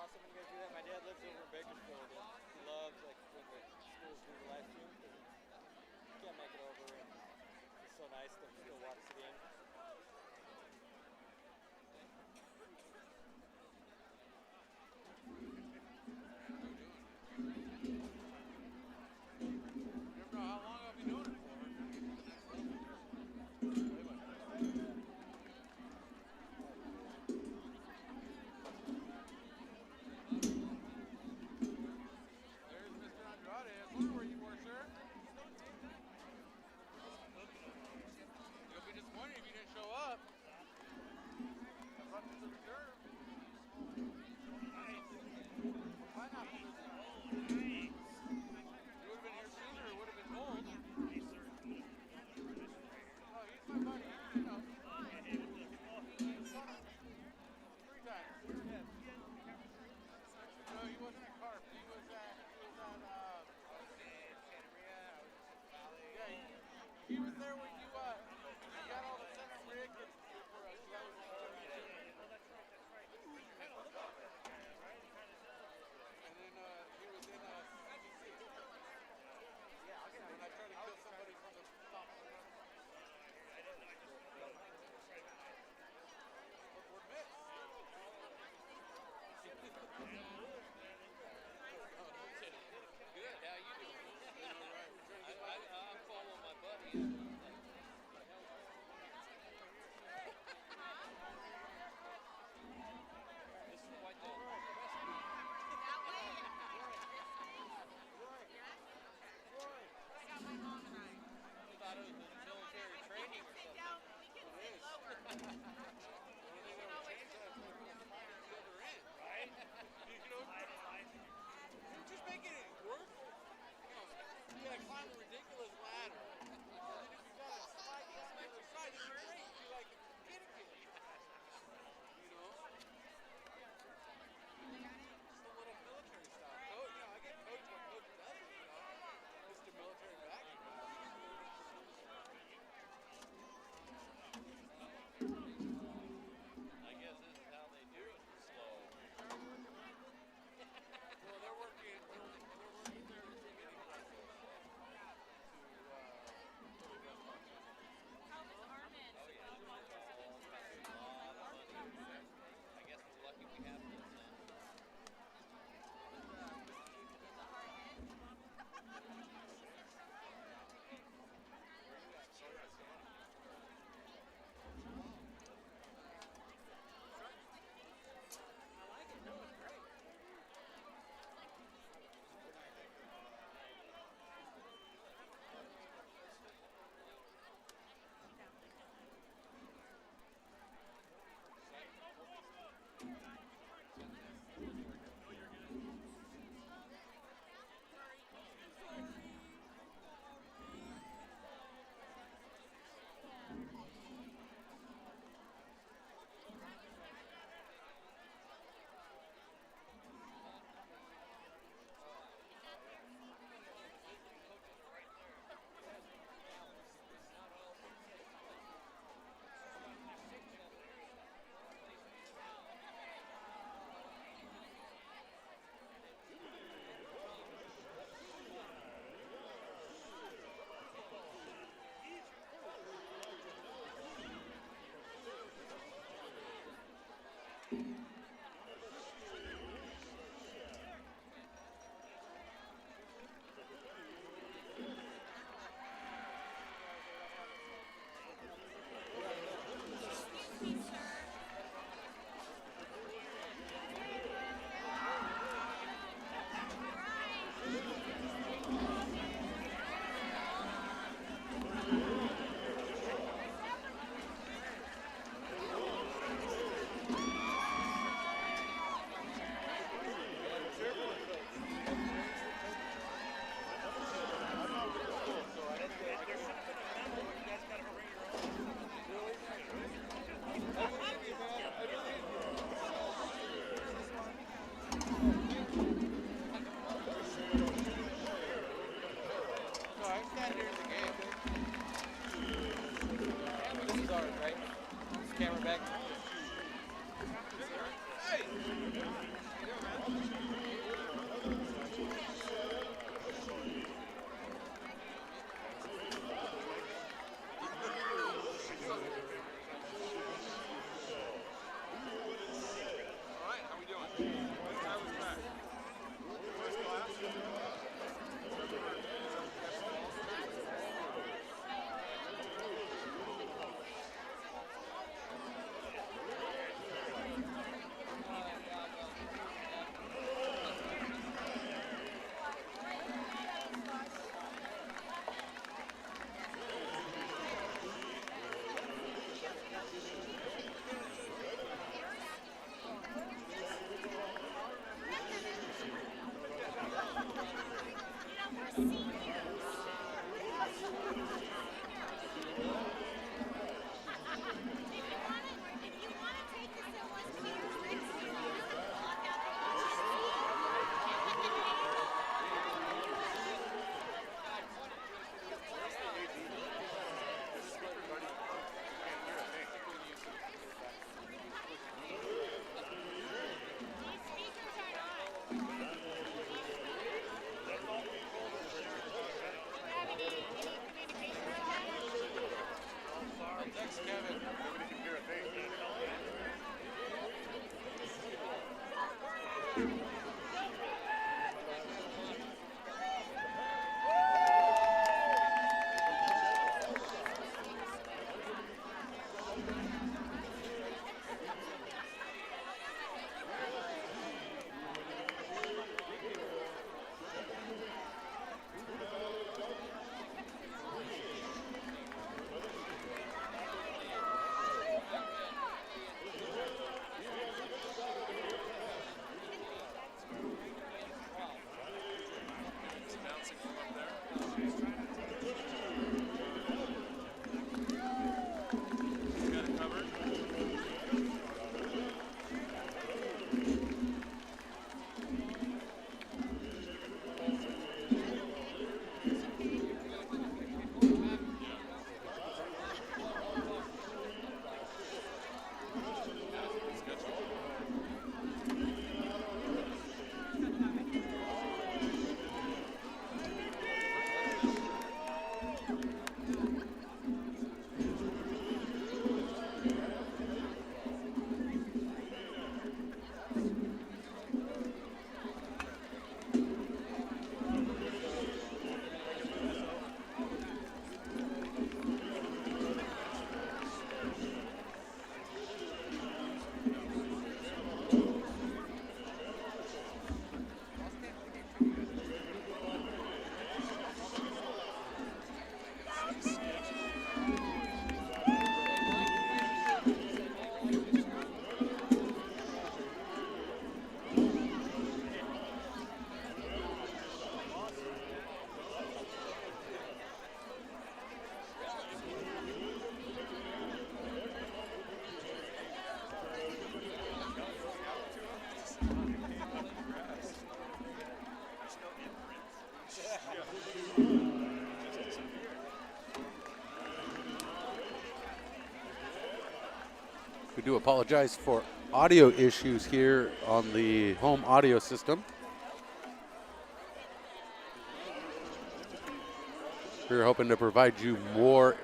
awesome when you guys do that. My dad lives over in Bakersfield, and he loves like when the schools do the live stream because he can't make it over, and it's so nice to still watch the game. How long have you known it for? There's Mr. Andrade. I was wondering where you were, sir. You'll be disappointed if you didn't show up. That's up to the reserve. Pineapple business. You would have been here sooner, it would have been cold. Oh, he's my buddy. You know. 3 times. No, he wasn't at Carp. He was at Santa Maria. Yeah, he was there when you got all the center rig for us. That was and then he was in when I tried to kill somebody from the top. Look, we're mixed. Good, how you doing? I'm following my buddy. This is quite the That way? I got my mom and I. I thought it was military training or something. We can sit lower. Right? You know, you're just making it work. You gotta climb a ridiculous ladder. And then if you gotta slide down the other side, it's great. You're like a kid again. You know? Just a little military style. You know, I get coached what coach does it, you know? Just a military backing. I guess this is how they do it. Slow. Well, they're working their beginning process How was Armin? Oh, yeah. A lot of money. I guess we're lucky we have this. This is ours, right? This camera back. We do apologize for audio issues here on the home audio system. We're hoping to provide you more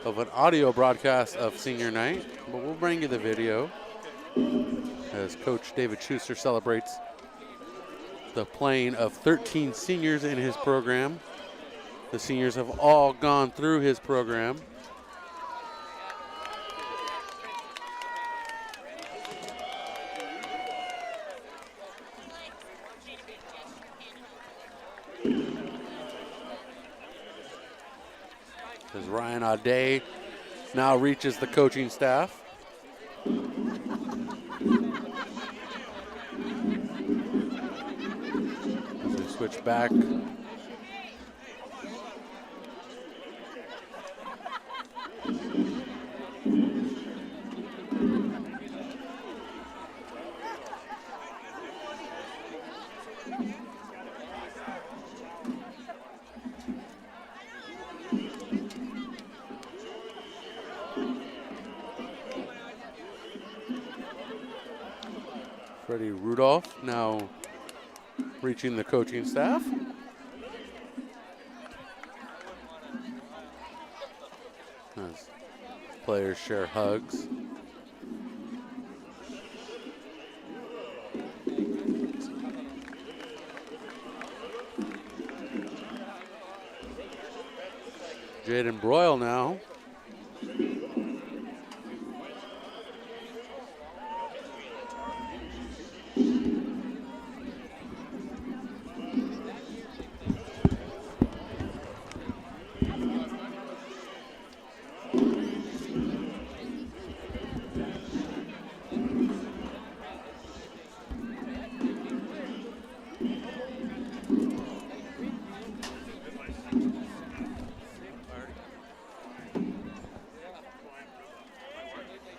of an audio broadcast of senior night, but we'll bring you the video as Coach David Schuster celebrates the playing of 13 seniors in his program. The seniors have all gone through his program. As Ryan Audet now reaches the coaching staff. As we switch back. Freddie Rudolph now reaching the coaching staff. As players share hugs. Jaden Broyle now.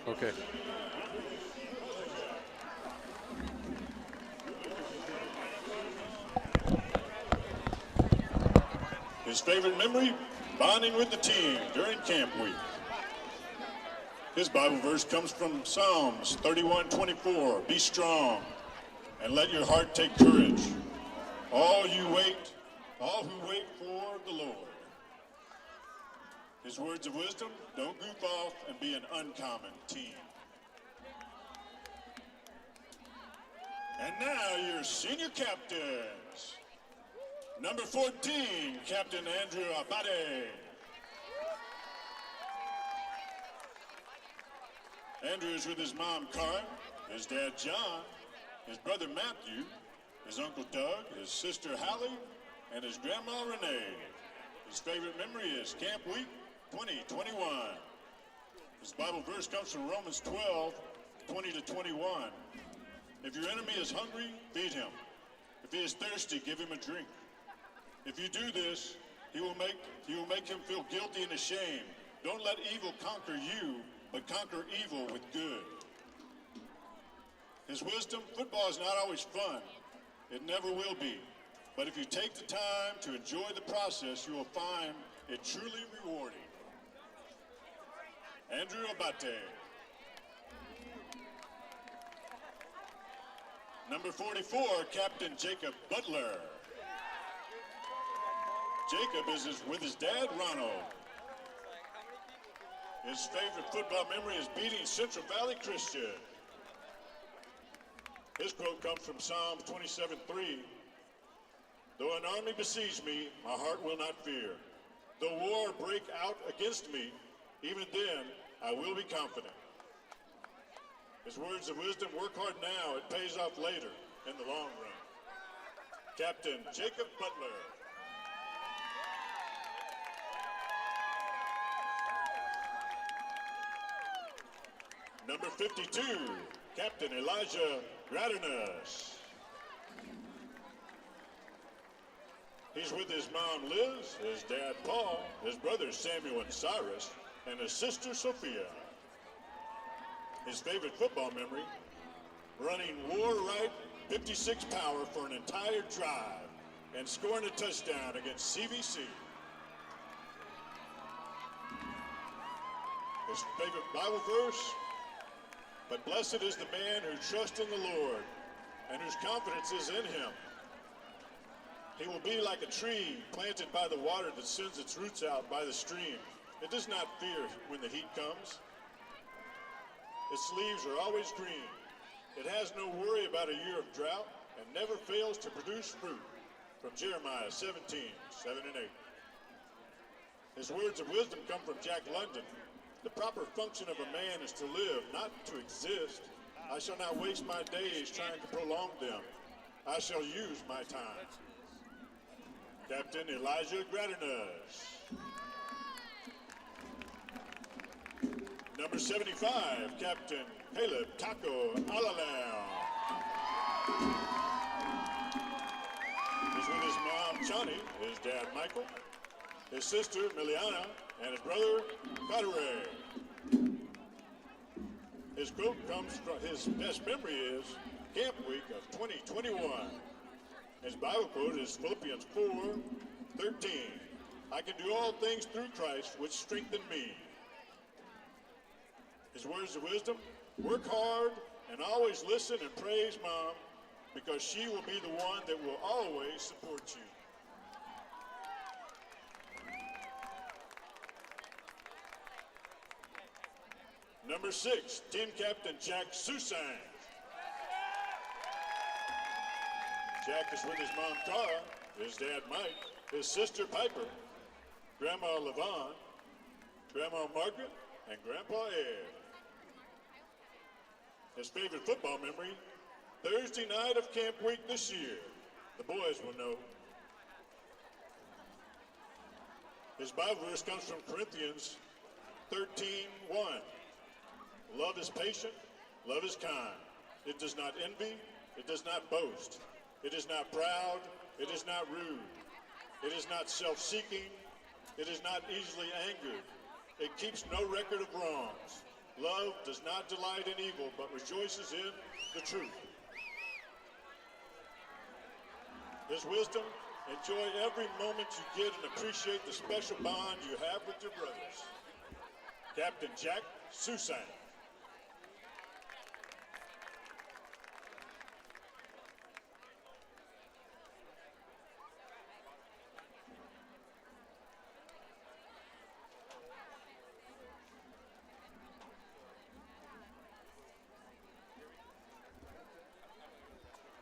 Okay. His favorite memory, bonding with the team during camp week. His Bible verse comes from Psalms 31:24. Be strong and let your heart take courage. All who wait for the Lord. His words of wisdom, don't goof off and be an uncommon team. And now your senior captains. Number 14, Captain Andrew Abate. Andrew is with his mom, Karen, his dad, John, his brother, Matthew, his uncle, Doug, his sister, Hallie, and his grandma, Renee. His favorite memory is Camp Week 2021. His Bible verse comes from Romans 12:20-21. If your enemy is hungry, feed him. If he is thirsty, give him a drink. If you do this, he will make him feel guilty and ashamed. Don't let evil conquer you, but conquer evil with good. His wisdom, football is not always fun. It never will be. But if you take the time to enjoy the process, you will find it truly rewarding. Andrew Abate. Number 44, Captain Jacob Butler. Jacob is with his dad, Ronald. His favorite football memory is beating Central Valley Christian. His quote comes from Psalm 27:3. Though an army besiege me, my heart will not fear. Though war break out against me, even then I will be confident. His words of wisdom, work hard now, it pays off later in the long run. Captain Jacob Butler. Number 52, Captain Elijah Gradinas. He's with his mom, Liz, his dad, Paul, his brothers, Samuel and Cyrus, and his sister, Sophia. His favorite football memory, running war right 56 power for an entire drive and scoring a touchdown against CVC. His favorite Bible verse, but blessed is the man who trusts in the Lord and whose confidence is in him. He will be like a tree planted by the water that sends its roots out by the stream. It does not fear when the heat comes. Its leaves are always green. It has no worry about a year of drought and never fails to produce fruit. From Jeremiah 17:7-8. His words of wisdom come from Jack London. The proper function of a man is to live, not to exist. I shall not waste my days trying to prolong them. I shall use my time. Captain Elijah Gradinas. Number 75, Captain Caleb Taco Alalam. He's with his mom, Johnny, his dad, Michael, his sister, Miliana, and his brother, Cartere. His quote comes from his best memory is Camp Week of 2021. His Bible quote is Philippians 4:13. I can do all things through Christ, which strengthen me. His words of wisdom, work hard And always listen and praise Mom, because she will be the one that will always support you. Number 6, Team Captain Jack Susang. Jack is with his mom Tara, his dad Mike, his sister Piper, Grandma Levon, Grandma Margaret, and Grandpa Ed. His favorite football memory, Thursday night of camp week this year. The boys will know. His Bible verse comes from Corinthians 13:1. Love is patient, love is kind. It does not envy, it does not boast. It is not proud, it is not rude. It is not self-seeking, it is not easily angered. It keeps no record of wrongs. Love does not delight in evil, but rejoices in the truth. His wisdom, enjoy every moment you get and appreciate the special bond you have with your brothers. Captain Jack Susang.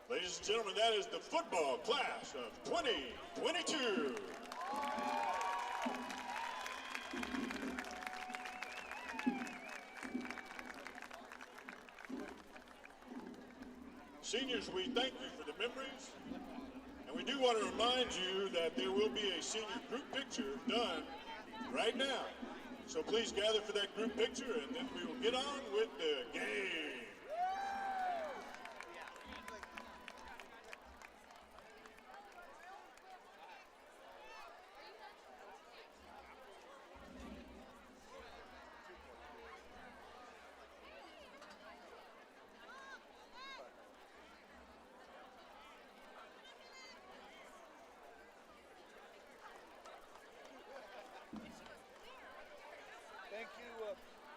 Ladies and gentlemen, that is the football class of 2022. Seniors, we thank you for the memories, and we do want to remind you that there will be a senior group picture done right now. So please gather for that group picture, and then we will get on with the game.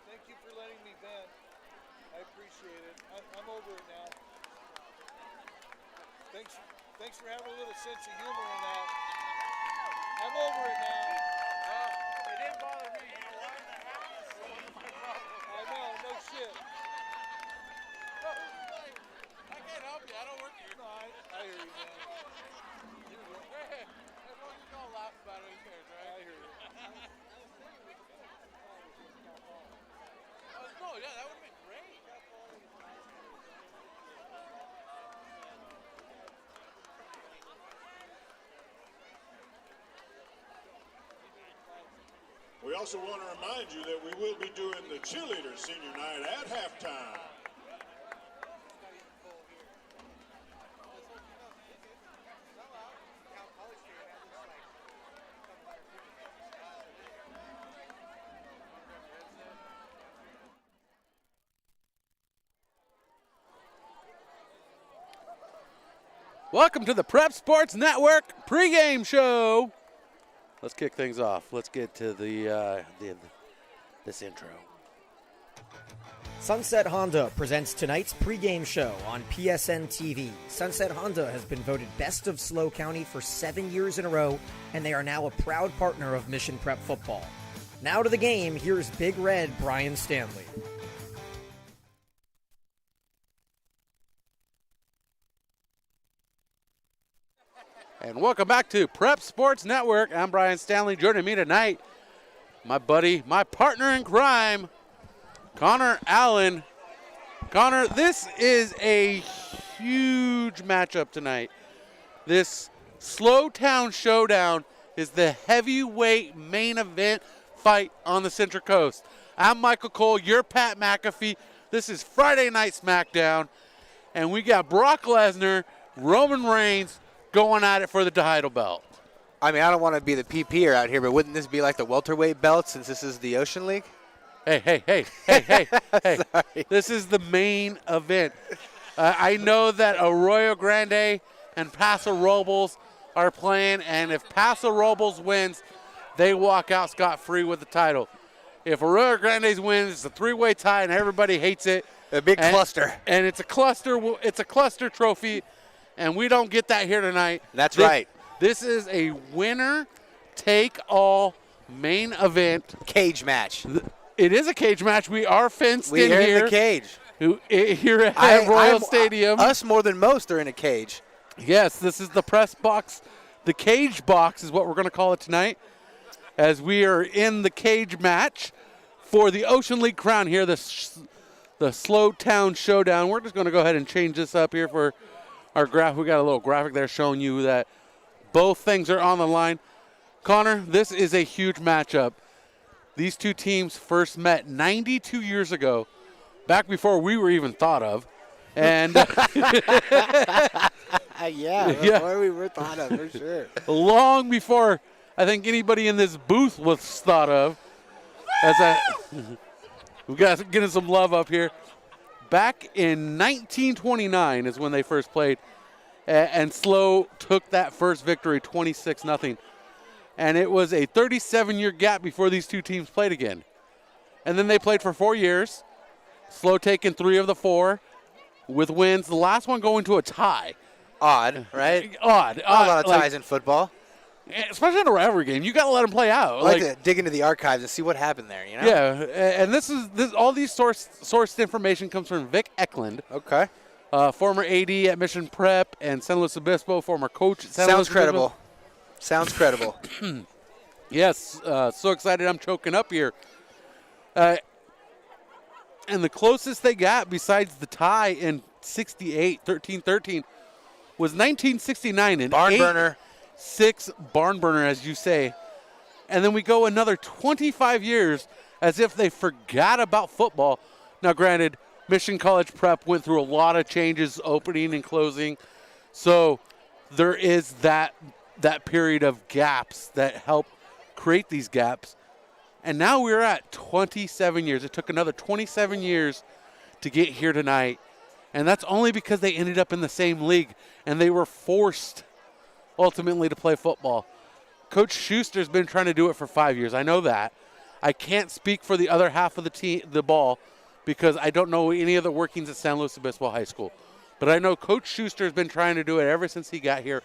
Thank you for letting me vent. I appreciate it. I'm over it now. Thanks for having a little sense of humor in that. I'm over it now. It didn't bother me. You know why? My problem. I know, no shit. I can't help you. I don't work here. No, I hear you, man. Everyone can all laugh about it. Who cares, right? I hear you. No, yeah, that would have been great. We also want to remind you that we will be doing the cheerleader senior night at halftime. Welcome to the Prep Sports Network pregame show. Let's kick things off. Let's get to this intro. Sunset Honda presents tonight's pregame show on PSNtv. Sunset Honda has been voted best of SLO County for 7 years in a row, and they are now a proud partner of Mission Prep football. Now to the game, here's Big Red Brian Stanley. And welcome back to Prep Sports Network. I'm Brian Stanley. Joining me tonight, my buddy, my partner in crime, Connor Allen. Connor, this is a huge matchup tonight. This SLO-Town Showdown is the heavyweight main event fight on the Central Coast. I'm Michael Cole, you're Pat McAfee. This is Friday Night SmackDown, and we got Brock Lesnar, Roman Reigns, going at it for the title belt. I mean, I don't want to be the PP'er out here, but wouldn't this be like the welterweight belt since this is the Ocean League? Hey. This is the main event. I know that Arroyo Grande and Paso Robles are playing, and if Paso Robles wins, they walk out scot-free with the title. If Arroyo Grande wins, it's a three-way tie, and everybody hates it. A big cluster. And it's a cluster. It's a cluster trophy, and we don't get that here tonight. That's right. This is a winner-take-all main event. Cage match. It is a cage match. We are fenced in We're here. in the cage. Here at Royal Stadium. Us more than most are in a cage. Yes, this is the press box. The cage box is what we're going to call it tonight, as we are in the cage match for the Ocean League crown here, the SLO-Town Showdown. We're just going to go ahead and change this up here for our graph. We got a little graphic there showing you that both things are on the line. Connor, this is a huge matchup. These two teams first met 92 years ago, back before we were even thought of. And before we were thought of, for sure. Long before I think anybody in this booth was thought of. We got getting some love up here. Back in 1929 is when they first played, and SLO took that first victory, 26-0. And it was a 37-year gap before these two teams played again. And then they played for 4 years. SLO taking 3 of the 4 with wins. The last one going to a tie. Odd, right? Odd. Not a lot of ties in football. Especially in a rivalry game, you got to let them play out. I like to dig into the archives and see what happened there. You know? Yeah, and this all these sourced information comes from Vic Eklund. Okay. Former AD at Mission Prep and San Luis Obispo, former coach at San Sounds Luis credible. Obispo. Sounds credible. Yes, so excited I'm choking up here. And the closest they got besides the tie in 68, 13-13, was 1969. An Barn burner. 8-6 barn burner, as you say. And then we go another 25 years as if they forgot about football. Now, granted, Mission College Prep went through a lot of changes, opening and closing. So there is that period of gaps that help create these gaps. And now we're at 27 years. It took another 27 years to get here tonight. And that's only because they ended up in the same league and they were forced ultimately to play football. Coach Schuster's been trying to do it for 5 years. I know that. I can't speak for the other half of the ball because I don't know any of the workings at San Luis Obispo High School. But I know Coach Schuster's been trying to do it ever since he got here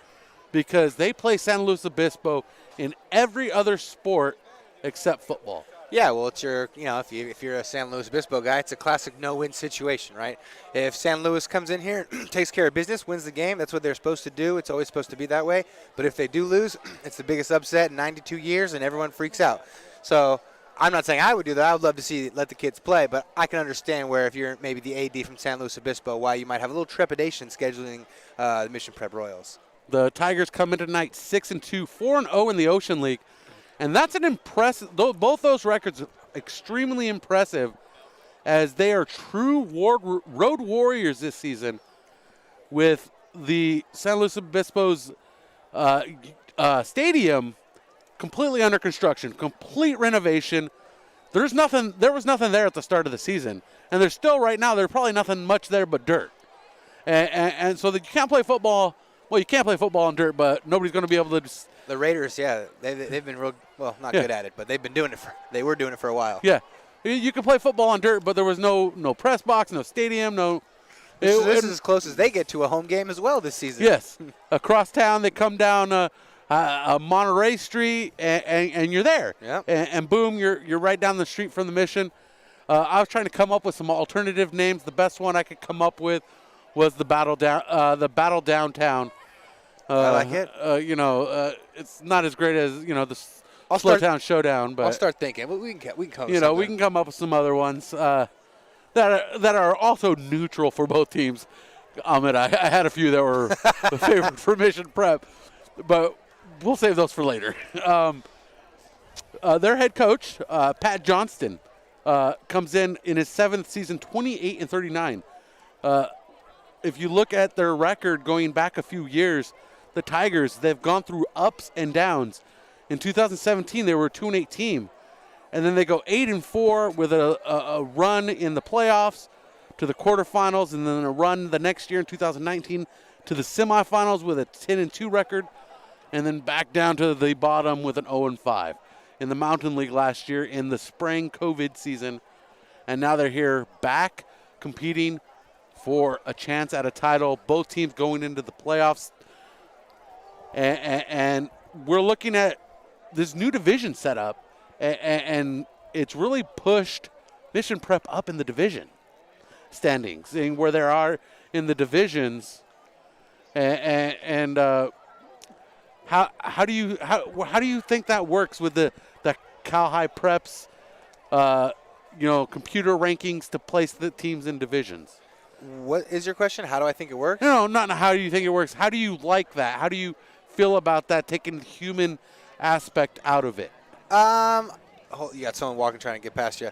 because they play San Luis Obispo in every other sport except football. Yeah, well, it's your, if you're a San Luis Obispo guy, it's a classic no-win situation, right? If San Luis comes in here, takes care of business, wins the game, that's what they're supposed to do. It's always supposed to be that way. But if they do lose, it's the biggest upset in 92 years, and everyone freaks out. So I'm not saying I would do that. I would love to let the kids play, but I can understand where if you're maybe the AD from San Luis Obispo, why you might have a little trepidation scheduling the Mission Prep Royals. The Tigers come in tonight 6-2, 4-0 in the Ocean League. And that's an impressive, both those records extremely impressive as they are true road warriors this season with the San Luis Obispo's stadium completely under construction, complete renovation. There was nothing there at the start of the season. And there's still right now, there's probably nothing much there but dirt. And so that you can't play football. Well, you can't play football on dirt, but nobody's going to be able to just. The Raiders, yeah, they've been not good at it, but they've been doing it they were doing it for a while. Yeah. You can play football on dirt, but there was no press box, no stadium, no. This is as close as they get to a home game as well this season. Yes. Across town, they come down Monterey Street, and you're there. Yeah. And boom, you're right down the street from the Mission. I was trying to come up with some alternative names. The best one I could come up with was the Battle Downtown. I like it. It's not as great as the SLO-Town Showdown, but I'll start thinking. But we can come. We can come up with some other ones that are also neutral for both teams. Ahmed, I had a few that were a favorite for Mission Prep, but we'll save those for later. Their head coach, Pat Johnston, comes in his 7th season, 28-39. If you look at their record going back a few years, the Tigers, they've gone through ups and downs. In 2017, they were a 2-8 team. And then they go 8-4 with a run in the playoffs to the quarterfinals, and then a run the next year in 2019 to the semifinals with a 10-2 record, and then back down to the bottom with an 0-5 in the Mountain League last year in the spring COVID season. And now they're here back competing for a chance at a title. Both teams going into the playoffs. And we're looking at this new division setup, and it's really pushed Mission Prep up in the division standings, seeing where there are in the divisions. And how do you think that works with the Cal High Preps, computer rankings to place the teams in divisions? What is your question? How do I think it works? No, not how do you think it works. How do you like that? How do you feel about that, taking the human aspect out of it? You got someone walking trying to get past you.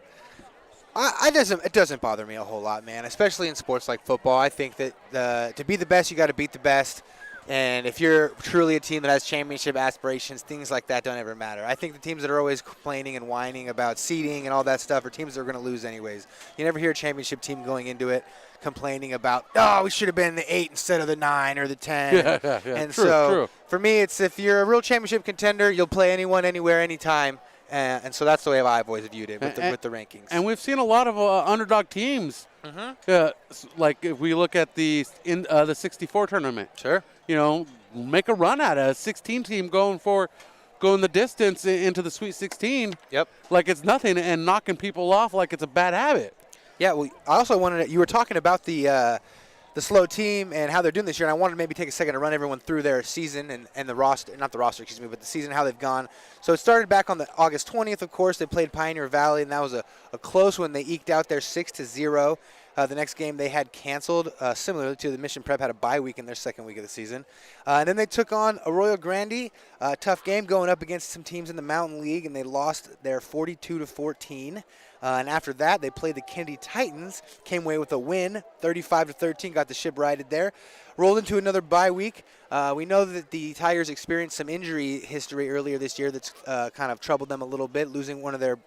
It doesn't bother me a whole lot, man, especially in sports like football. I think that to be the best, you got to beat the best. And if you're truly a team that has championship aspirations, things like that don't ever matter. I think the teams that are always complaining and whining about seeding and all that stuff are teams that are going to lose anyways. You never hear a championship team going into it complaining about, we should have been the 8 instead of the 9 or the 10. Yeah. And True. For me, it's if you're a real championship contender, you'll play anyone, anywhere, anytime. And so that's the way I've always viewed it with the rankings. And we've seen a lot of underdog teams. Like if we look at the 64 tournament. Sure. Make a run at a 16 team going the distance into the Sweet 16. Yep. Like it's nothing, and knocking people off like it's a bad habit. Yeah. Well, I also wanted you were talking about the slow team and how they're doing this year, and I wanted to maybe take a second to run everyone through their season and the roster, not the roster, excuse me, but the season, how they've gone. So it started back on the August 20th, of course. They played Pioneer Valley, and that was a close one. They eked out their 6-0. The next game they had canceled, similarly to the Mission Prep had a bye week in their second week of the season. And then they took on Arroyo Grande, a tough game going up against some teams in the Mountain League, and they lost their 42-14. And after that, they played the Kennedy Titans, came away with a win, 35-13, got the ship righted there. Rolled into another bye week. We know that the Tigers experienced some injury history earlier this year that's kind of troubled them a little bit, losing one of their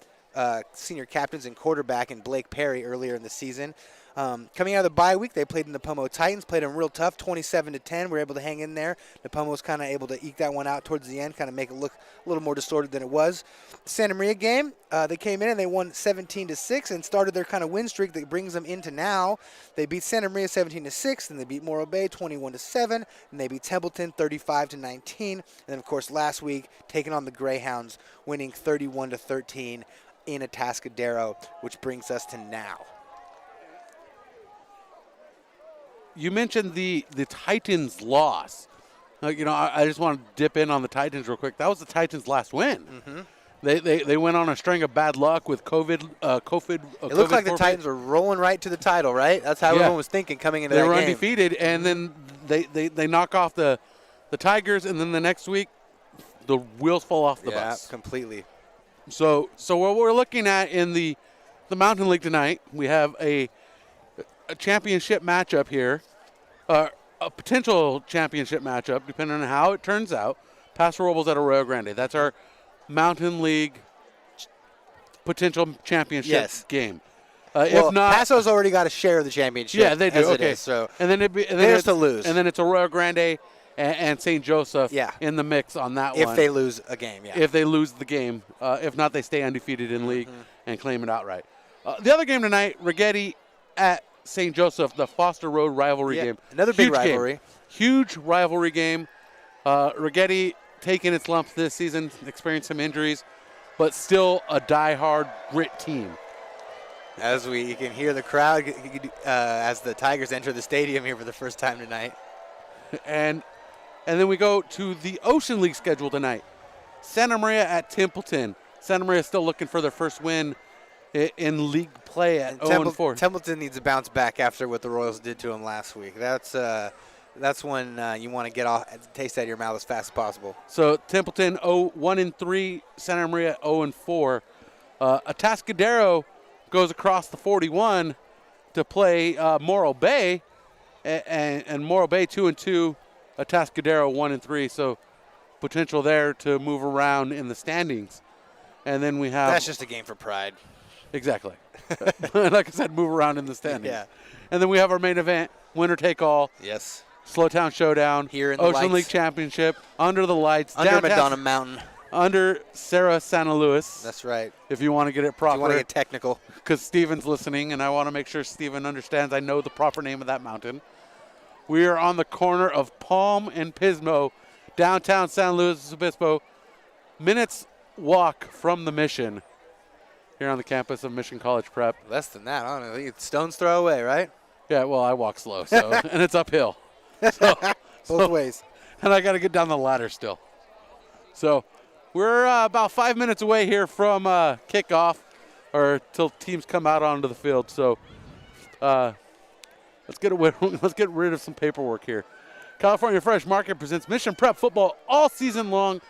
senior captains and quarterback in Blake Perry earlier in the season. Coming out of the bye week, they played the Napomo Titans, played them real tough, 27-10. Were able to hang in there. Napomo was kind of able to eke that one out towards the end, kind of make it look a little more distorted than it was. The Santa Maria game, they came in and they won 17-6 and started their kind of win streak that brings them into now. They beat Santa Maria 17-6, and they beat Morro Bay 21-7, and they beat Templeton 35-19. And then, of course, last week, taking on the Greyhounds, winning 31-13 in Atascadero, which brings us to now. You mentioned the Titans' loss. I just want to dip in on the Titans real quick. That was the Titans' last win. Mm-hmm. They went on a string of bad luck with COVID. It looked like the Titans were rolling right to the title, right? That's how everyone was thinking coming into that game. They were undefeated, and then they knock off the Tigers, and then the next week the wheels fall off the bus. Yeah, completely. So what we're looking at in the Mountain League tonight, we have a championship matchup here, a potential championship matchup, depending on how it turns out. Paso Robles at Arroyo Grande. That's our Mountain League potential championship game. If not, Paso's already got a share of the championship. Yeah, they do. Okay, so and then there's to lose, and then it's Arroyo Grande and St. Joseph in the mix on that one. If they lose a game, If they lose the game, if not, they stay undefeated in league and claim it outright. The other game tonight, Rigetti at St. Joseph, the Foster Road rivalry game. Another big rivalry. Huge rivalry game. Rigetti taking its lumps this season, experienced some injuries, but still a die-hard grit team. As you can hear the crowd as the Tigers enter the stadium here for the first time tonight. And then we go to the Ocean League schedule tonight. Santa Maria at Templeton. Santa Maria still looking for their first win in league play at 0-4. Templeton needs to bounce back after what the Royals did to him last week. That's when you want to get off, taste out of your mouth as fast as possible. So Templeton 1-3, Santa Maria 0-4. Atascadero goes across the 41 to play Morro Bay, and Morro Bay 2-2, Atascadero 1-3. So potential there to move around in the standings. And then we have that's just a game for pride. Exactly. Like I said, move around in the standings. Yeah. And then we have our main event, winner take all. Yes. SLO-Town Showdown. Here in the Ocean lights. League Championship, under the lights. Under Madonna Mountain. under Sarah Santa Luis. That's right. If you want to get it If you want proper. to get technical. Because Steven's listening, and I want to make sure Steven understands I know the proper name of that mountain. We are on the corner of Palm and Pismo, downtown San Luis Obispo. Minutes walk from the Mission here on the campus of Mission College Prep. Less than that, I don't know. It's stone's throw away, right? Yeah, well, I walk slow, so and it's uphill. So, Both ways. And I got to get down the ladder still. So we're about 5 minutes away here from kickoff, or till teams come out onto the field. So let's get rid of some paperwork here. California Fresh Market presents Mission Prep football all season long,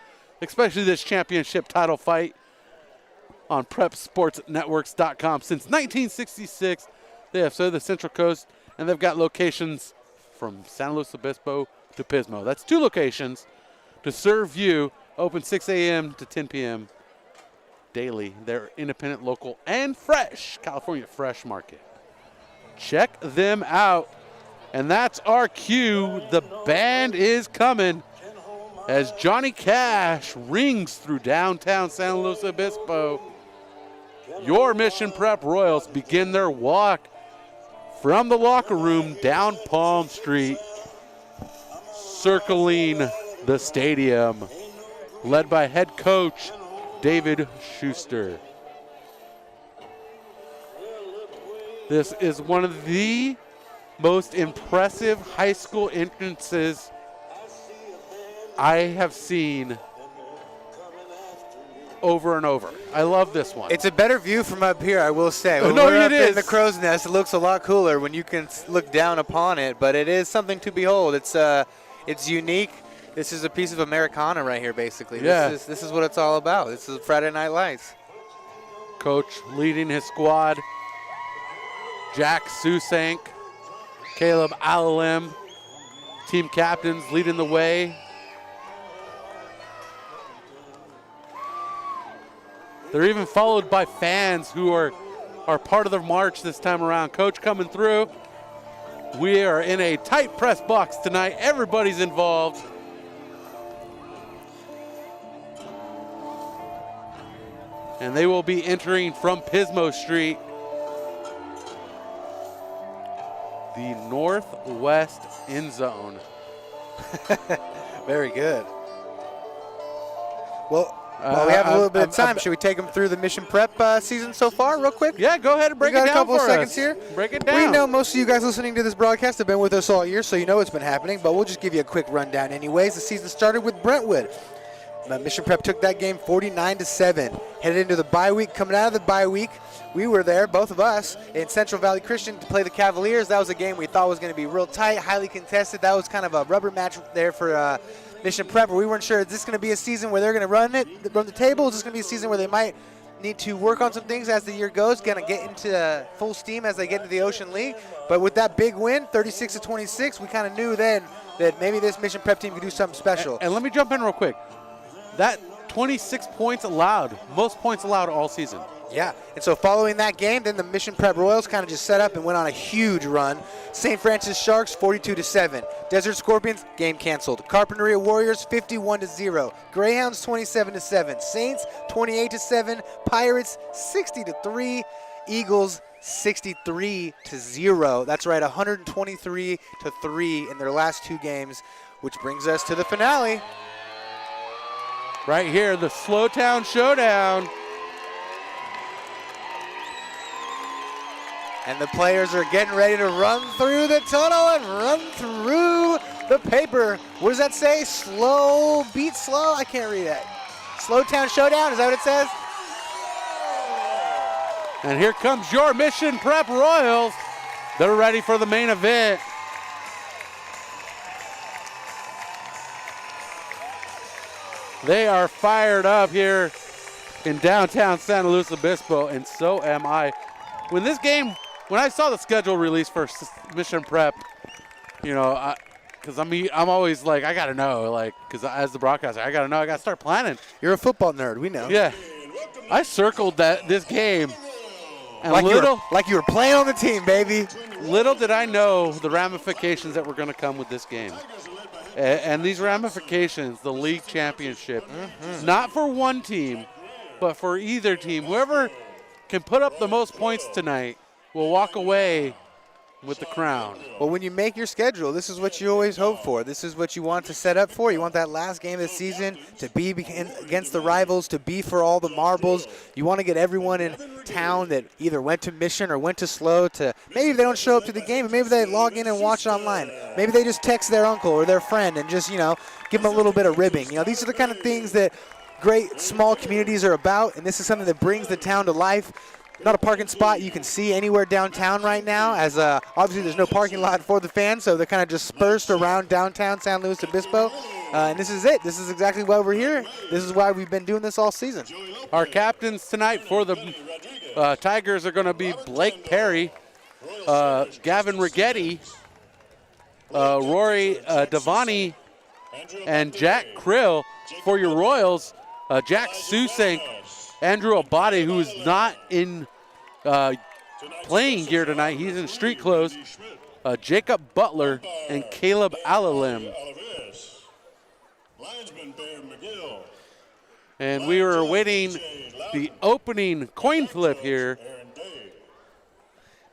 especially this championship title fight on PrepSportsNetworks.com. Since 1966, they have served the Central Coast, and they've got locations from San Luis Obispo to Pismo. That's 2 locations to serve you. Open 6 a.m. to 10 p.m. daily. They're independent, local, and fresh. California Fresh Market. Check them out. And that's our cue. The band is coming as Johnny Cash rings through downtown San Luis Obispo. Your Mission Prep Royals begin their walk from the locker room down Palm Street, circling the stadium, led by head coach David Schuster. This is one of the most impressive high school entrances I have seen over and over. I love this one. It's a better view from up here, I will say. When No, we're it up is. in the crow's nest, it looks a lot cooler when you can look down upon it, but it is something to behold. It's unique. This is a piece of Americana right here, basically. Yeah. This is what it's all about. This is Friday Night Lights. Coach leading his squad. Jack Susank, Caleb Alalem, team captains leading the way. They're even followed by fans who are part of the march this time around. Coach coming through. We are in a tight press box tonight. Everybody's involved. And they will be entering from Pismo Street, the northwest end zone. Very good. Well, we have a little bit of time. Should we take them through the Mission Prep season so far real quick? Yeah, go ahead and break it down. We got a couple of for seconds us. here. Break it down. We know most of you guys listening to this broadcast have been with us all year, so you know what's been happening, but we'll just give you a quick rundown anyways. The season started with Brentwood. Mission Prep took that game 49-7. Headed into the bye week. Coming out of the bye week, we were there, both of us, in Central Valley Christian to play the Cavaliers. That was a game we thought was going to be real tight, highly contested. That was kind of a rubber match there for Mission Prep. We weren't sure, is this going to be a season where they're going to run the table? Is this going to be a season where they might need to work on some things as the year goes, going to get into full steam as they get into the Ocean League? But with that big win, 36-26, we kind of knew then that maybe this Mission Prep team could do something special. And let me jump in real quick. That 26 points allowed, most points allowed all season. Yeah, and so following that game, then the Mission Prep Royals kind of just set up and went on a huge run. St. Francis Sharks 42-7. Desert Scorpions, game canceled. Carpinteria Warriors 51-0. Greyhounds 27-7. Saints 28-7. Pirates 60-3. Eagles 63-0. That's right, 123-3 in their last 2 games, which brings us to the finale. Right here, the SLO-Town Showdown. And the players are getting ready to run through the tunnel and run through the paper. What does that say? Slow, beat slow? I can't read that. SLO-Town Showdown, is that what it says? And here comes your Mission Prep Royals. They're ready for the main event. They are fired up here in downtown San Luis Obispo, and so am I. When I saw the schedule release for Mission Prep, you know, because I'm always like, I got to know, like, because as the broadcaster, I got to start planning. You're a football nerd, we know. Yeah. I circled this game. And like you were playing on the team, baby. Little did I know the ramifications that were going to come with this game. And these ramifications, the league championship, not for one team, but for either team. Whoever can put up the most points tonight will walk away with the crown. Well, when you make your schedule, this is what you always hope for. This is what you want to set up for. You want that last game of the season to be against the rivals, to be for all the marbles. You want to get everyone in town that either went to Mission or went to SLO to, maybe they don't show up to the game, but maybe they log in and watch it online. Maybe they just text their uncle or their friend and just, give them a little bit of ribbing. These are the kind of things that great small communities are about, and this is something that brings the town to life. Not a parking spot you can see anywhere downtown right now, as obviously there's no parking lot for the fans, so they're kind of dispersed around downtown San Luis Obispo. And this is it. This is exactly why we're here. This is why we've been doing this all season. Our captains tonight for the Tigers are going to be Blake Perry, Gavin Rigetti, Rory Devani, and Jack Krill. For your Royals, Jack Susank, Andrew Abate, who is not in playing gear tonight. He's in street clothes. Jacob Butler and Caleb Alalim. And we were awaiting the opening coin flip here.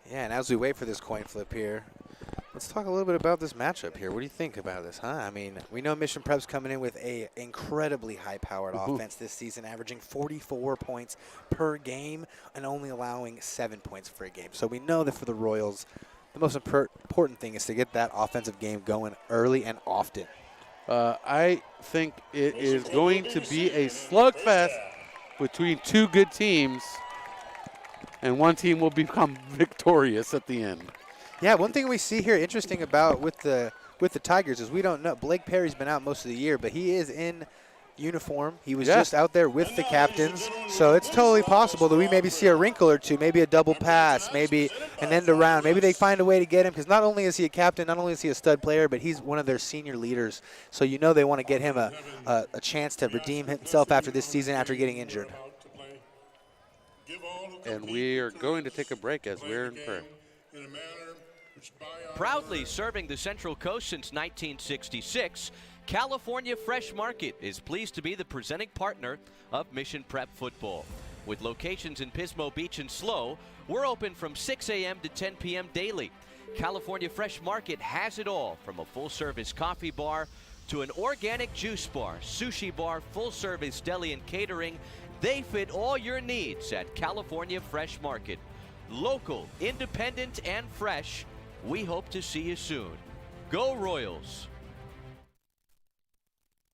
Yeah, and as we wait for this coin flip here, let's talk a little bit about this matchup here. What do you think about this, huh? I mean, we know Mission Prep's coming in with a incredibly high-powered offense this season, averaging 44 points per game and only allowing 7 points per game. So we know that for the Royals, the most important thing is to get that offensive game going early and often. I think it is going to be a slugfest between two good teams, and one team will become victorious at the end. Yeah, one thing we see here interesting about with the Tigers is we don't know. Blake Perry's been out most of the year, but he is in uniform. He was just out there with the captains, so it's totally possible that we maybe see a wrinkle or two, maybe a double pass, maybe an end around. Maybe they find a way to get him, because not only is he a captain, not only is he a stud player, but he's one of their senior leaders. So they want to get him a chance to redeem himself after this season after getting injured. And we are going to take a break as we're in prayer. Proudly serving the Central Coast since 1966, California Fresh Market is pleased to be the presenting partner of Mission Prep Football. With locations in Pismo Beach and SLO, we're open from 6 a.m. to 10 p.m. daily. California Fresh Market has it all, from a full-service coffee bar to an organic juice bar, sushi bar, full-service deli and catering. They fit all your needs at California Fresh Market. Local, independent, and fresh. We hope to see you soon. Go Royals!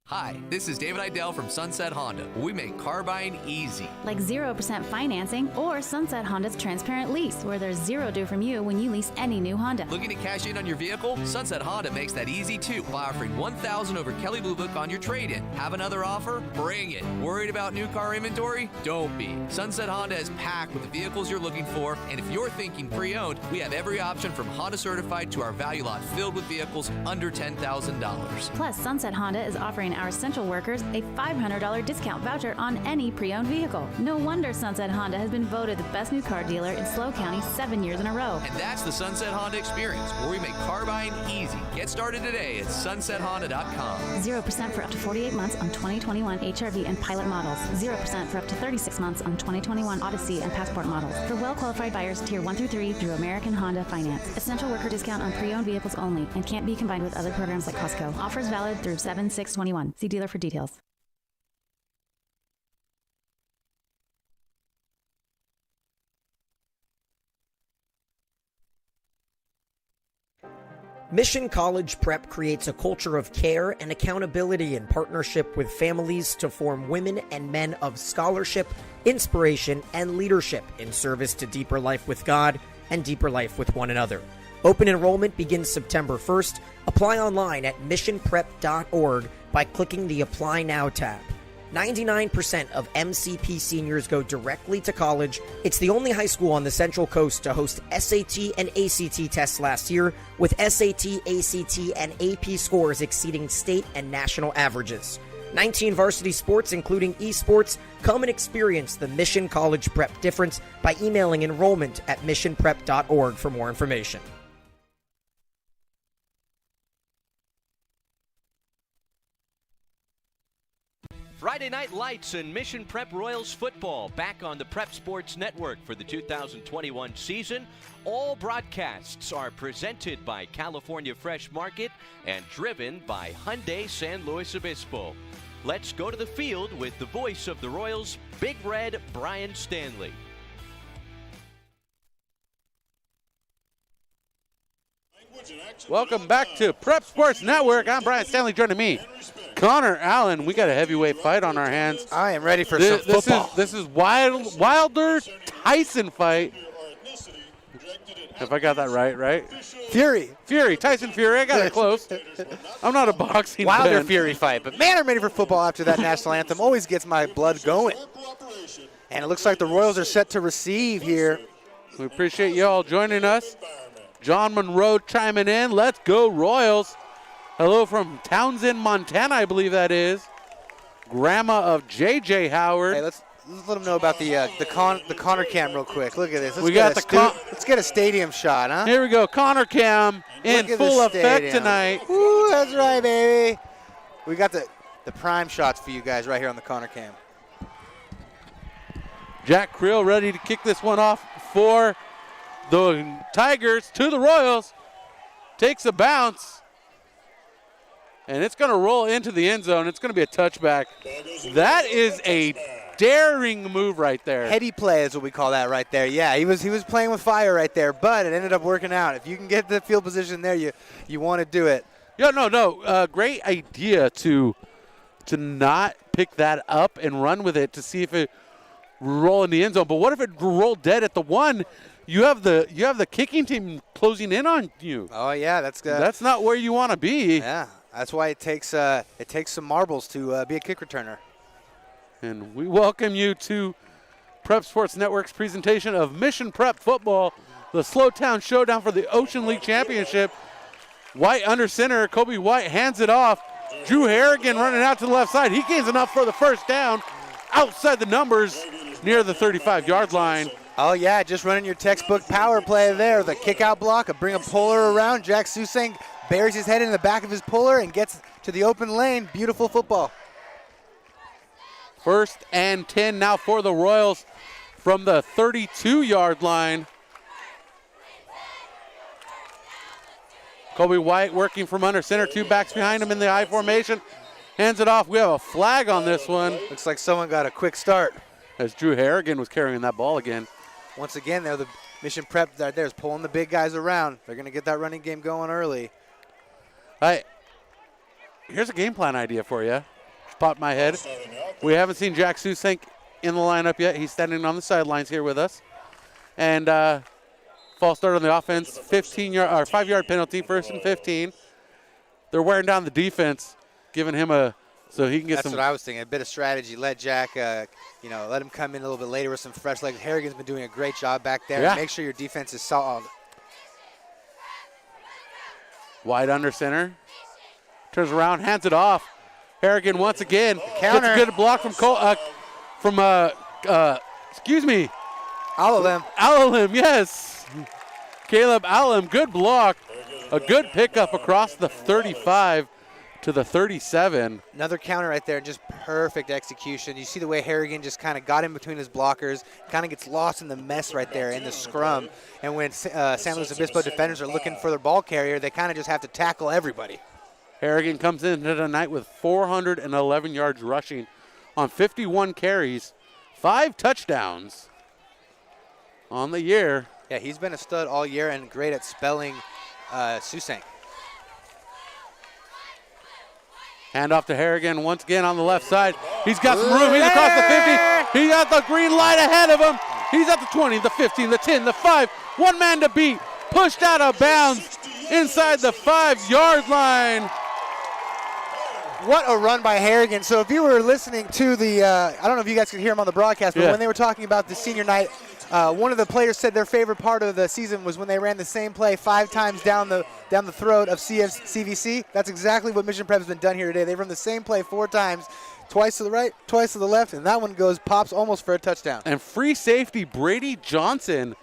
Hi, this is David Idell from Sunset Honda. We make car buying easy. Like 0% financing or Sunset Honda's transparent lease, where there's zero due from you when you lease any new Honda. Looking to cash in on your vehicle? Sunset Honda makes that easy too by offering $1,000 over Kelley Blue Book on your trade-in. Have another offer? Bring it. Worried about new car inventory? Don't be. Sunset Honda is packed with the vehicles you're looking for, and if you're thinking pre-owned, we have every option from Honda certified to our value lot filled with vehicles under $10,000. Plus, Sunset Honda is offering our essential workers a $500 discount voucher on any pre-owned vehicle. No wonder Sunset Honda has been voted the best new car dealer in SLO County 7 years in a row. And that's the Sunset Honda experience, where we make car buying easy. Get started today at sunsethonda.com. 0% for up to 48 months on 2021 HRV and Pilot models. 0% for up to 36 months on 2021 Odyssey and Passport models. For well-qualified buyers, Tier 1 through 3 through American Honda Finance. Essential worker discount on pre-owned vehicles only and can't be combined with other programs like Costco. Offers valid through 7/6/21. See dealer for details. Mission College Prep creates a culture of care and accountability in partnership with families to form women and men of scholarship, inspiration, and leadership in service to deeper life with God and deeper life with one another. Open enrollment begins September 1st. Apply online at missionprep.org by clicking the Apply Now tab. 99% of MCP seniors go directly to college. It's the only high school on the Central Coast to host SAT and ACT tests last year, with SAT, ACT, and AP scores exceeding state and national averages. 19 varsity sports, including esports. Come and experience the Mission College Prep difference by emailing enrollment at missionprep.org for more information. Friday Night Lights and Mission Prep Royals football back on the Prep Sports Network for the 2021 season. All broadcasts are presented by California Fresh Market and driven by Hyundai San Luis Obispo. Let's go to the field with the voice of the Royals, Big Red Brian Stanley. Welcome back to Prep Sports Network. I'm Brian Stanley. Joining me, Connor Allen. We got a heavyweight fight on our hands. I am ready for some football. This is Wilder Tyson fight. If I got that right? Fury, Tyson Fury. I got it close. I'm not a boxing Wilder fan. Fury fight. But man, I'm ready for football after that national anthem. Always gets my blood going. And it looks like the Royals are set to receive here. We appreciate you all joining us. John Monroe chiming in. Let's go Royals. Hello from Townsend, Montana, I believe that is. Grandma of J.J. Howard. Hey, let's let them know about the Connor cam real quick. Look at this. Let's get a stadium shot, huh? Here we go. Connor cam in full effect tonight. Ooh, that's right, baby. We got the prime shots for you guys right here on the Connor cam. Jack Creel ready to kick this one off for the Tigers to the Royals. Takes a bounce. And it's going to roll into the end zone. It's going to be a touchback. That is a daring move right there. Heady play is what we call that right there. Yeah, he was playing with fire right there, but it ended up working out. If you can get the field position there, you want to do it. Yeah, no. Great idea to not pick that up and run with it to see if it roll in the end zone. But what if it rolled dead at the one? You have the kicking team closing in on you. Oh yeah, that's not where you want to be. Yeah, that's why it takes some marbles to be a kick returner. And we welcome you to Prep Sports Network's presentation of Mission Prep Football, the SLO-Town Showdown for the Ocean League Championship. White under center. Kobe White hands it off. Drew Harrigan running out to the left side. He gains enough for the first down outside the numbers near the 35-yard line. Oh, yeah, just running your textbook power play there. The kick-out block, bring a puller around. Jack Susang buries his head in the back of his puller and gets to the open lane. Beautiful football. 1st and 10 now for the Royals from the 32-yard line. Kobe White working from under center. 2 backs behind him in the I formation. Hands it off. We have a flag on this one. Looks like someone got a quick start. As Drew Harrigan was carrying that ball again. Once again, though, the Mission Prep right there is pulling the big guys around. They're going to get that running game going early. Here's a game plan idea for you. Just popped in my head. We haven't seen Jack Susink in the lineup yet. He's standing on the sidelines here with us. And false start on the offense. 5-yard penalty, 1st and 15. They're wearing down the defense, giving him so he can get That's what I was thinking. A bit of strategy. Let Jack, let him come in a little bit later with some fresh legs. Harrigan's been doing a great job back there. Yeah. Make sure your defense is solid. Wide under center. Turns around, hands it off. Harrigan once again Counter. gets a good block from Alalim, yes. Caleb Alalim, good block. A good pickup across the 35 to the 37. Another counter right there, just perfect execution. You see the way Harrigan just kind of got in between his blockers, kind of gets lost in the mess right there in the scrum. And when San Luis Obispo defenders are looking for their ball carrier, they kind of just have to tackle everybody. Harrigan comes into the night with 411 yards rushing on 51 carries, 5 touchdowns on the year. Yeah, he's been a stud all year and great at spelling Susang. Hand off to Harrigan once again on the left side. He's got some room. He's across the 50. He got the green light ahead of him. He's at the 20, the 15, the 10, the 5. One man to beat. Pushed out of bounds inside the 5-yard line. What a run by Harrigan. So if you were listening to I don't know if you guys could hear him on the broadcast, but when they were talking about the senior night, one of the players said their favorite part of the season was when they ran the same play 5 times down the throat of CVC. That's exactly what Mission Prep has been done here today. They've run the same play 4 times, twice to the right, twice to the left, and that one pops almost for a touchdown. And free safety Brady Johnson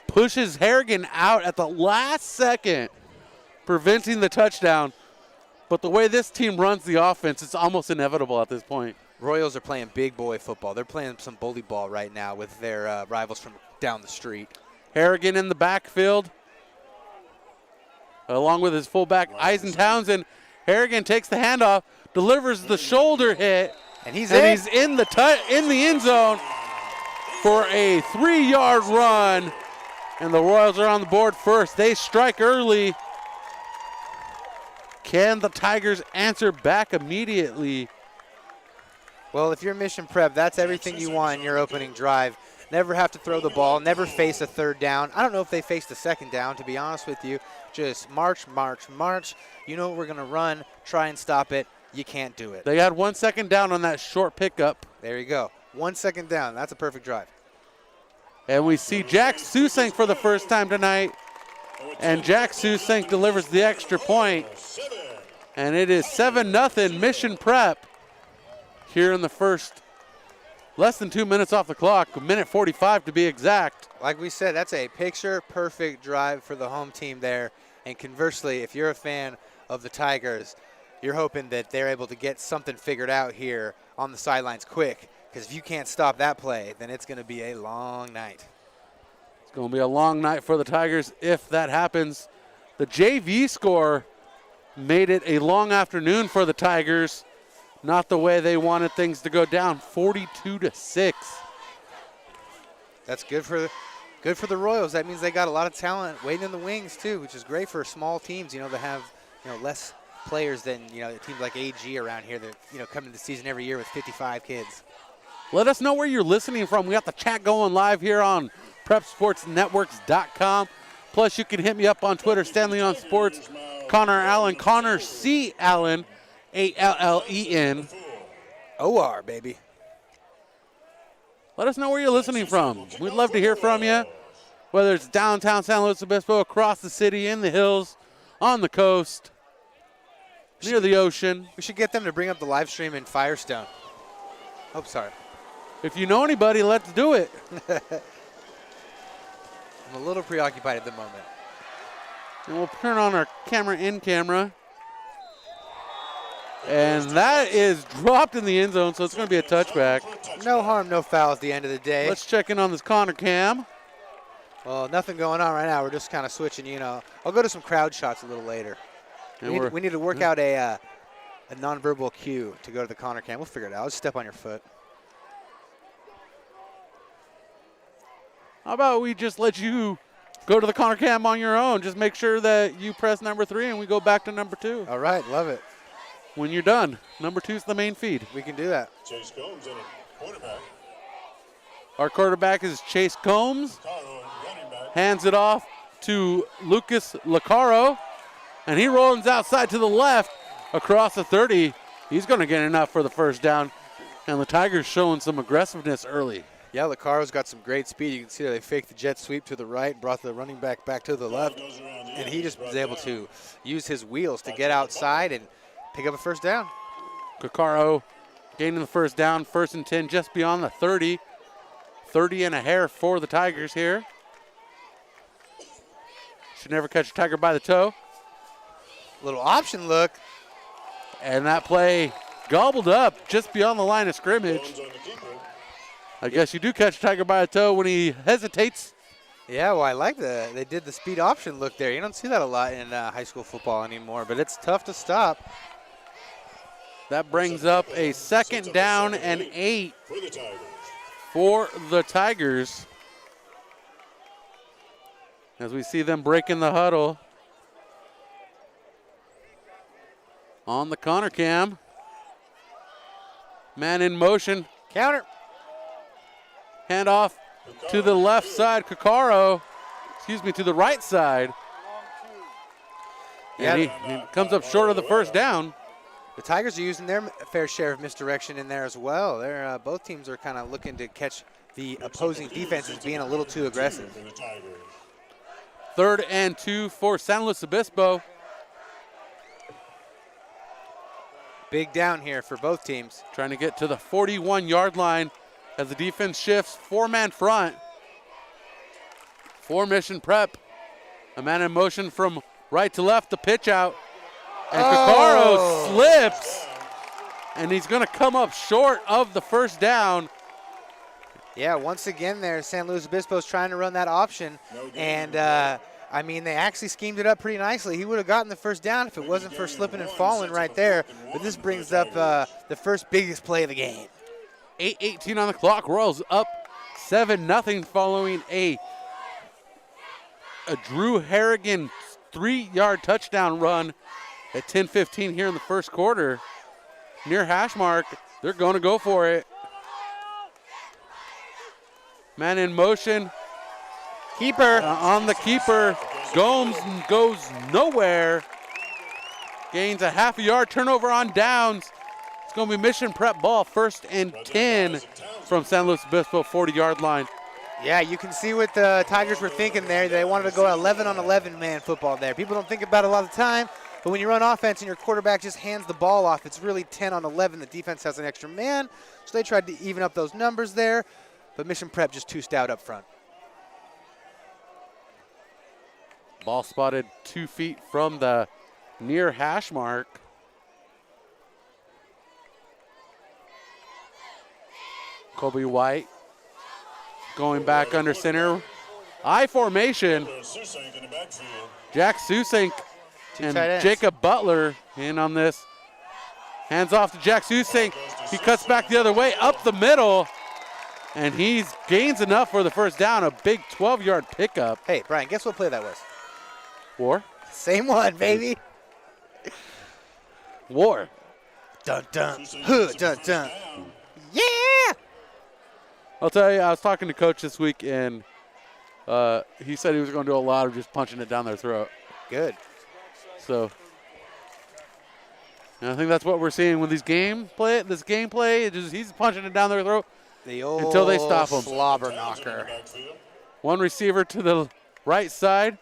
pushes Harrigan out at the last second, preventing the touchdown. But the way this team runs the offense, it's almost inevitable at this point. Royals are playing big boy football. They're playing some bully ball right now with their rivals from down the street. Harrigan in the backfield, along with his fullback, Eisen Townsend. Harrigan takes the handoff, delivers the shoulder hit, and he's in the end zone for a 3-yard run. And the Royals are on the board first. They strike early. Can the Tigers answer back immediately? Well, if you're Mission Prep, that's everything you want in your opening drive. Never have to throw the ball, never face a third down. I don't know if they faced a second down, to be honest with you. Just march, march, march. You know what we're going to run. Try and stop it. You can't do it. They had 1 second down on that short pickup. There you go. 1 second down. That's a perfect drive. And we see Jack Susank for the first time tonight. And Jack Susank delivers the extra point. And it is 7-0 Mission Prep here in the first. Less than 2 minutes off the clock, a minute 45 to be exact. Like we said, that's a picture-perfect drive for the home team there. And conversely, if you're a fan of the Tigers, you're hoping that they're able to get something figured out here on the sidelines quick. Because if you can't stop that play, then it's going to be a long night. It's going to be a long night for the Tigers if that happens. The JV score made it a long afternoon for the Tigers. Not the way they wanted things to go down, 42-6. That's good for the Royals. That means they got a lot of talent waiting in the wings too, which is great for small teams. You know, that have less players than teams like AG around here that come into the season every year with 55 kids. Let us know where you're listening from. We got the chat going live here on PrepSportsNetworks.com. Plus, you can hit me up on Twitter, Stanley on Sports, Connor Allen, Connor C. Allen, ALLEN. OR, baby. Let us know where you're listening from. We'd love to hear from you, whether it's downtown San Luis Obispo, across the city, in the hills, on the coast, near the ocean. We should get them to bring up the live stream in Firestone. Oh, sorry. If you know anybody, let's do it. I'm a little preoccupied at the moment. And we'll turn on our camera in camera. And that is dropped in the end zone, so it's going to be a touchback. No harm, no foul at the end of the day. Let's check in on this Connor cam. Well, nothing going on right now. We're just kind of switching, I'll go to some crowd shots a little later. We need to work out a nonverbal cue to go to the Connor cam. We'll figure it out. I'll just step on your foot. How about we just let you go to the Connor cam on your own? Just make sure that you press number 3 and we go back to number 2. All right, love it. When you're done, number 2 is the main feed. We can do that. Chase Combs in a quarterback. Our quarterback is Chase Combs. Hands it off to Lucas Lacaro. And he rolls outside to the left across the 30. He's going to get enough for the first down. And the Tigers showing some aggressiveness early. Yeah, Lacaro's got some great speed. You can see that they faked the jet sweep to the right, brought the running back to the left. And he just was able to use his wheels to get outside and pick up a first down. Lacaro gaining the first down, 1st and 10 just beyond the 30. 30 and a hair for the Tigers here. Should never catch a Tiger by the toe. Little option look. And that play gobbled up just beyond the line of scrimmage. I guess you do catch a Tiger by the toe when he hesitates. Yeah, well, I like they did the speed option look there. You don't see that a lot in high school football anymore, but it's tough to stop. That brings up a 2nd down and 8 for the Tigers. As we see them breaking the huddle on the Connor cam. Man in motion. Counter. Handoff to the left side, to the right side. And he comes up short of the first down. The Tigers are using their fair share of misdirection in there as well. They're both teams are kind of looking to catch the opposing defenses being a little too aggressive. 3rd and 2 for San Luis Obispo. Big down here for both teams. Trying to get to the 41-yard line as the defense shifts, 4-man front for Mission Prep. A man in motion from right to left, the pitch out. And Kakaro slips and he's going to come up short of the first down. Yeah, once again there, San Luis Obispo is trying to run that option, and I mean, they actually schemed it up pretty nicely. He would have gotten the first down if it wasn't for slipping and falling right there, but this brings up the first biggest play of the game. 8:18 on the clock. Royals up 7-0 following a Drew Harrigan 3-yard touchdown run at 10:15 here in the first quarter. Near hash mark, they're going to go for it. Man in motion. Keeper. On the keeper. Gomes goes nowhere. Gains a half a yard. Turnover on downs. It's going to be Mission Prep ball. 1st and 10 from San Luis Obispo 40-yard line. Yeah, you can see what the Tigers were thinking there. They wanted to go 11-on-11 man football there. People don't think about it a lot of the time, but when you run offense and your quarterback just hands the ball off, it's really 10-on-11. The defense has an extra man, so they tried to even up those numbers there, but Mission Prep just too stout up front. Ball spotted 2 feet from the near hash mark. Kobe White going back under center. I formation. Jack Susink and Jacob Butler in on this. Hands off to Jack Susink. He cuts back the other way, up the middle, and he gains enough for the first down, a big 12-yard pickup. Hey, Brian, guess what play that was? War? Same one, baby. War. Dun, dun, huh, dun, dun. Yeah! I'll tell you, I was talking to Coach this week, and he said he was going to do a lot of just punching it down their throat. Good. So, and I think that's what we're seeing with this gameplay. He's punching it down their throat until they stop him. Slobber knocker. One receiver to the right side,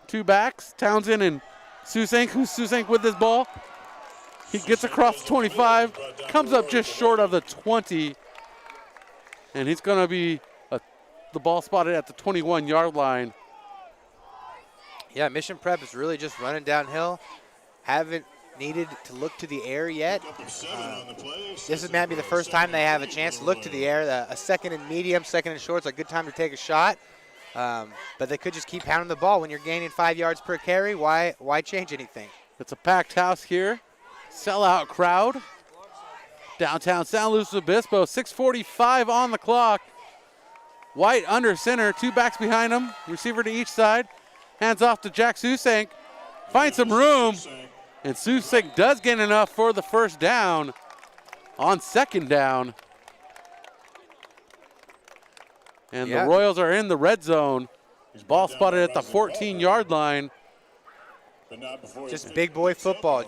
2 backs, Townsend and Susink. Who's Susink with this ball? He gets across the 25, comes up just short of the 20. And he's going to be the ball spotted at the 21-yard line. Yeah, Mission Prep is really just running downhill. Haven't needed to look to the air yet. This is maybe the first time they have a chance to look to the air. A second and medium, second and short is a good time to take a shot. But they could just keep pounding the ball. When you're gaining 5 yards per carry, why change anything? It's a packed house here. Sellout crowd. Downtown San Luis Obispo, 6:45 on the clock. White under center, 2 backs behind him, receiver to each side. Hands off to Jack Susink. Finds some room, and Susink does get enough for the first down on 2nd down. And the Royals are in the red zone. Ball spotted at the 14-yard line. Just big boy football,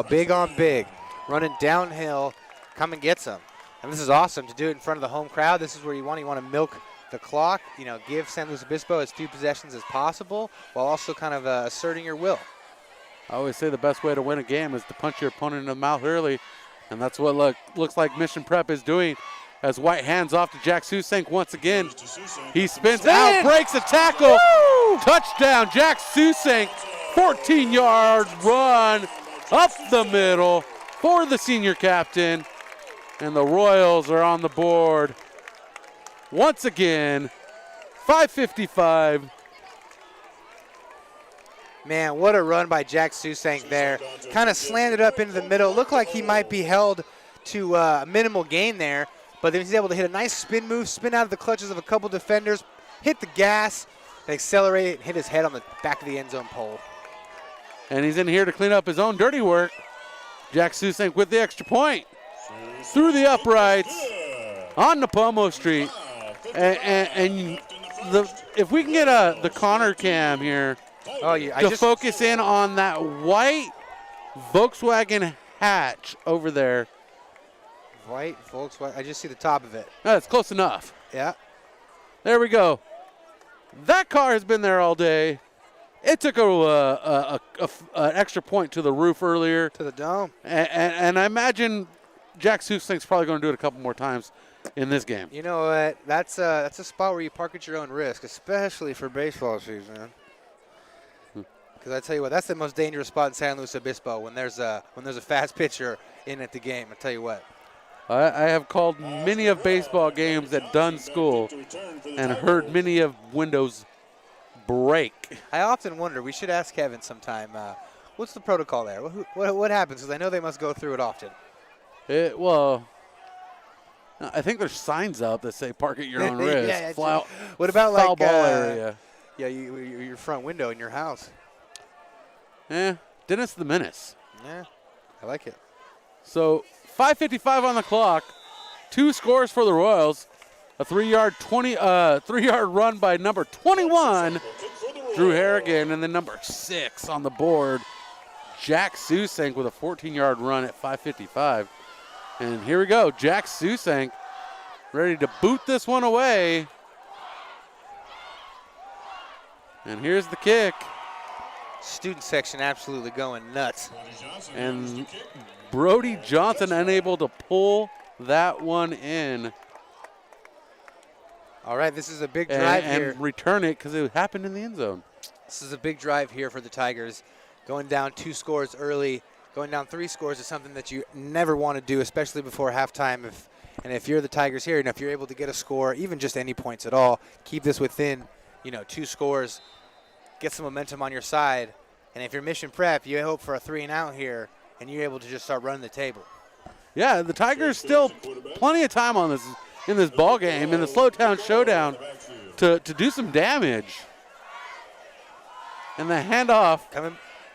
big on big. Running downhill, come and get some. And this is awesome to do it in front of the home crowd. This is where you want to milk the clock, give San Luis Obispo as few possessions as possible while also kind of asserting your will. I always say the best way to win a game is to punch your opponent in the mouth early, and that's what looks like Mission Prep is doing as White hands off to Jack Susink once again. He spins out, breaks a tackle. Woo! Touchdown, Jack Susink, 14-yard run up the middle for the senior captain, and the Royals are on the board once again. 5:55. Man, what a run by Jack Susink there. Kind of slanted up into the middle. Looked like he might be held to a minimal gain there, but then he's able to hit a nice spin move, spin out of the clutches of a couple defenders, hit the gas, and accelerate and hit his head on the back of the end zone pole. And he's in here to clean up his own dirty work. Jack Susink with the extra point. Through the uprights on Napomo Street. And if we can get the Connor cam here to focus in on that white Volkswagen hatch over there. White Volkswagen, I just see the top of it. That's close enough. Yeah. There we go. That car has been there all day. It took an extra point to the roof earlier. To the dome. And I imagine Jack Susink's probably going to do it a couple more times in this game. You know what? That's a spot where you park at your own risk, especially for baseball season. Because I tell you what, that's the most dangerous spot in San Luis Obispo when there's a fast pitcher in at the game. I tell you what. I have called many of baseball games at Dunn School and heard many of windows break. I often wonder, we should ask Kevin sometime, what's the protocol there? What happens? Because I know they must go through it often. Well, I think there's signs up that say park at your own risk. Yeah, What about foul like ball area? Yeah, your front window in your house. Dennis the Menace. Yeah, I like it. So 5:55 on the clock, 2 scores for the Royals, a 3-yard run by number 21, Drew Harrigan, and then number 6 on the board, Jack Susank with a 14-yard run at 5:55. And here we go, Jack Susank ready to boot this one away. And here's the kick. Student section absolutely going nuts. And Brody Johnson unable to pull that one in. All right, this is a big drive here. And return it because it happened in the end zone. This is a big drive here for the Tigers. Going down 2 scores early, going down 3 scores is something that you never want to do, especially before halftime. If you're the Tigers here, and if you're able to get a score, even just any points at all, keep this within 2 scores, get some momentum on your side. And if you're Mission Prep, you hope for a 3-and-out here, and you're able to just start running the table. Yeah, the Tigers still plenty of time on this in this ball game, in the SLO-Town Showdown, to do some damage. And the handoff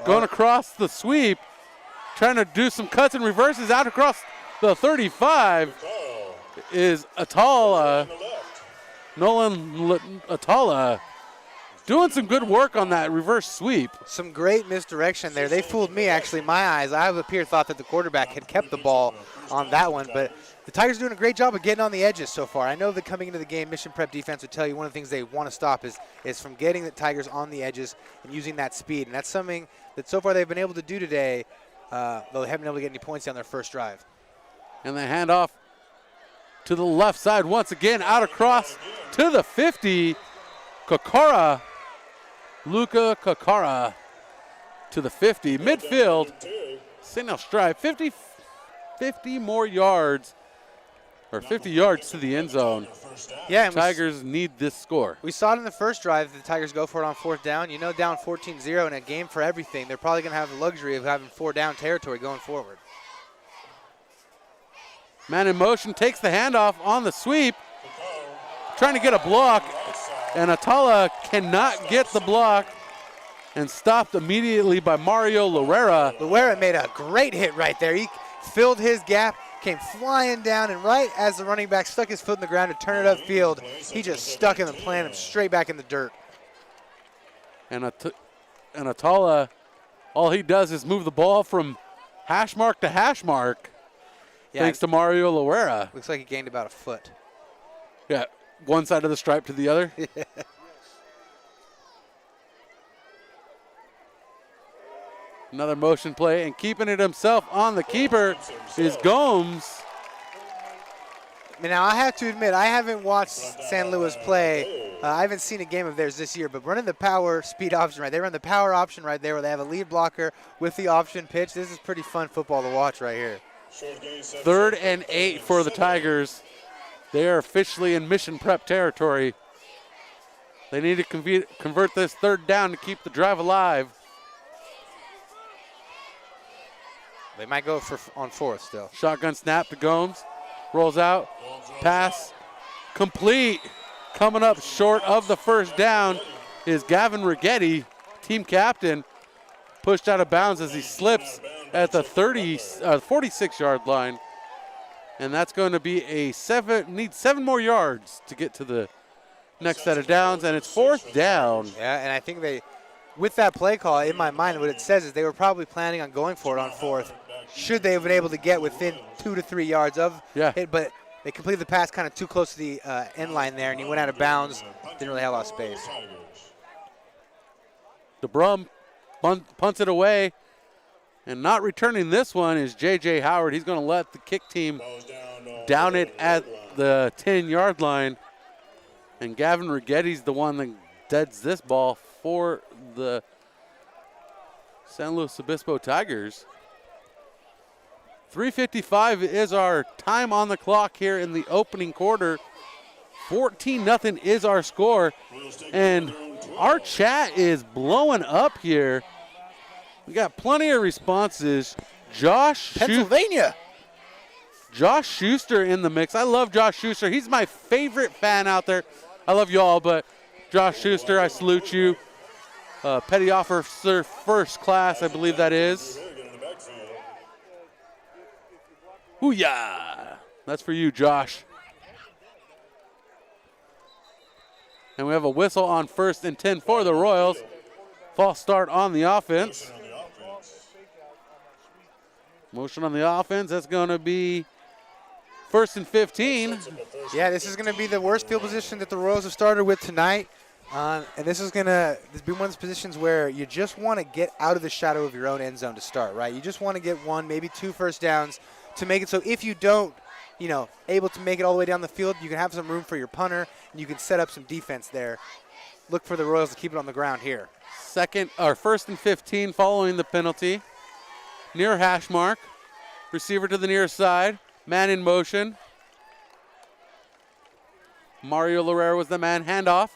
going across the sweep, trying to do some cuts and reverses out across the 35 is Atala, Nolan Atala, doing some good work on that reverse sweep. Some great misdirection there. They fooled me, actually, my eyes. I up here thought that the quarterback had kept the ball on that one, but the Tigers are doing a great job of getting on the edges so far. I know that coming into the game, Mission Prep defense would tell you one of the things they want to stop is from getting the Tigers on the edges and using that speed, and that's something that so far they've been able to do today, though they haven't been able to get any points on their first drive. And the handoff to the left side once again, out across to the 50. Kakara, Luca Kakara to the 50. Midfield, single stripe, 50 more yards, or 50 yards to the end zone. Yeah, and Tigers need this score. We saw it in the first drive. The Tigers go for it on 4th down. Down 14-0 in a game for everything. They're probably going to have the luxury of having 4-down territory going forward. Man in motion takes the handoff on the sweep, trying to get a block, and Atala cannot get the block, and stopped immediately by Mario Loera. Loera made a great hit right there. He filled his gap, came flying down, and right as the running back stuck his foot in the ground to turn it upfield, he just stuck him and planted him straight back in the dirt. And Atala, all he does is move the ball from hash mark to hash mark, thanks to Mario Loera. Looks like he gained about a foot. Yeah, one side of the stripe to the other. Another motion play, and keeping it himself on the keeper is Gomes. Now, I have to admit, I haven't watched San Luis play. I haven't seen a game of theirs this year, but running the power speed option right, they run the power option right there where they have a lead blocker with the option pitch. This is pretty fun football to watch right here. 3rd and 8 for the Tigers. They are officially in Mission Prep territory. They need to convert this 3rd down to keep the drive alive. They might go on 4th still. Shotgun snap to Gomes. Rolls out. Pass complete. Coming up short of the 1st down is Gavin Rigetti, team captain. Pushed out of bounds as he slips at the 46-yard line. And that's going to be need 7 more yards to get to the next set of downs, and it's 4th down. Yeah, and I think with that play call, in my mind, what it says is they were probably planning on going for it on 4th, should they have been able to get within 2 to 3 yards of it, but they completed the pass kind of too close to the end line there, and he went out of bounds, didn't really have a lot of space. DeBrum punts it away, and not returning this one is J.J. Howard. He's going to let the kick team down it at the 10-yard line, and Gavin Rigetti's the one that deads this ball for the San Luis Obispo Tigers. 3:55 is our time on the clock here in the opening quarter. 14-0 is our score. And our chat is blowing up here. We got plenty of responses. Pennsylvania. Josh Schuster in the mix. I love Josh Schuster. He's my favorite fan out there. I love y'all, but Josh Schuster, I salute you. Petty Officer First Class, I believe that is. Hoo-yah! That's for you, Josh. And we have a whistle on 1st and 10 for the Royals. False start on the offense. Motion on the offense. That's going to be 1st and 15. Yeah, this is going to be the worst field position that the Royals have started with tonight. And this is going to be one of those positions where you just want to get out of the shadow of your own end zone to start, right? You just want to get 1, maybe 2 first downs to make it so if you don't, able to make it all the way down the field, you can have some room for your punter, and you can set up some defense there. Look for the Royals to keep it on the ground here. 1st and 15 following the penalty. Near hash mark. Receiver to the near side. Man in motion. Mario Lorera was the man. Handoff.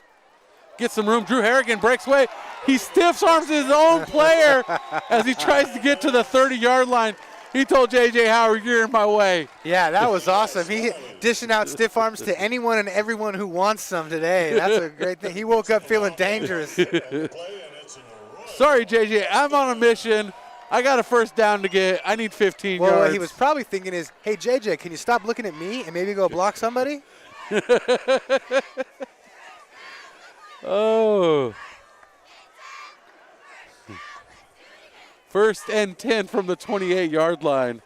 Gets some room. Drew Harrigan breaks away. He stiff arms his own player as he tries to get to the 30-yard line. He told J.J. Howard, you're in my way. Yeah, that was awesome. He dishing out stiff arms to anyone and everyone who wants some today. That's a great thing. He woke up feeling dangerous. Sorry, J.J., I'm on a mission. I got a first down to get. I need 15 yards. Well, what he was probably thinking is, hey, J.J., can you stop looking at me and maybe go block somebody? Oh. 1st and 10 from the 28-yard line.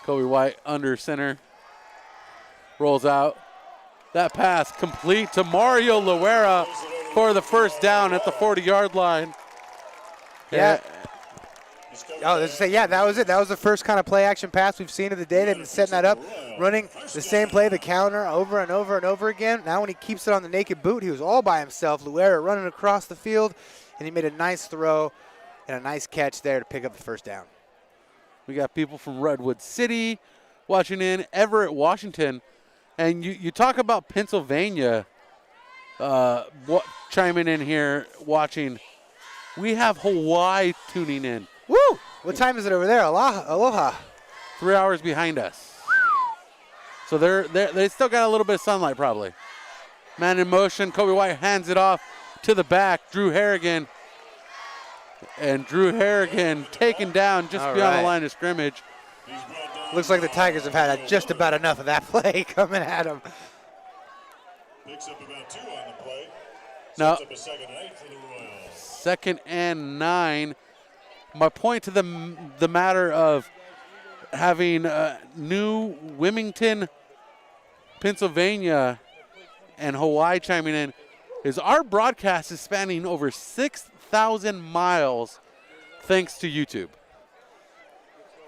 Kobe White under center. Rolls out. That pass complete to Mario Loera for the first down at the 40-yard line. Yeah. Oh, that was it. That was the first kind of play-action pass we've seen of the day. They've been setting that up, running the same play, the counter, over and over and over again. Now when he keeps it on the naked boot, he was all by himself. Loera running across the field, and he made a nice throw and a nice catch there to pick up the first down. We got people from Redwood City watching in, Everett, Washington. And you talk about Pennsylvania chiming in here, watching. We have Hawaii tuning in. Woo! What time is it over there? Aloha. 3 hours behind us. So they still got a little bit of sunlight probably. Man in motion. Kobe White hands it off to the back. Drew Harrigan. And Drew Harrigan taken down just beyond the line of scrimmage. Looks like the Tigers have had just about enough of that play coming at them. Picks up about 2 on the play. Now, Sets up a 2nd and 8 for the Royals. 2nd and 9. My point to the matter of having New Wilmington, Pennsylvania, and Hawaii chiming in is our broadcast is spanning over 6,000 miles thanks to YouTube.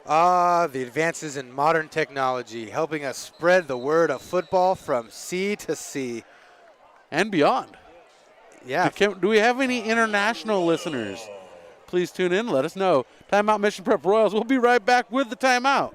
The advances in modern technology helping us spread the word of football from sea to sea. And beyond. Yeah. Do we have any international listeners? Please tune in. Let us know. Timeout Mission Prep Royals. We'll be right back with the timeout.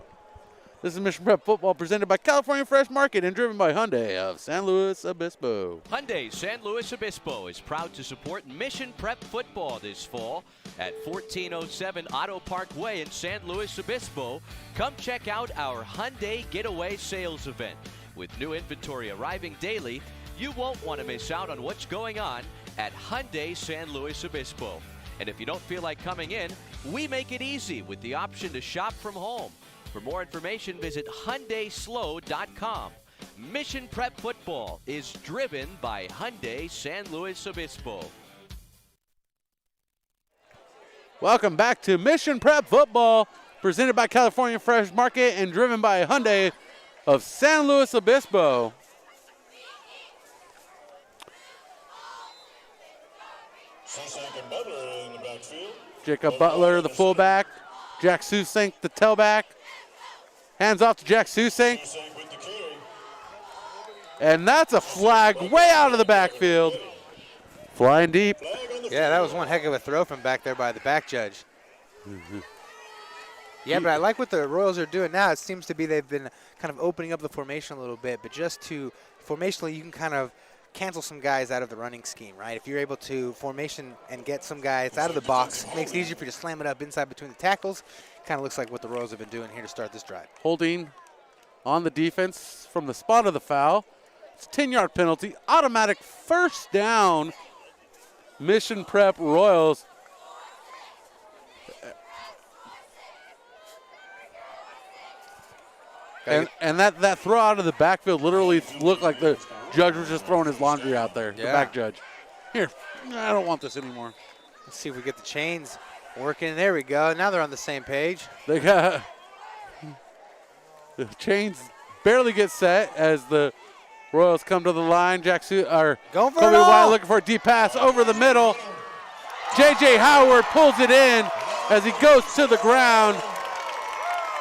This is Mission Prep Football presented by California Fresh Market and driven by Hyundai of San Luis Obispo. Hyundai San Luis Obispo is proud to support Mission Prep Football this fall at 1407 Auto Park Way in San Luis Obispo. Come check out our Hyundai Getaway Sales event. With new inventory arriving daily, you won't want to miss out on what's going on at Hyundai San Luis Obispo. And if you don't feel like coming in, we make it easy with the option to shop from home. For more information, visit HyundaiSLO.com. Mission Prep Football is driven by Hyundai San Luis Obispo. Welcome back to Mission Prep Football, presented by California Fresh Market and driven by Hyundai of San Luis Obispo. Butler in the backfield. Jacob Butler, the fullback. Jack Susank, the tailback. Hands off to Jack Susank. And that's a flag way out of the backfield. Flying deep. Yeah, that was one heck of a throw from back there by the back judge. Yeah, but I like what the Royals are doing now. It seems to be they've been kind of opening up the formation a little bit, but just to formationally you can kind of cancel some guys out of the running scheme, right? If you're able to formation and get some guys out of the box, it makes it easier for you to slam it up inside between the tackles. Kind of looks like what the Royals have been doing here to start this drive. Holding on the defense from the spot of the foul. It's a 10-yard penalty. Automatic first down. Mission Prep Royals. And that throw out of the backfield literally looked like the judge was just throwing his laundry out there, the back judge. Here, I don't want this anymore. Let's see if we get the chains working. There we go. Now they're on the same page. They got the chains barely get set as the Royals come to the line. Going for Kobe it all. White looking for a deep pass over the middle. J.J. Howard pulls it in as he goes to the ground.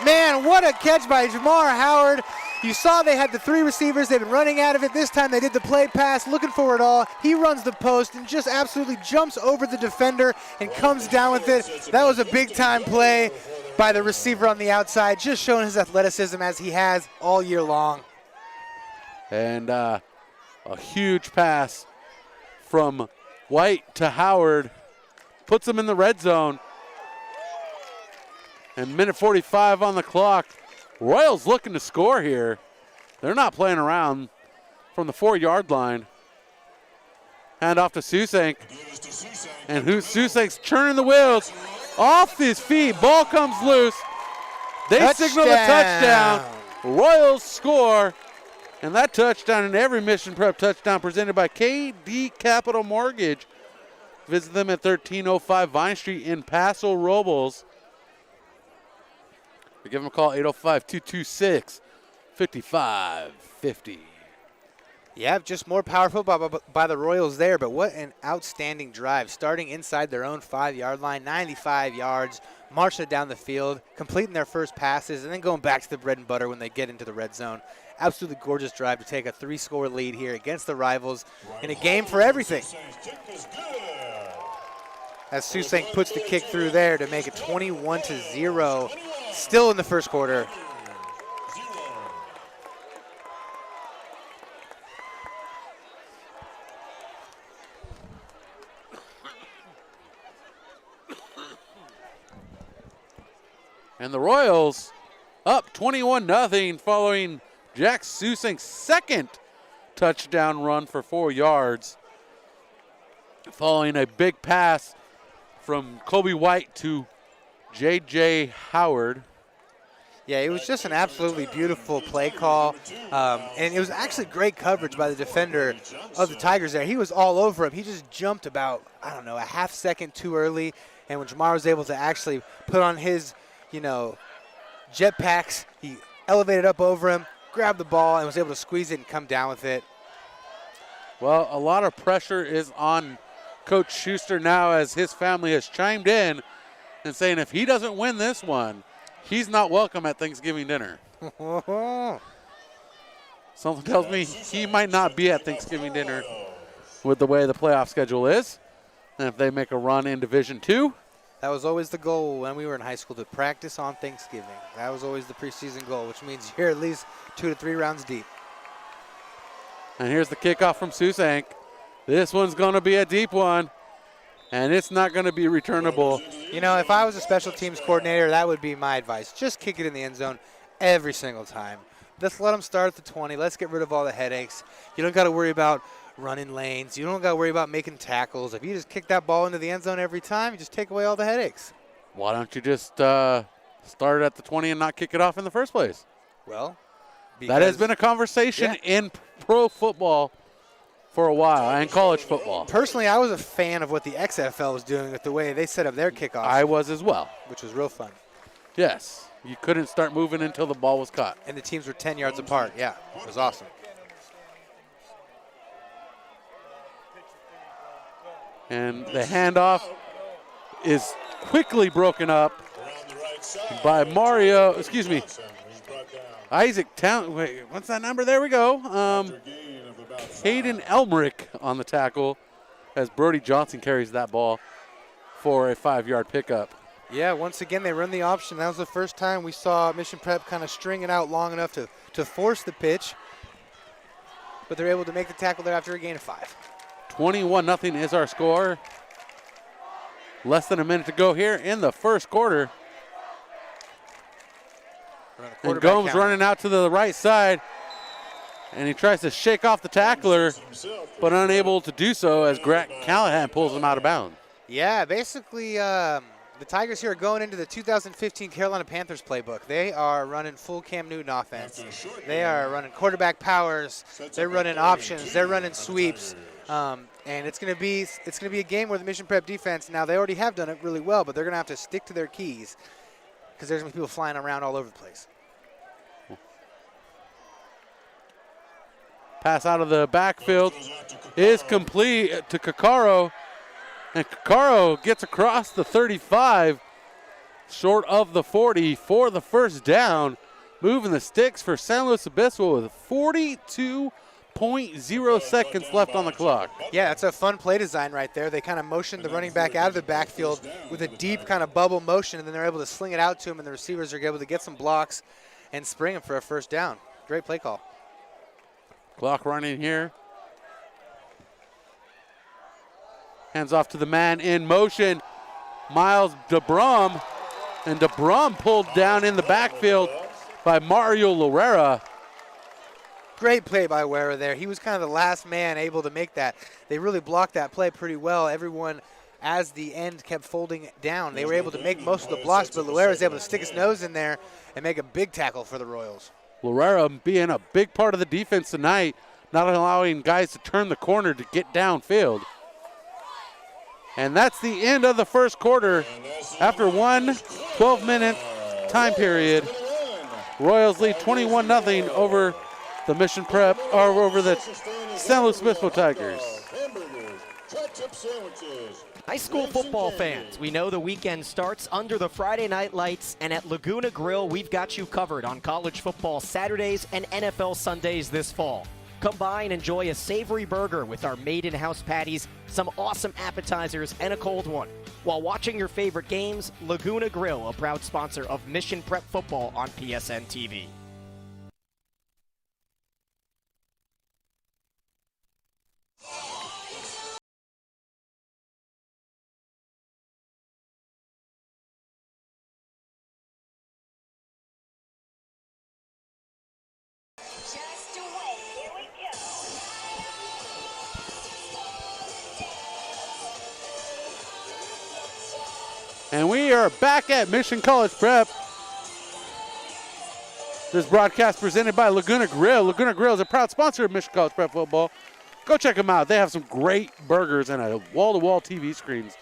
Man, what a catch by Jamar Howard. You saw they had the three receivers. They've been running out of it. This time they did the play pass, looking for it all. He runs the post and just absolutely jumps over the defender and comes down with it. That was a big-time play by the receiver on the outside, just showing his athleticism as he has all year long. And a huge pass from White to Howard puts him in the red zone. And minute 45 on the clock. Royals looking to score here. They're not playing around from the 4-yard line. Hand off to Susank. And Susank's churning the wheels off his feet. Ball comes loose. They signal the touchdown. Royals score. And that touchdown and every Mission Prep touchdown presented by KD Capital Mortgage. Visit them at 1305 Vine Street in Paso Robles. Or give them a call, 805-226-5550. Yeah, just more powerful by the Royals there, but what an outstanding drive. Starting inside their own 5-yard line, 95 yards, marching it down the field, completing their first passes, and then going back to the bread and butter when they get into the red zone. Absolutely gorgeous drive to take a 3-score lead here against the rivals in a game for everything. As Susank puts the kick through there to make it 21-0, still in the first quarter. And the Royals up 21-0 following Jack Susank's second touchdown run for 4 yards. Following a big pass from Kobe White to J.J. Howard. Yeah, it was just an absolutely beautiful play call. And it was actually great coverage by the defender of the Tigers there. He was all over him. He just jumped about, I don't know, a half second too early. And when Jamar was able to actually put on his, jetpacks, he elevated up over him, grabbed the ball, and was able to squeeze it and come down with it. Well, a lot of pressure is on Coach Schuster now as his family has chimed in and saying if he doesn't win this one, he's not welcome at Thanksgiving dinner. Something tells me he might not be at Thanksgiving dinner with the way the playoff schedule is. And if they make a run in Division II. That was always the goal when we were in high school, to practice on Thanksgiving. That was always the preseason goal, which means you're at least 2 to 3 rounds deep. And here's the kickoff from Susank. This one's going to be a deep one, and it's not going to be returnable. If I was a special teams coordinator, that would be my advice. Just kick it in the end zone every single time. Let's let them start at the 20. Let's get rid of all the headaches. You don't got to worry about running lanes. You don't got to worry about making tackles. If you just kick that ball into the end zone every time, you just take away all the headaches. Why don't you just start at the 20 and not kick it off in the first place? Well, that has been a conversation in pro football for a while and college football. Personally, I was a fan of what the XFL was doing with the way they set up their kickoffs. I was as well. Which was real fun. Yes. You couldn't start moving until the ball was caught. And the teams were 10 yards apart. Yeah, it was awesome. And the handoff is quickly broken up by Isaac Town. Wait, what's that number? There we go. Caden Elmerick on the tackle as Brody Johnson carries that ball for a 5-yard pickup. Yeah, once again, they run the option. That was the first time we saw Mission Prep kind of string it out long enough to force the pitch. But they're able to make the tackle there after a gain of 5. 21-0 is our score. Less than a minute to go here in the first quarter. And Gomes running out to the right side. And he tries to shake off the tackler, but unable to do so as Grant Callahan pulls him out of bounds. Yeah, basically the Tigers here are going into the 2015 Carolina Panthers playbook. They are running full Cam Newton offense. They are running quarterback powers. They're running options. They're running sweeps. And it's going to be a game where the Mission Prep defense, now they already have done it really well, but they're going to have to stick to their keys because there's going to be people flying around all over the place. Pass out of the backfield is complete to Kakaro. And Kakaro gets across the 35, short of the 40 for the first down. Moving the sticks for San Luis Obispo with 42.0 seconds left on the clock. Yeah, that's a fun play design right there. They kind of motioned the running back out of the backfield with a deep kind of bubble motion, and then they're able to sling it out to him, and the receivers are able to get some blocks and spring him for a first down. Great play call. Clock running here. Hands off to the man in motion, Miles DeBrum. And DeBrum pulled down in the backfield by Mario Lorera. Great play by Wera there. He was kind of the last man able to make that. They really blocked that play pretty well. Everyone, as the end kept folding down, they were able to make most of the blocks, but Lorera was able to stick his nose in there and make a big tackle for the Royals. Lorera being a big part of the defense tonight, not allowing guys to turn the corner to get downfield. And that's the end of the first quarter. After one 12-minute time period, Royals lead 21-0 over the Mission Prep, or over the San Luis Obispo Tigers. High school football fans, we know the weekend starts under the Friday night lights, and at Laguna Grill, we've got you covered on college football Saturdays and NFL Sundays this fall. Come by and enjoy a savory burger with our made-in-house patties, some awesome appetizers, and a cold one. While watching your favorite games, Laguna Grill, a proud sponsor of Mission Prep Football on PSNtv. And we are back at Mission College Prep. This broadcast presented by Laguna Grill. Laguna Grill is a proud sponsor of Mission College Prep football. Go check them out. They have some great burgers and a wall-to-wall TV screens.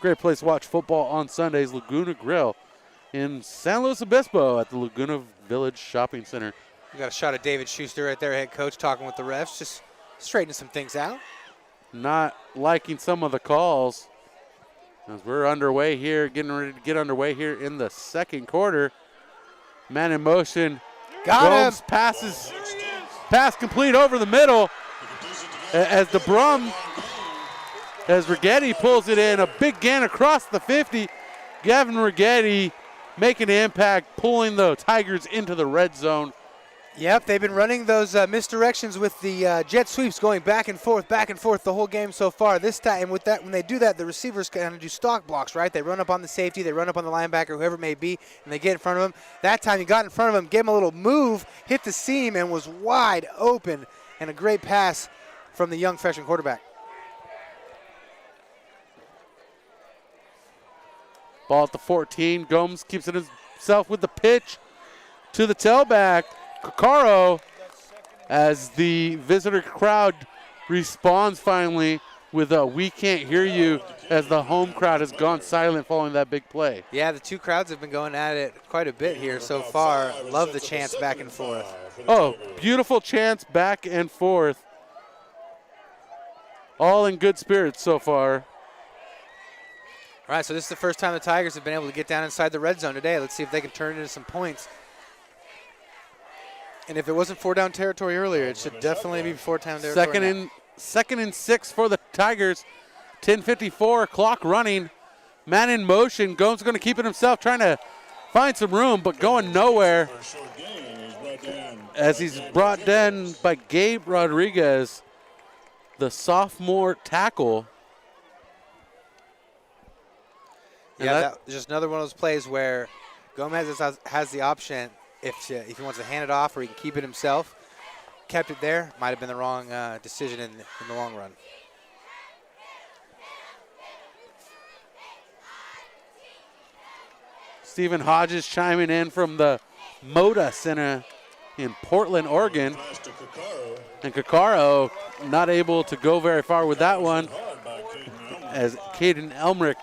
Great place to watch football on Sundays. Laguna Grill in San Luis Obispo at the Laguna Village Shopping Center. We got a shot of David Schuster right there, head coach, talking with the refs, just straightening some things out. Not liking some of the calls. As we're underway here, getting ready to get underway here in the second quarter. Man in motion. Got him. Pass complete over the middle. As DeBrum, as Rigetti pulls it in, a big gain across the 50. Gavin Rigetti making an impact, pulling the Tigers into the red zone. Yep, they've been running those misdirections with the jet sweeps going back and forth the whole game so far. This time, with that, when they do that, the receivers kind of do stock blocks, right? They run up on the safety, they run up on the linebacker, whoever it may be, and they get in front of him. That time, he got in front of him, gave him a little move, hit the seam, and was wide open, and a great pass from the young freshman quarterback. Ball at the 14. Gomes keeps it himself with the pitch to the tailback. Kakaro, as the visitor crowd responds finally with a "we can't hear you," as the home crowd has gone silent following that big play. Yeah, the two crowds have been going at it quite a bit here so far. Love the chants back and forth. Oh, beautiful chants back and forth. All in good spirits so far. All right, so this is the first time the Tigers have been able to get down inside the red zone today. Let's see if they can turn it into some points. And if it wasn't 4-down territory earlier, it should definitely be 4-down territory. Second and 6 for the Tigers. 10:54, clock running. Man in motion. Gomes going to keep it himself, trying to find some room, but going nowhere. As he's brought down by Gabe Rodriguez, the sophomore tackle. Yeah, that's just another one of those plays where Gomez has the option if he wants to hand it off or he can keep it himself. Kept it there. Might have been the wrong decision in the long run. Stephen Hodges chiming in from the Moda Center in Portland, Oregon. And Kakaro not able to go very far with that one as Caden Elmerick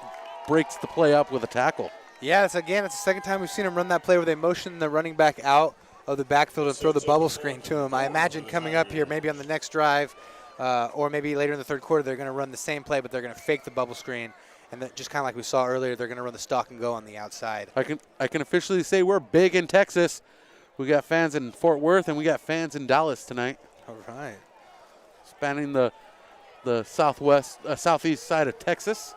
breaks the play up with a tackle. Yeah, it's the second time we've seen him run that play where they motion the running back out of the backfield and throw the bubble screen to him. I imagine coming up here maybe on the next drive or maybe later in the third quarter, they're going to run the same play, but they're going to fake the bubble screen. And then just kind of like we saw earlier, they're going to run the stock and go on the outside. I can officially say we're big in Texas. We got fans in Fort Worth and we got fans in Dallas tonight. All right. Spanning the southeast side of Texas,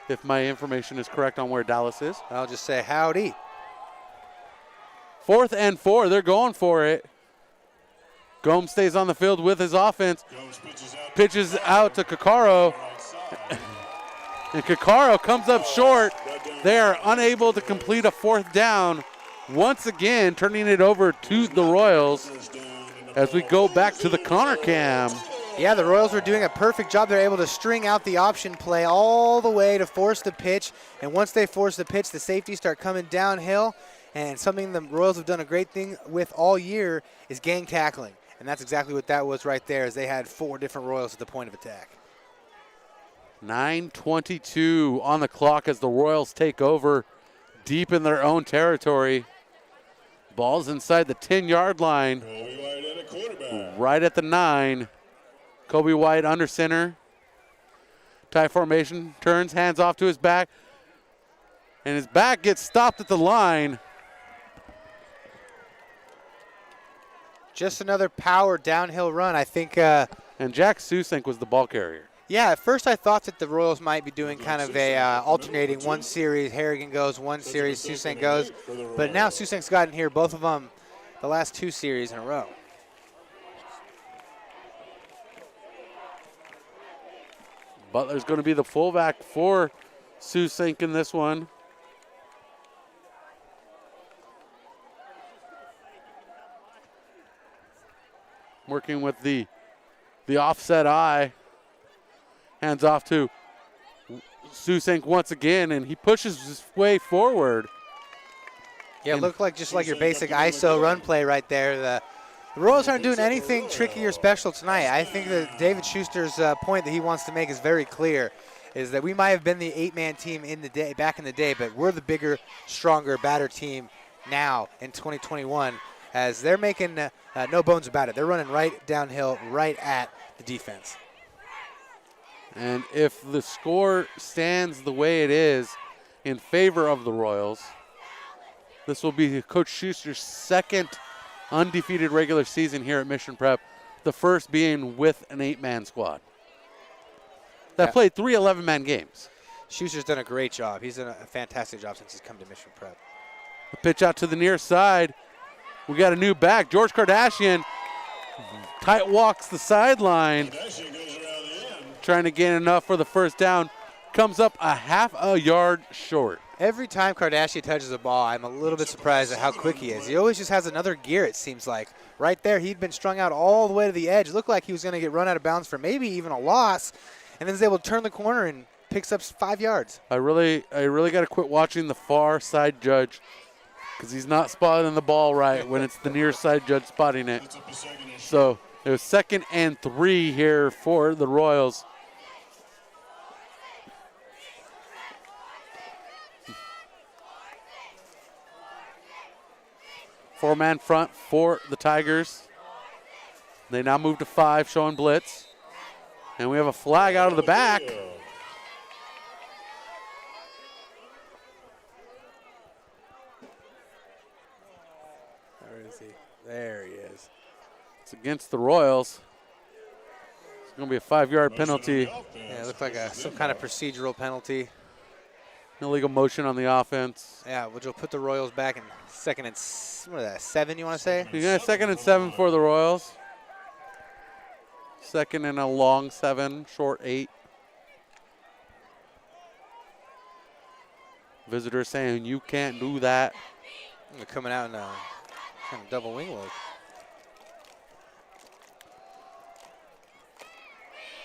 if my information is correct on where Dallas is. I'll just say howdy. 4th and 4, they're going for it. Gomes stays on the field with his offense. Pitches out to Kakaro. And Kakaro comes up short. They are unable to complete a 4th down. Once again, turning it over to the Royals as we go back to the Connor cam. Yeah, the Royals were doing a perfect job. They're able to string out the option play all the way to force the pitch. And once they force the pitch, the safeties start coming downhill. And something the Royals have done a great thing with all year is gang tackling. And that's exactly what that was right there, as they had 4 different Royals at the point of attack. 9:22 on the clock as the Royals take over deep in their own territory. Ball's inside the 10-yard line. Right at the 9. Kobe White under center. Tie formation, turns, hands off to his back. And his back gets stopped at the line. Just another power downhill run, I think. And Jack Susink was the ball carrier. Yeah, at first I thought that the Royals might be doing kind of a alternating one series. Harrigan goes, one series, Susink goes. But now Susink's gotten here, both of them, the last 2 series in a row. Butler's going to be the fullback for Susink in this one. Working with the offset eye. Hands off to Susink once again, and he pushes his way forward. Yeah, it looked like just like your basic ISO run play right there. The Royals aren't doing anything tricky or special tonight. I think that David Schuster's point that he wants to make is very clear, is that we might have been the 8-man team back in the day, but we're the bigger, stronger, badder team now in 2021, as they're making no bones about it. They're running right downhill, right at the defense. And if the score stands the way it is in favor of the Royals, this will be Coach Schuster's 2nd undefeated regular season here at Mission Prep, the first being with an 8-man squad that played 3 11-man games. Schuster's done a great job. He's done a fantastic job since he's come to Mission Prep. The pitch out to the near side. We got a new back. George Kardashian tight walks the sideline, trying to gain enough for the 1st down. Comes up a half a yard short. Every time Kardashian touches a ball, I'm a little bit surprised at how quick he is. He always just has another gear, it seems like. Right there, he'd been strung out all the way to the edge. Looked like he was going to get run out of bounds for maybe even a loss, and then is able to turn the corner and picks up 5 yards. I really got to quit watching the far side judge, because he's not spotting the ball right when it's the near side judge spotting it. So it was 2nd and 3 here for the Royals. Four-man front for the Tigers. They now move to 5, showing blitz. And we have a flag out of the back. Where is he? There he against the Royals. It's going to be a 5-yard penalty. Yeah, it looked like some kind of procedural penalty. Illegal motion on the offense. Yeah, which will put the Royals back in second and 7, you want to say? You got 2nd and 7 for the Royals. 2nd and a long 7, short 8. Visitor saying you can't do that. They're coming out in a kind of double wing look.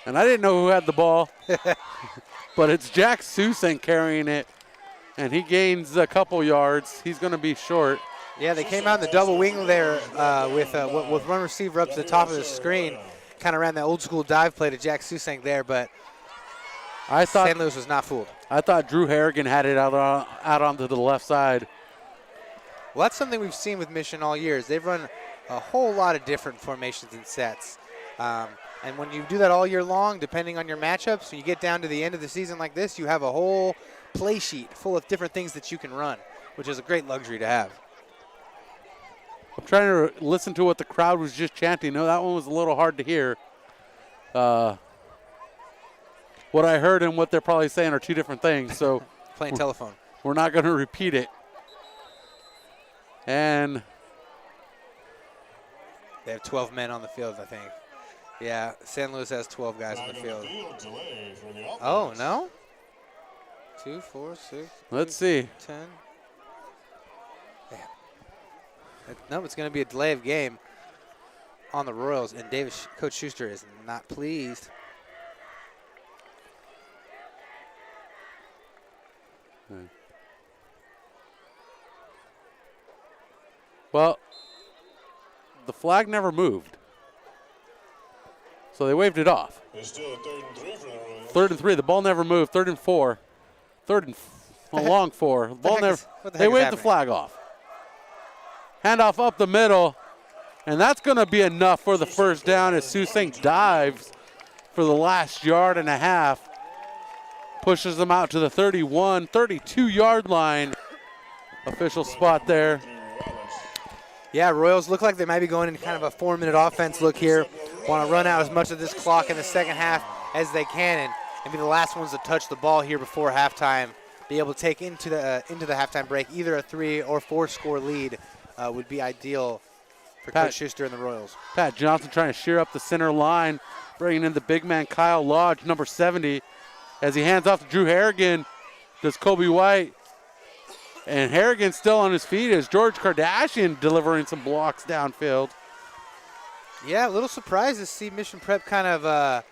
And I didn't know who had the ball, but it's Jack Susink carrying it, and he gains a couple yards. He's going to be short. Yeah, they came out in the double wing there with one receiver up to the top of the screen. Kind of ran that old school dive play to Jack Susink there, but I thought St. Louis was not fooled. I thought Drew Harrigan had it out onto the left side. Well, that's something we've seen with Mission all years. They've run a whole lot of different formations and sets. And when you do that all year long, depending on your matchups, when you get down to the end of the season like this, you have a whole play sheet full of different things that you can run, which is a great luxury to have. I'm trying to listen to what the crowd was just chanting. No, that one was a little hard to hear. What I heard and what they're probably saying are two different things. So playing telephone. We're not going to repeat it. And they have 12 men on the field, I think. Yeah, San Luis has 12 guys on the field. Oh, no? 2, 4, 6. Let's see. 10. Yeah. No, it's going to be a delay of game on the Royals, and Coach Schuster is not pleased. Well, the flag never moved. So they waved it off. It's still a 3rd and 3 for the Royals. 3rd and 3. The ball never moved. 3rd and 4. 3rd and long 4. The ball never. They waved the flag off. Handoff up the middle, and that's going to be enough for the first down as Susink dives for the last yard and a half. Pushes them out to the 31, 32-yard line. Official spot there. Yeah, Royals look like they might be going into kind of a 4-minute offense look here. Want to run out as much of this clock in the second half as they can and be the last ones to touch the ball here before halftime. Be able to take into the halftime break either a 3 or 4 score lead would be ideal for Coach Schuster and the Royals. Pat Johnson trying to shear up the center line, bringing in the big man Kyle Lodge, number 70, as he hands off to Drew Harrigan. Does Kobe White. And Harrigan's still on his feet as George Kardashian delivering some blocks downfield. Yeah, a little surprised to see Mission Prep kind of a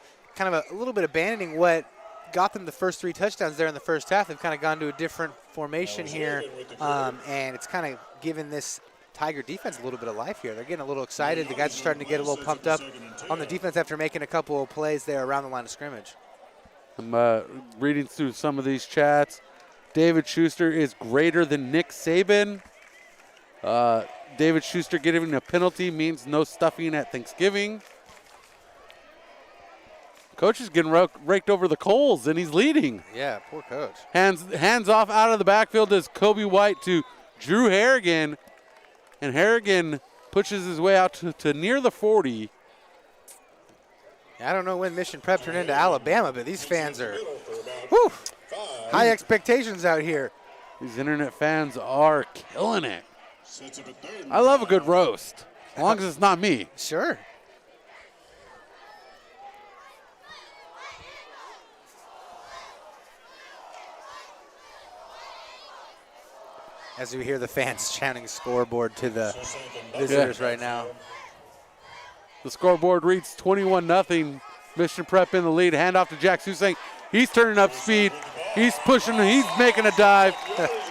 little bit abandoning what got them the first 3 touchdowns there in the first half. They've kind of gone to a different formation here, and it's kind of given this Tiger defense a little bit of life here. They're getting a little excited. The guys are starting to get a little pumped up on the defense after making a couple of plays there around the line of scrimmage. I'm reading through some of these chats. David Schuster is greater than Nick Saban. David Schuster getting a penalty means no stuffing at Thanksgiving. Coach is getting raked over the coals, and he's leading. Yeah, poor coach. Hands off out of the backfield as Kobe White to Drew Harrigan. And Harrigan pushes his way out to near the 40. I don't know when Mission Prep turned into Alabama, but these fans are high expectations out here. These internet fans are killing it. I love a good roast, as long as it's not me. Sure. As we hear the fans chanting scoreboard to the visitors right now. The scoreboard reads 21-0. Mission Prep in the lead. Handoff to Jack Susink. He's turning up speed. He's pushing. He's making a dive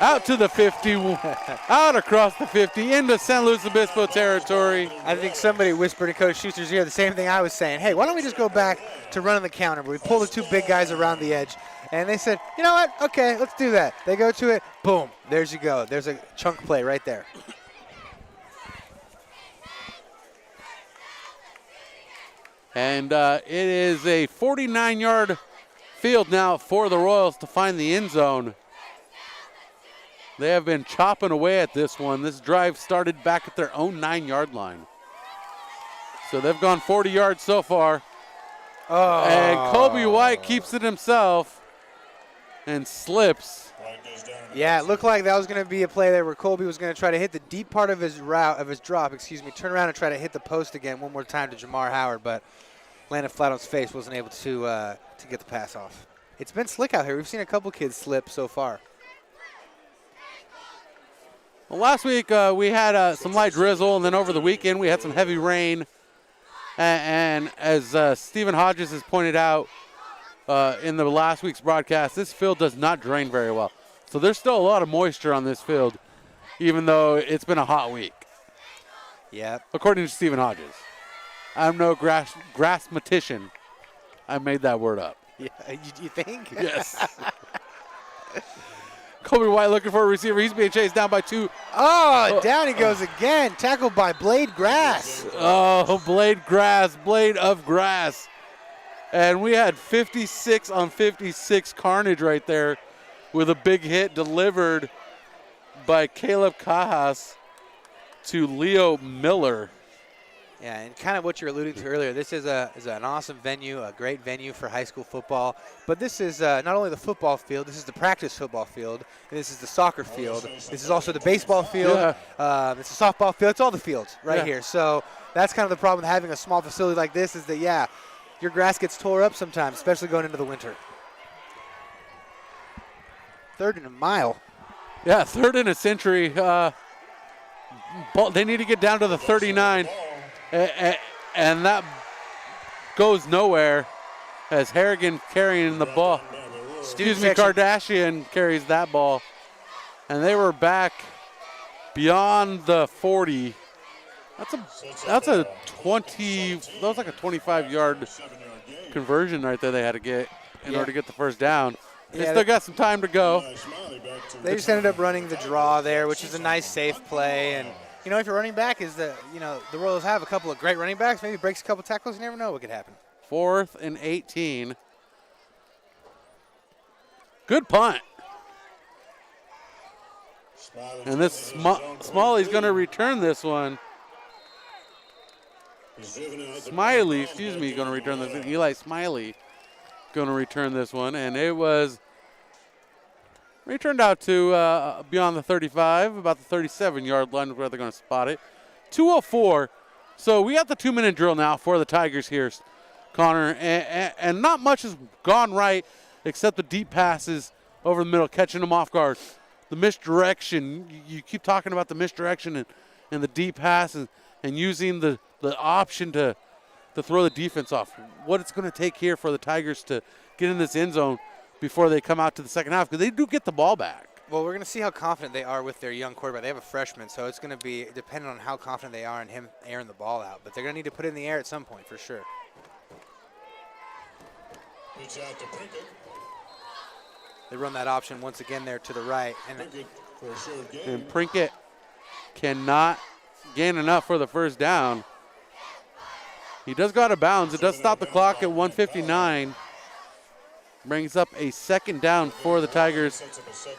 out to the 50, out across the 50 into San Luis Obispo territory. I think somebody whispered in Coach Schuster's ear the same thing I was saying. Hey, why don't we just go back to running the counter? We pull the 2 big guys around the edge. And they said, you know what? Okay, let's do that. They go to it. Boom. There's you go. There's a chunk play right there. And it is a 49-yard field now for the Royals to find the end zone. They have been chopping away at this one. This drive started back at their own 9-yard line. So they've gone 40 yards so far. Oh. And Colby White keeps it himself and slips. Yeah, it looked like that was going to be a play there where Colby was going to try to hit the deep part of his drop, turn around and try to hit the post again one more time to Jamar Howard, but landed flat on his face, wasn't able to get the pass off. It's been slick out here. We've seen a couple kids slip so far. Well, last week we had some light drizzle, and then over the weekend we had some heavy rain. And as Stephen Hodges has pointed out in the last week's broadcast, this field does not drain very well. So there's still a lot of moisture on this field, even though it's been a hot week. Yeah. According to Stephen Hodges. I'm no grassmatician. I made that word up. Yeah, you think? Yes. Colby White looking for a receiver. He's being chased down by 2. Oh, down he goes again. Tackled by Blade Grass. Oh, Blade of Grass. And we had 56 on 56 carnage right there with a big hit delivered by Caleb Cajas to Leo Miller. Yeah, and kind of what you're alluding to earlier, this is an awesome venue, a great venue for high school football. But this is not only the football field, this is the practice football field, and this is the soccer field. This is also the baseball field. Yeah. It's a softball field. It's all the fields right here. So that's kind of the problem with having a small facility like this is that, yeah, your grass gets tore up sometimes, especially going into the winter. 3rd and a mile. Yeah, 3rd and a century. They need to get down to the 39. And that goes nowhere as Harrigan carrying the ball. Kardashian carries that ball. And they were back beyond the 40. That was like a 25-yard conversion right there they had to get in order to get the first down. They still got some time to go. They just ended up running the draw there, which is a nice, safe play. And, you know, if your running back is the Royals have a couple of great running backs, maybe breaks a couple tackles, you never know what could happen. 4th and 18. Good punt. And this Smalley's going to return this one. Smiley, going to return this. Eli Smiley going to return this one. And it was returned out to beyond the 35, about the 37-yard line where they're going to spot it. 2:04. So we got the 2-minute drill now for the Tigers here, Connor. And not much has gone right except the deep passes over the middle, catching them off guard. The misdirection, you keep talking about the misdirection and the deep passes and using the option to throw the defense off. What it's going to take here for the Tigers to get in this end zone before they come out to the second half, because they do get the ball back. Well, we're going to see how confident they are with their young quarterback. They have a freshman, so it's going to be dependent on how confident they are in him airing the ball out. But they're going to need to put it in the air at some point for sure. Reach out to Prickett. They run that option once again there to the right. And Prinkett cannot gain enough for the first down. He does go out of bounds. It does stop the clock at 1:59. Brings up a second down for the Tigers.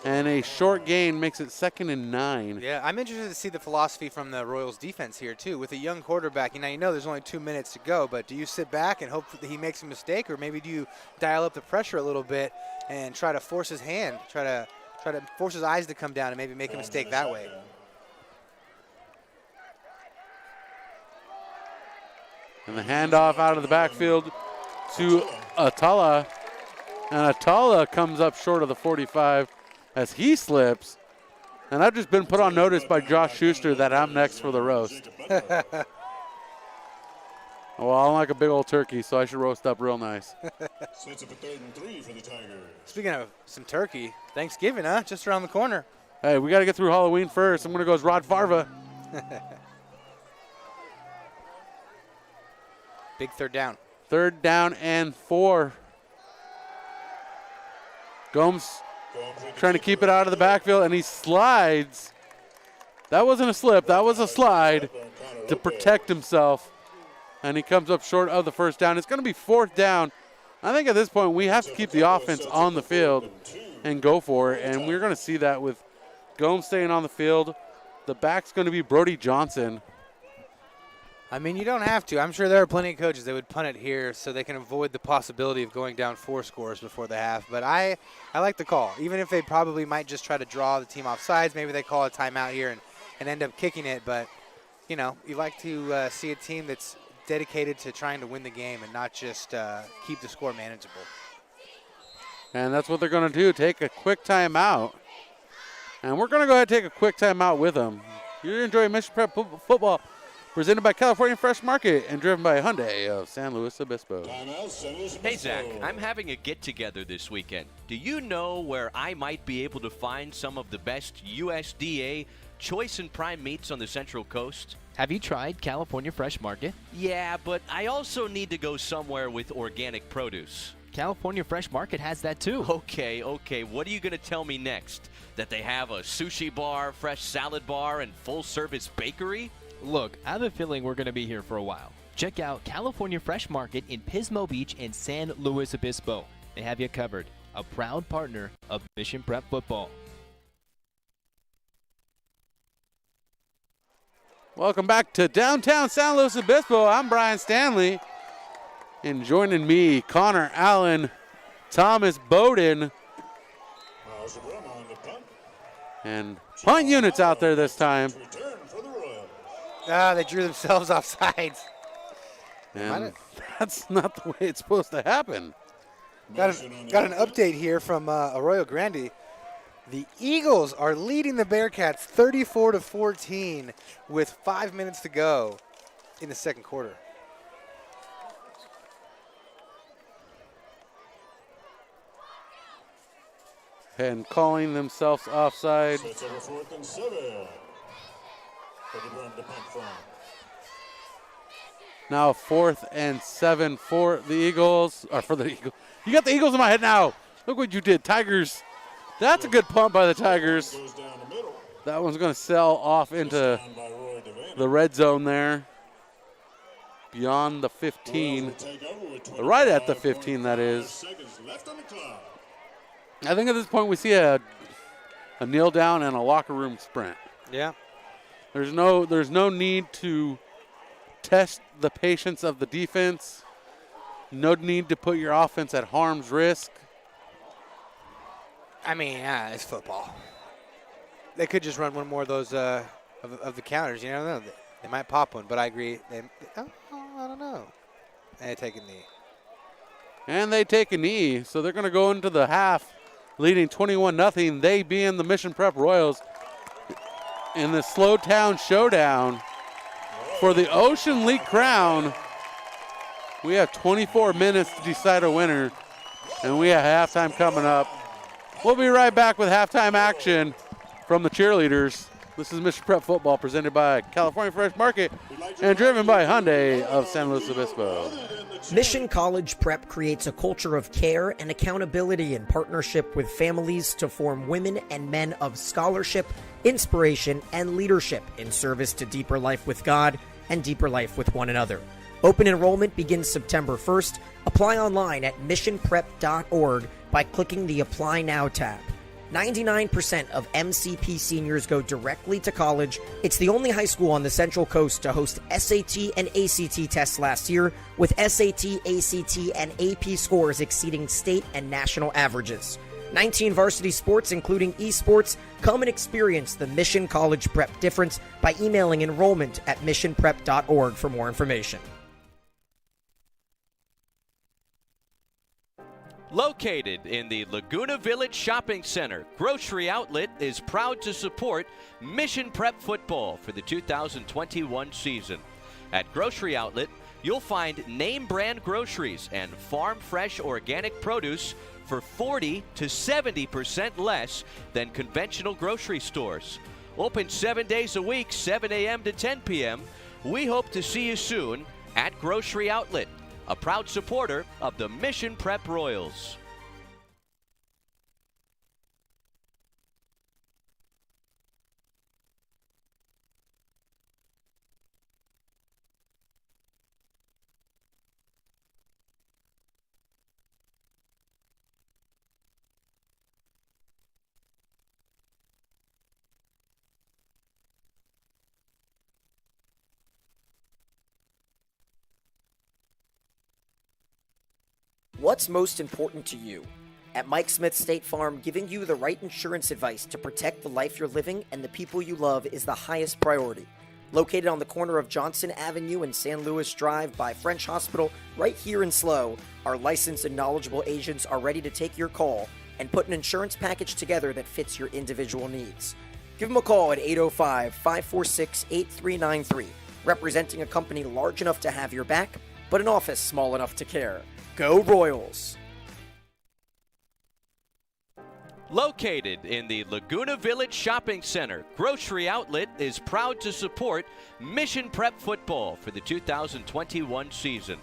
And a short gain makes it 2nd and 9. Yeah, I'm interested to see the philosophy from the Royals defense here too. With a young quarterback, you know there's only 2 minutes to go, but do you sit back and hope that he makes a mistake, or maybe do you dial up the pressure a little bit and try to force his hand, try to force his eyes to come down and maybe make a mistake that way? And the handoff out of the backfield to Atala. And Atala comes up short of the 45 as he slips. And I've just been put on notice by Josh Schuster that I'm next for the roast. Well, I'm like a big old turkey, so I should roast up real nice. Sets up a 3rd and 3 for the Tigers. Speaking of some turkey, Thanksgiving, huh? Just around the corner. Hey, we got to get through Halloween first. I'm going to go as Rod Farva. Big 3rd down. 3rd down and 4. Gomes trying to keep it out of the backfield, and he slides. That wasn't a slip. That was a slide to protect himself. And he comes up short of the first down. It's going to be 4th down. I think at this point we have to keep the offense on the field and go for it. And we're going to see that with Gomes staying on the field. The back's going to be Brody Johnson. I mean, you don't have to. I'm sure there are plenty of coaches that would punt it here so they can avoid the possibility of going down 4 scores before the half. But I like the call. Even if they probably might just try to draw the team off sides, maybe they call a timeout here and end up kicking it. But, you know, you like to see a team that's dedicated to trying to win the game and not just keep the score manageable. And that's what they're going to do, take a quick timeout. And we're going to go ahead and take a quick timeout with them. You're enjoying Mission Prep Football, presented by California Fresh Market and driven by Hyundai of San Luis Obispo. Hey, Zach, I'm having a get-together this weekend. Do you know where I might be able to find some of the best USDA choice and prime meats on the Central Coast? Have you tried California Fresh Market? Yeah, but I also need to go somewhere with organic produce. California Fresh Market has that too. Okay. What are you going to tell me next? That they have a sushi bar, fresh salad bar, and full-service bakery? Look, I have a feeling we're going to be here for a while. Check out California Fresh Market in Pismo Beach and San Luis Obispo. They have you covered. A proud partner of Mission Prep Football. Welcome back to downtown San Luis Obispo. I'm Brian Stanley. And joining me, Connor Allen, Thomas Bowden, and punt units out there this time. They drew themselves off sides. And that's not the way it's supposed to happen. Got an update here from Arroyo Grande. The Eagles are leading the Bearcats 34-14 with 5 minutes to go in the second quarter. And calling themselves offside. So it's over 4th and 7 for the Burn to punt from. Now 4th and 7 for the Eagles. Or for the Eagles. You got the Eagles in my head now. Look what you did, Tigers. That's a good punt by the Tigers. That one's going to sail off into the red zone there. Beyond the 15. Right at the 15, that is. I think at this point we see a kneel down and a locker room sprint. Yeah. There's no need to test the patience of the defense. No need to put your offense at harm's risk. I mean, it's football. They could just run one more of those of the counters. You know, they might pop one, but I agree. I don't know. And they take a knee. And they take a knee, so they're going to go into the half leading 21-0. They being the Mission Prep Royals in the SLO-Town Showdown for the Ocean League crown. We have 24 minutes to decide a winner, and we have halftime coming up. We'll be right back with halftime action from the cheerleaders. This is Mission Prep Football presented by California Fresh Market and driven by Hyundai of San Luis Obispo. Mission College Prep creates a culture of care and accountability in partnership with families to form women and men of scholarship, inspiration, and leadership in service to deeper life with God and deeper life with one another. Open enrollment begins September 1st. Apply online at missionprep.org by clicking the Apply Now tab. 99% of MCP seniors go directly to college. It's the only high school on the Central Coast to host SAT and ACT tests last year, with SAT, ACT, and AP scores exceeding state and national averages. 19 varsity sports, including esports. Come and experience the Mission College Prep difference by emailing enrollment at missionprep.org for more information. Located in the Laguna Village Shopping Center, Grocery Outlet is proud to support Mission Prep Football for the 2021 season. At Grocery Outlet, you'll find name brand groceries and farm fresh organic produce for 40 to 70% less than conventional grocery stores. Open 7 days a week, 7 a.m. to 10 p.m. We hope to see you soon at Grocery Outlet, a proud supporter of the Mission Prep Royals. What's most important to you? At Mike Smith State Farm, giving you the right insurance advice to protect the life you're living and the people you love is the highest priority. Located on the corner of Johnson Avenue and San Luis Drive by French Hospital, right here in SLO, our licensed and knowledgeable agents are ready to take your call and put an insurance package together that fits your individual needs. Give them a call at 805-546-8393, representing a company large enough to have your back, but an office small enough to care. Go Royals! Located in the Laguna Village Shopping Center, Grocery Outlet is proud to support Mission Prep Football for the 2021 season.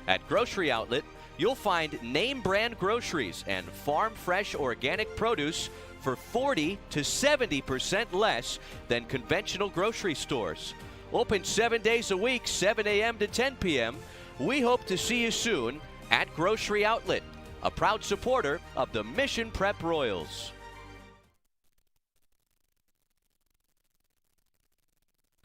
At Grocery Outlet, you'll find name brand groceries and farm fresh organic produce for 40 to 70% less than conventional grocery stores. Open 7 days a week, 7 a.m. to 10 p.m. We hope to see you soon at Grocery Outlet, a proud supporter of the Mission Prep Royals.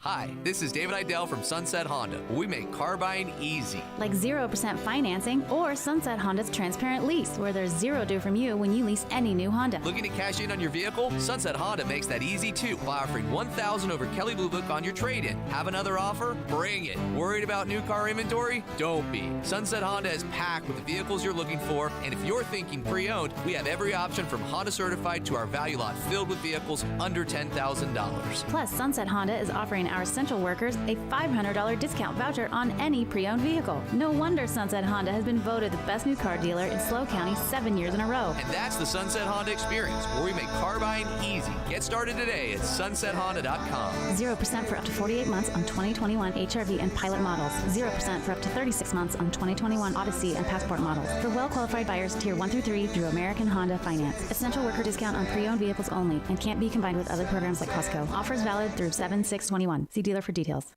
Hi, this is David Idell from Sunset Honda. We make car buying easy. Like 0% financing or Sunset Honda's transparent lease, where there's zero due from you when you lease any new Honda. Looking to cash in on your vehicle? Sunset Honda makes that easy too by offering $1,000 over Kelley Blue Book on your trade-in. Have another offer? Bring it. Worried about new car inventory? Don't be. Sunset Honda is packed with the vehicles you're looking for, and if you're thinking pre-owned, we have every option from Honda Certified to our value lot filled with vehicles under $10,000. Plus, Sunset Honda is offering our essential workers a $500 discount voucher on any pre-owned vehicle. No wonder Sunset Honda has been voted the best new car dealer in SLO County 7 years in a row. And that's the Sunset Honda experience, where we make car buying easy. Get started today at sunsethonda.com. 0% for up to 48 months on 2021 HRV and Pilot models. 0% for up to 36 months on 2021 Odyssey and Passport models. For well-qualified buyers, Tier 1 through 3 through American Honda Finance. Essential worker discount on pre-owned vehicles only and can't be combined with other programs like Costco. Offers valid through 7/6/21. See dealer for details.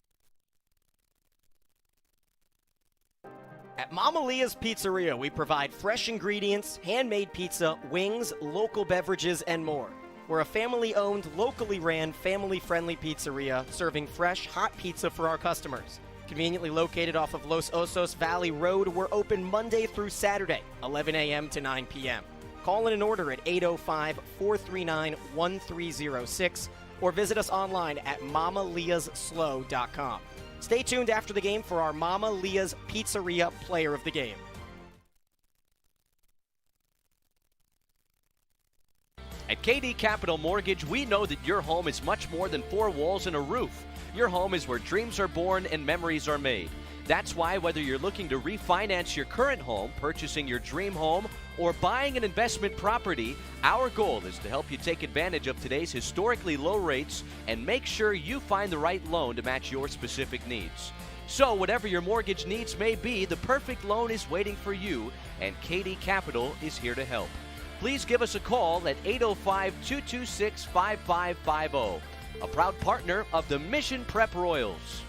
At Mama Leah's Pizzeria, we provide fresh ingredients, handmade pizza, wings, local beverages, and more. We're a family-owned, locally ran, family-friendly pizzeria serving fresh, hot pizza for our customers. Conveniently located off of Los Osos Valley Road, we're open Monday through Saturday, 11 a.m. to 9 p.m. Call in an order at 805-439-1306 or visit us online at mamaleahsslo.com. Stay tuned after the game for our Mama Leah's Pizzeria Player of the Game. At KD Capital Mortgage, we know that your home is much more than four walls and a roof. Your home is where dreams are born and memories are made. That's why whether you're looking to refinance your current home, purchasing your dream home, or buying an investment property, our goal is to help you take advantage of today's historically low rates and make sure you find the right loan to match your specific needs. So whatever your mortgage needs may be, the perfect loan is waiting for you, and KD Capital is here to help. Please give us a call at 805-226-5550, a proud partner of the Mission Prep Royals.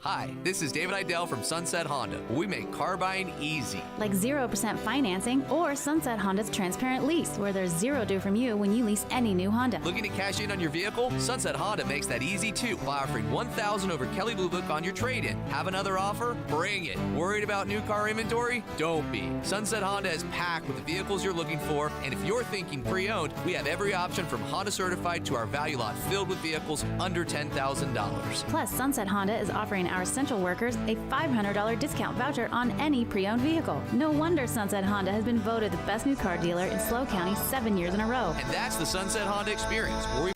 Hi, this is David Idell from Sunset Honda. We make car buying easy. Like 0% financing or Sunset Honda's transparent lease, where there's zero due from you when you lease any new Honda. Looking to cash in on your vehicle? Sunset Honda makes that easy too by offering $1,000 over Kelley Blue Book on your trade-in. Have another offer? Bring it. Worried about new car inventory? Don't be. Sunset Honda is packed with the vehicles you're looking for, and if you're thinking pre-owned, we have every option from Honda Certified to our value lot filled with vehicles under $10,000. Plus, Sunset Honda is offering our essential workers a $500 discount voucher on any pre-owned vehicle. No wonder Sunset Honda has been voted the best new car dealer in SLO County 7 years in a row. And that's the Sunset Honda experience, where we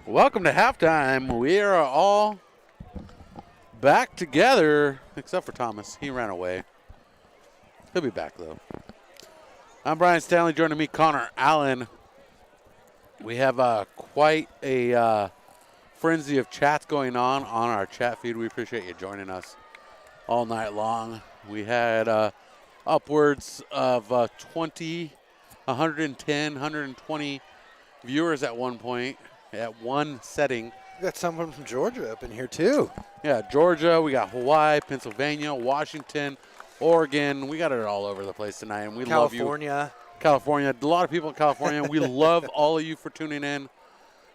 Welcome to halftime. We are all back together, except for Thomas. He ran away. He'll be back, though. I'm Brian Stanley. Joining me, Connor Allen. We have quite a frenzy of chats going on our chat feed. We appreciate you joining us all night long. We had upwards of 110, 120 viewers at one point, at one setting. We got someone from Georgia up in here, too. Yeah, Georgia. We got Hawaii, Pennsylvania, Washington, Oregon. We got it all over the place tonight, and we love you. California. A lot of people in California. We love all of you for tuning in.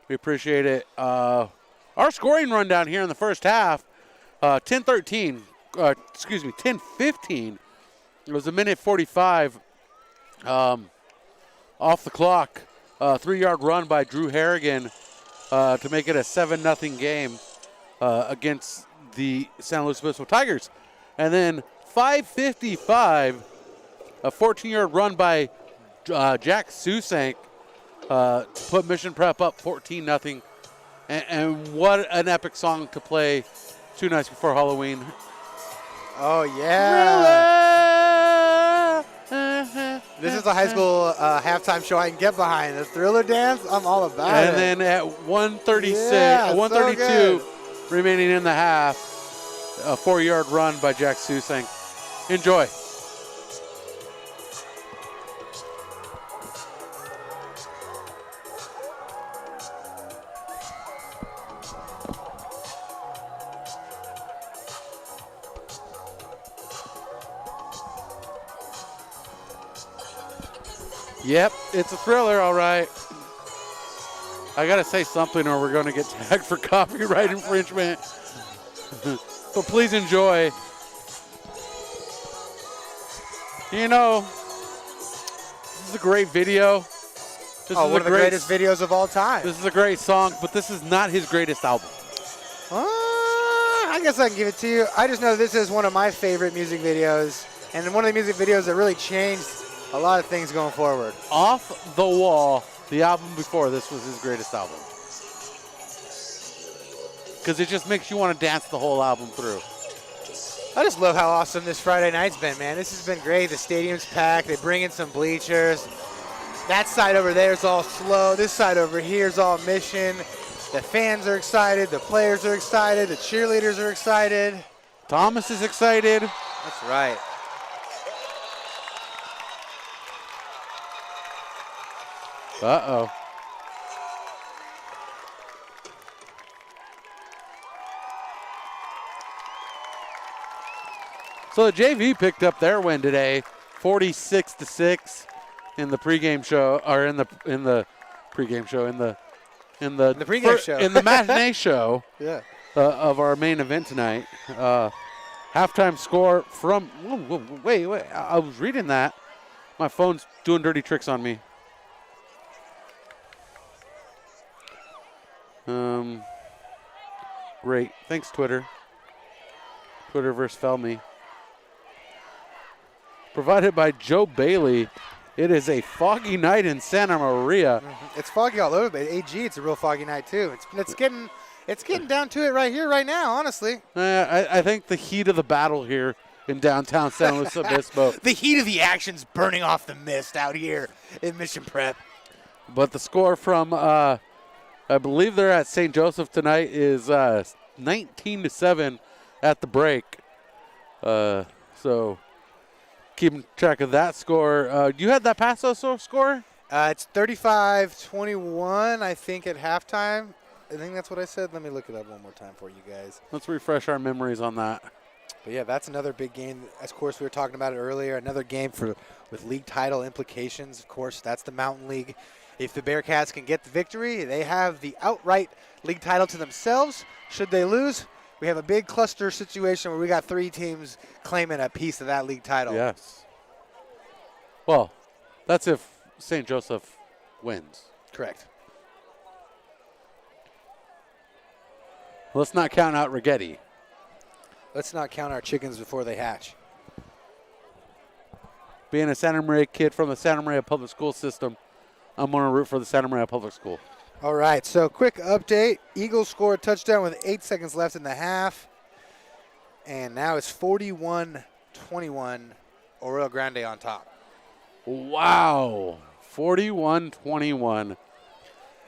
We appreciate it. Our scoring rundown here in the first half, 10-15. It was a minute 45 off the clock. 3-yard run by Drew Harrigan to make it a 7-0 game against the San Luis Obispo Tigers. And then 5:55, a 14-yard run by Jack Susank to put Mission Prep up 14-0. And what an epic song to play 2 nights before Halloween. Oh, yeah. This is a high school halftime show I can get behind. The Thriller dance, I'm all about it. And then at 132 remaining in the half, a 4-yard run by Jack Susank. Enjoy. Yep, it's a Thriller, all right. I got to say something or we're going to get tagged for copyright infringement. But please enjoy. You know, this is a great video. One of the greatest videos of all time. This is a great song, but this is not his greatest album. I guess I can give it to you. I just know this is one of my favorite music videos, and one of the music videos that really changed a lot of things going forward. Off the Wall, the album before this was his greatest album. Because it just makes you want to dance the whole album through. I just love how awesome this Friday night's been, man. This has been great. The stadium's packed. They bring in some bleachers. That side over there is all slow. This side over here is all Mission. The fans are excited. The players are excited. The cheerleaders are excited. Thomas is excited. That's right. Uh-oh. So the JV picked up their win today, 46-6 in the pregame show, or in the pregame show, in the pregame show, in the matinee show, yeah, of our main event tonight. Halftime score from. Wait! I was reading that. My phone's doing dirty tricks on me. Great. Thanks, Twitter. Twitterverse fell me. Provided by Joe Bailey. It is a foggy night in Santa Maria. It's foggy all over, but AG, it's a real foggy night too. It's getting down to it right here, right now. Honestly, I think the heat of the battle here in downtown San Luis Obispo. The heat of the action's burning off the mist out here in Mission Prep. But the score from, I believe they're at St. Joseph tonight, is 19-7 at the break. So keeping track of that score. You had that Paso score? It's 35-21, I think, at halftime. I think that's what I said. Let me look it up one more time for you guys. Let's refresh our memories on that. But yeah, that's another big game. Of course, we were talking about it earlier. Another game with league title implications. Of course, that's the Mountain League. If the Bearcats can get the victory, they have the outright league title to themselves. Should they lose, we have a big cluster situation where we got 3 teams claiming a piece of that league title. Yes. Well, that's if St. Joseph wins. Correct. Let's not count out Rigetti. Let's not count our chickens before they hatch. Being a Santa Maria kid from the Santa Maria public school system, I'm going to root for the Santa Maria public school. All right, so quick update. Eagles score a touchdown with 8 seconds left in the half. And now it's 41-21, Oro Grande on top. Wow, 41-21.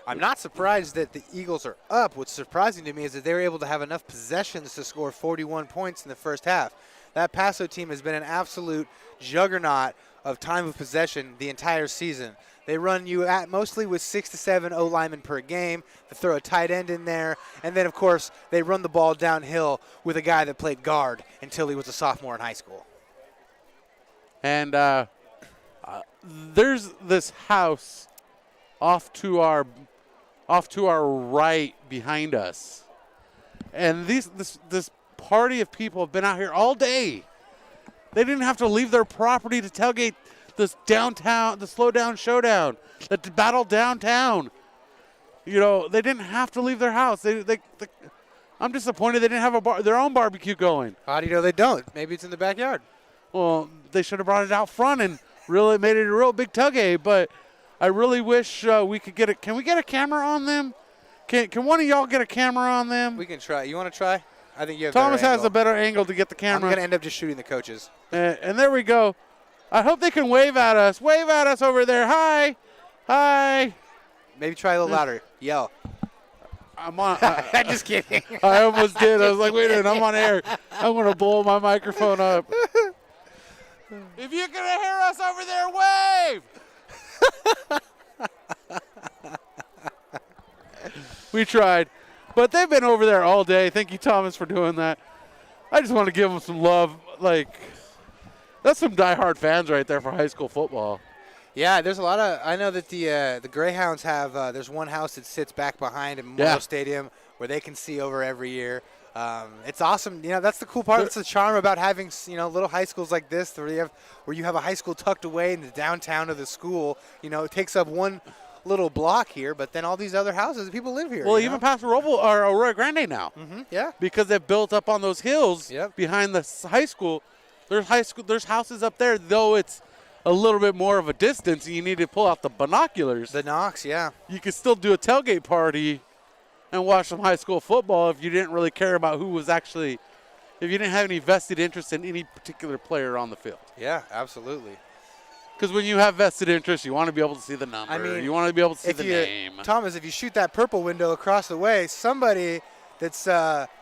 I'm not surprised that the Eagles are up. What's surprising to me is that they were able to have enough possessions to score 41 points in the first half. That Paso team has been an absolute juggernaut of time of possession the entire season. They run you at mostly with 6 to 7 O-linemen per game. They throw a tight end in there. And then, of course, they run the ball downhill with a guy that played guard until he was a sophomore in high school. And there's this house off to our right behind us. And this party of people have been out here all day. They didn't have to leave their property to tailgate this downtown, the SLO-Town Showdown, the battle downtown. You know, they didn't have to leave their house. I'm disappointed they didn't have their own barbecue going. How do you know they don't? Maybe it's in the backyard. Well, they should have brought it out front and really made it a real big tailgate. But I really wish we could get it. Can we get a camera on them? Can one of y'all get a camera on them? We can try. You want to try? I think you have. Thomas has a better angle to get the camera. I'm going to end up just shooting the coaches. And there we go. I hope they can wave at us. Wave at us over there. Hi. Hi. Maybe try a little louder. Yell. I'm on. I'm just kidding. I almost did. I was like, wait a minute. I'm on air. I'm going to blow my microphone up. If you can hear us over there, wave. We tried. But they've been over there all day. Thank you, Thomas, for doing that. I just want to give them some love. Like, that's some diehard fans right there for high school football. Yeah, there's a lot of – I know that the Greyhounds have there's one house that sits back behind in Memorial Stadium where they can see over every year. It's awesome. You know, that's the cool part. That's the charm about having, you know, little high schools like this where you have a high school tucked away in the downtown of the school. You know, it takes up one little block here, but then all these other houses, people live here. Well, even past Arroyo Grande now. Mm-hmm, yeah. Because they've built up on those hills behind the high school. There's houses up there, though it's a little bit more of a distance, and you need to pull out the binoculars. The Knox, yeah. You could still do a tailgate party and watch some high school football if you didn't really care about who was actually, if you didn't have any vested interest in any particular player on the field. Yeah, absolutely. Because when you have vested interest, you want to be able to see the number. I mean, you want to be able to see the name. Thomas, if you shoot that purple window across the way, somebody that's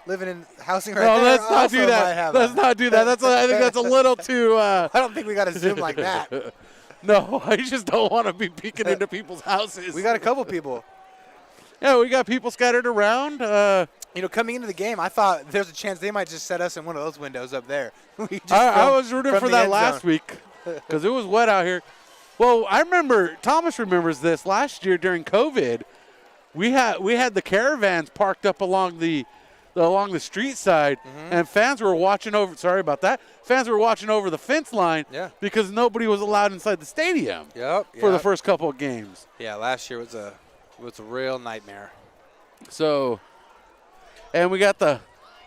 living in housing right there. Let's not do that. Let's not do that. I think that's a little too. I don't think we got to zoom like that. No, I just don't want to be peeking into people's houses. We got a couple people. Yeah, we got people scattered around. You know, coming into the game, I thought there's a chance they might just set us in one of those windows up there. I was rooting for that last week because it was wet out here. Well, I remember, Thomas remembers this, last year during COVID, we had the caravans parked up along the street side, and fans were watching over. Sorry about that. Fans were watching over the fence line because nobody was allowed inside the stadium for the first couple of games. Yeah, last year was a real nightmare. So, and we got the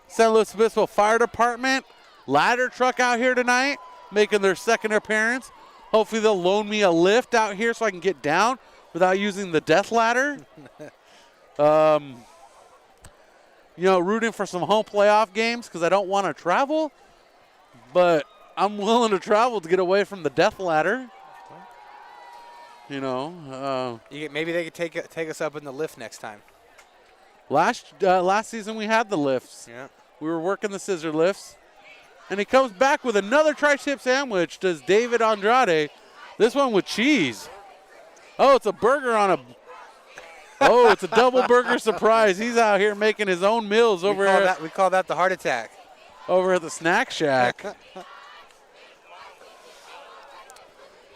San Luis Obispo Fire Department ladder truck out here tonight, making their second appearance. Hopefully they'll loan me a lift out here so I can get down without using the death ladder. You know, rooting for some home playoff games because I don't want to travel, but I'm willing to travel to get away from the death ladder. You know, maybe they could take us up in the lift next time. Last season we had the lifts. Yeah, we were working the scissor lifts, and he comes back with another tri-tip sandwich. Does David Andrade? This one with cheese. Oh, it's a burger on a. Oh, it's a double burger surprise. He's out here making his own meals over here. We call that the heart attack. Over at the snack shack.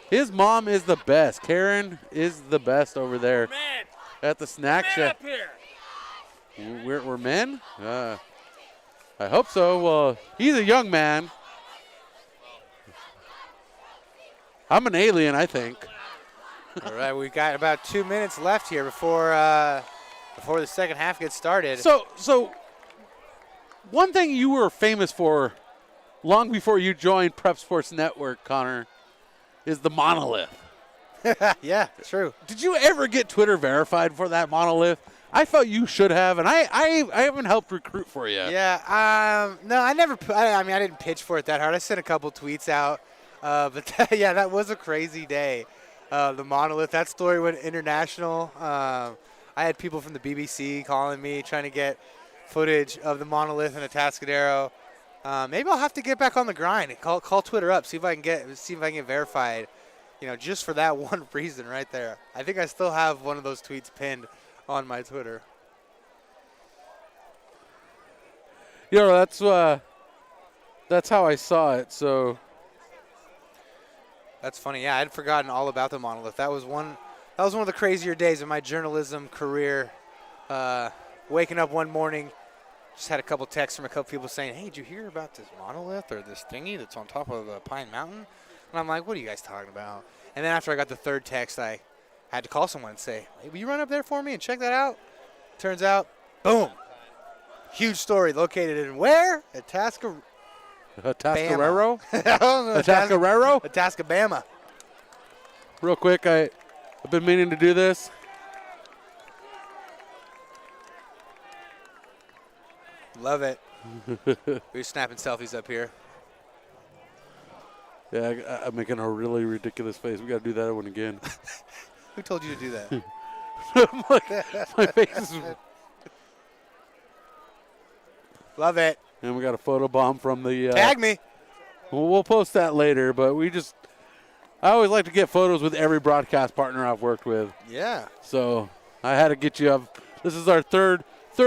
His mom is the best. Karen is the best over there at the snack shack. We're men? I hope so. Well, he's a young man. I'm an alien, I think. All right, we've got about 2 minutes left here before the second half gets started. So one thing you were famous for long before you joined Prep Sports Network, Connor, is the monolith. Yeah, true. Did you ever get Twitter verified for that monolith? I felt you should have, and I haven't helped recruit for you. Yeah, no, I never. I mean, I didn't pitch for it that hard. I sent a couple tweets out, but yeah, that was a crazy day. The monolith. That story went international. I had people from the BBC calling me, trying to get footage of the monolith in Atascadero. Maybe I'll have to get back on the grind and call Twitter up, see if I can get verified. You know, just for that one reason right there. I think I still have one of those tweets pinned on my Twitter. You know, that's how I saw it. So that's funny. Yeah, I'd forgotten all about the monolith. That was one of the crazier days of my journalism career. Waking up one morning, just had a couple texts from a couple people saying, "Hey, did you hear about this monolith or this thingy that's on top of Pine Mountain?" And I'm like, "What are you guys talking about?" And then after I got the third text, I had to call someone and say, "Hey, will you run up there for me and check that out?" Turns out, boom, huge story located in where? Atascadero? Atascadero? Atascabama. Real quick, I've been meaning to do this. Love it. We're snapping selfies up here. Yeah, I'm making a really ridiculous face. We got to do that one again. Who told you to do that? my face is... Love it. And we got a photo bomb from the... Tag me. Well, we'll post that later, but I always like to get photos with every broadcast partner I've worked with. Yeah. So I had to get you up. This is our third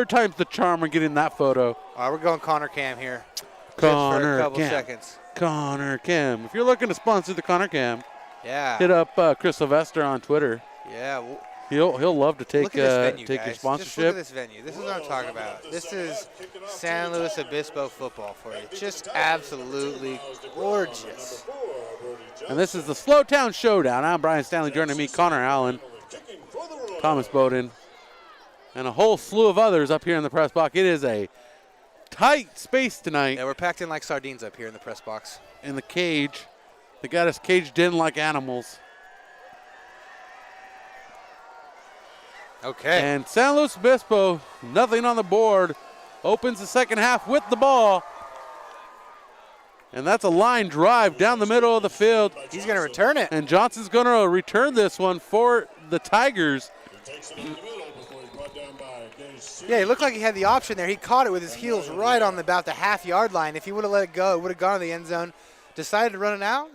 time's the charm of getting that photo. All right, we're going Connor Cam here. Connor just for a couple Cam. seconds. Connor Cam. If you're looking to sponsor the Connor Cam, yeah, hit up Chris Sylvester on Twitter. Yeah. He'll love to take look at this venue, take guys. your sponsorship. Just look at this venue. This is what I'm talking about. This is San Luis Obispo football for you. Just absolutely gorgeous. And this is the SLO-Town Showdown. I'm Brian Stanley. Joining me, Connor Allen, Thomas Bowden, and a whole slew of others up here in the press box. It is a tight space tonight. Yeah, we're packed in like sardines up here in the press box. In the cage. They got us caged in like animals. Okay. And San Luis Obispo, nothing on the board, opens the second half with the ball. And that's a line drive down the middle of the field. He's going to return it. And Johnson's going to return this one for the Tigers. Yeah, he looked like he had the option there. He caught it with his heels right on about the half-yard line. If he would have let it go, it would have gone to the end zone. Decided to run it out.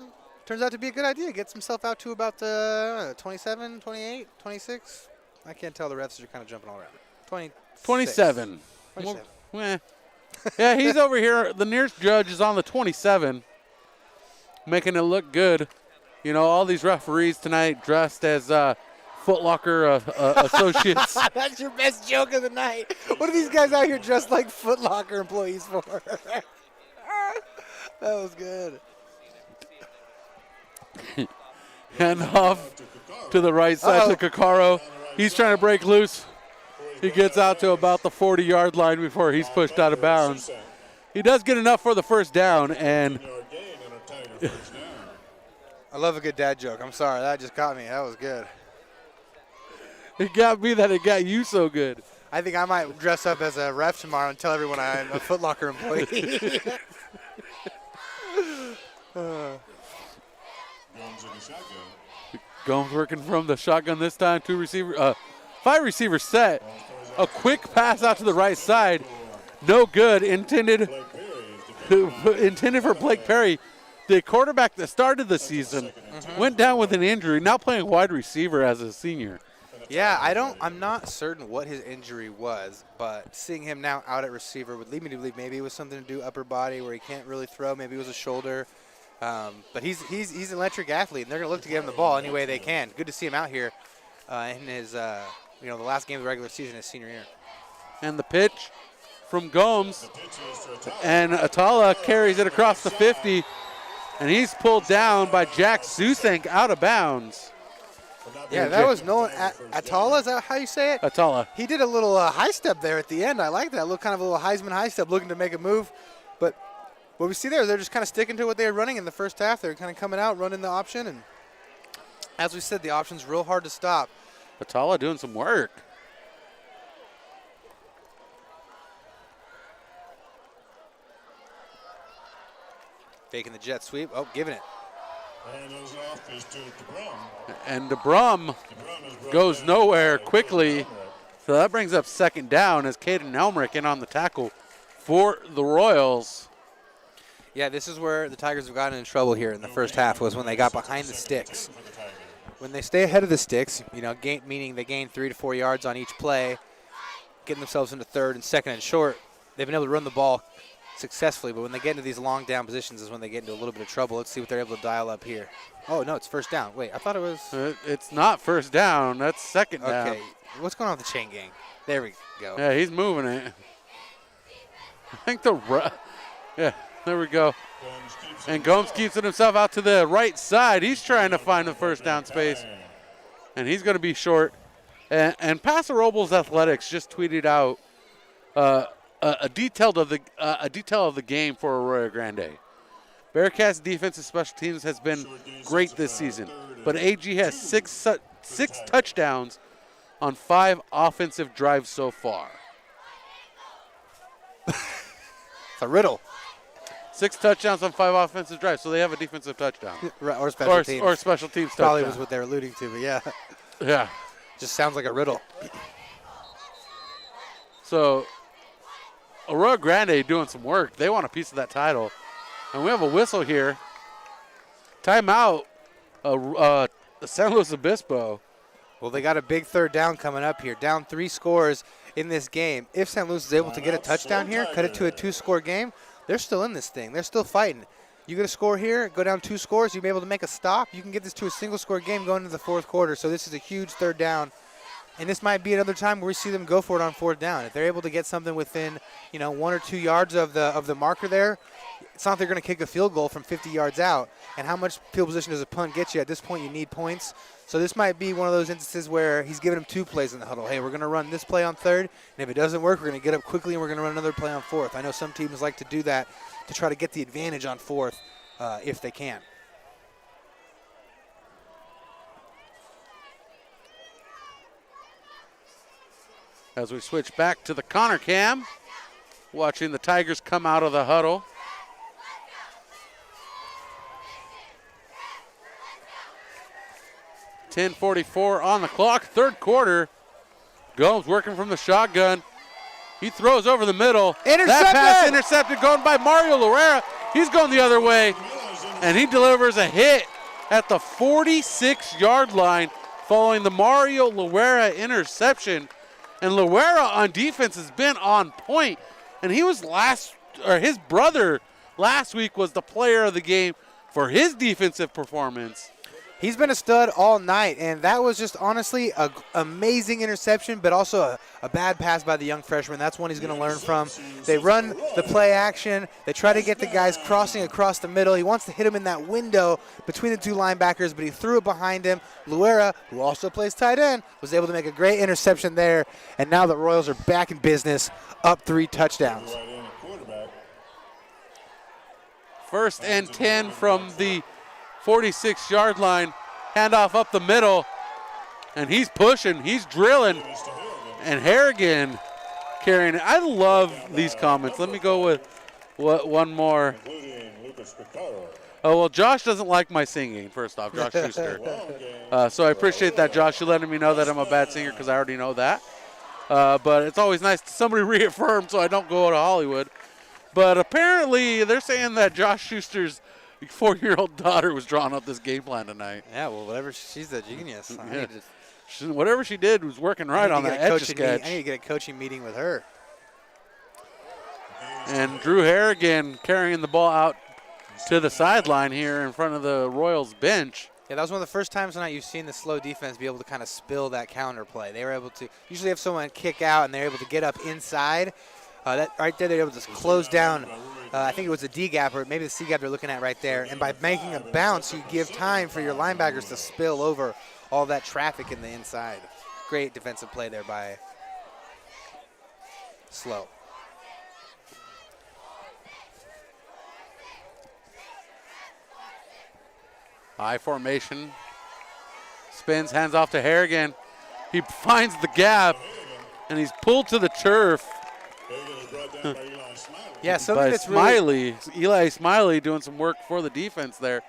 Turns out to be a good idea. Gets himself out to about the 27, 28, 26. I can't tell. The refs are kind of jumping all around. 27. Well, yeah, he's over here. The nearest judge is on the 27, making it look good. You know, all these referees tonight dressed as Foot Locker associates. That's your best joke of the night. What are these guys out here dressed like Foot Locker employees for? That was good. Hand off to the right side to Kakaro. He's trying to break loose. He gets out to about the 40-yard line before he's pushed out of bounds. He does get enough for the first down, and I love a good dad joke. I'm sorry. That just got me. That was good. It got me that it got you so good. I think I might dress up as a ref tomorrow and tell everyone I'm a Foot Locker employee. Gomes working from the shotgun this time. 5 receiver set. A quick pass out to the right side. No good. Intended for Blake Perry. The quarterback that started the season went down with an injury. Now playing wide receiver as a senior. Yeah, I'm not certain what his injury was, but seeing him now out at receiver would lead me to believe maybe it was something to do upper body where he can't really throw. Maybe it was a shoulder. But he's an electric athlete, and they're going to look to get him the ball any way they can. Good to see him out here in his, the last game of the regular season his senior year. And the pitch from Gomes, and Atala carries it across the 50, and he's pulled down by Jack Susank out of bounds. Yeah, that was Nolan Atala. Is that how you say it? Atala. He did a little high step there at the end. I like that. A little Heisman high step, looking to make a move. But what we see there, they're just kind of sticking to what they were running in the first half. They're kind of coming out, running the option, and As we said, the option's real hard to stop. Atala doing some work. Faking the jet sweep. Oh, giving it. And those off is to DeBrum. And DeBrum goes nowhere quickly. So that brings up second down as Caden Elmerick in on the tackle for the Royals. Yeah, this is where the Tigers have gotten in trouble here in the first half, was when they got behind the sticks. When they stay ahead of the sticks, you know, meaning they gain 3 to 4 yards on each play, getting themselves into third and second and short, they've been able to run the ball successfully, but when they get into these long down positions is when they get into a little bit of trouble. Let's see what they're able to dial up here. Oh, no, it's first down. Wait, I thought it was... It's not first down. That's second down. Okay, what's going on with the chain gang? There we go. Yeah, he's moving it. I think yeah, there we go. And Gomes keeps it himself out to the right side. He's trying to find the first down space, and he's going to be short. And Paso Robles Athletics just tweeted out a detail of the game for Arroyo Grande. Bearcats' defensive special teams has been great this season, but AG has six touchdowns on 5 offensive drives so far. It's a riddle. 6 touchdowns on 5 offensive drives, so they have a defensive touchdown. Or special teams. Or special teams Probably touchdown. was what they were alluding to, but yeah. Yeah. Just sounds like a riddle. So Arroyo Grande doing some work. They want a piece of that title. And we have a whistle here. Timeout, San Luis Obispo. Well, they got a big third down coming up here. Down 3 scores in this game. If San Luis is able to get a touchdown here, cut it to a 2-score game, they're still in this thing. They're still fighting. You get a score here, go down 2 scores, you'll be able to make a stop. You can get this to a single-score game going into the fourth quarter. So this is a huge third down. And this might be another time where we see them go for it on 4th down. If they're able to get something within, 1 or 2 yards of the marker there, it's not like they're going to kick a field goal from 50 yards out. And how much field position does a punt get you? At this point, you need points. So this might be one of those instances where he's giving them 2 plays in the huddle. Hey, we're going to run this play on 3rd, and if it doesn't work, we're going to get up quickly and we're going to run another play on 4th. I know some teams like to do that to try to get the advantage on 4th if they can. As we switch back to the Connor cam, watching the Tigers come out of the huddle. .10:44 on the clock, 3rd quarter. Gomes working from the shotgun. He throws over the middle. Intercepted! That pass intercepted, going by Mario Loera. He's going the other way, and he delivers a hit at the 46-yard line following the Mario Loera interception. And Loera on defense has been on point, and he was his brother last week was the player of the game for his defensive performance. He's been a stud all night, and that was just honestly an amazing interception, but also a bad pass by the young freshman. That's one he's going to learn from. They run the play action. They try to get the guys crossing across the middle. He wants to hit him in that window between the 2 linebackers, but he threw it behind him. Loera, who also plays tight end, was able to make a great interception there, and now the Royals are back in business, up 3 touchdowns. 1st and 10 from the 46-yard line, handoff up the middle, and he's pushing, he's drilling, and Harrigan carrying it. I love these comments. Let me go with one more. Oh, well, Josh doesn't like my singing, first off, Josh Schuster. So I appreciate that, Josh. You letting me know that I'm a bad singer because I already know that. But it's always nice to somebody reaffirm so I don't go to Hollywood. But apparently they're saying that Josh Schuster's 4-year-old daughter was drawing up this game plan tonight. Yeah, well, whatever. She's a genius. Yeah. Whatever she did was working right on that Etch-a-Sketch. I need to get a coaching meeting with her. And Drew Harrigan carrying the ball out to the sideline here in front of the Royals bench. Yeah, that was one of the first times tonight you've seen the slow defense be able to kind of spill that counter play. They were able to usually have someone kick out and they're able to get up inside. That right there, they're able to close down. I think it was a D gap or maybe the C gap they're looking at right there. And by making a bounce, you give time for your linebackers to spill over all that traffic in the inside. Great defensive play there by Slow. I formation Spins, hands off to Harrigan. He finds the gap, and he's pulled to the turf. Yeah, something by that's Smiley. Eli Smiley doing some work for the defense there.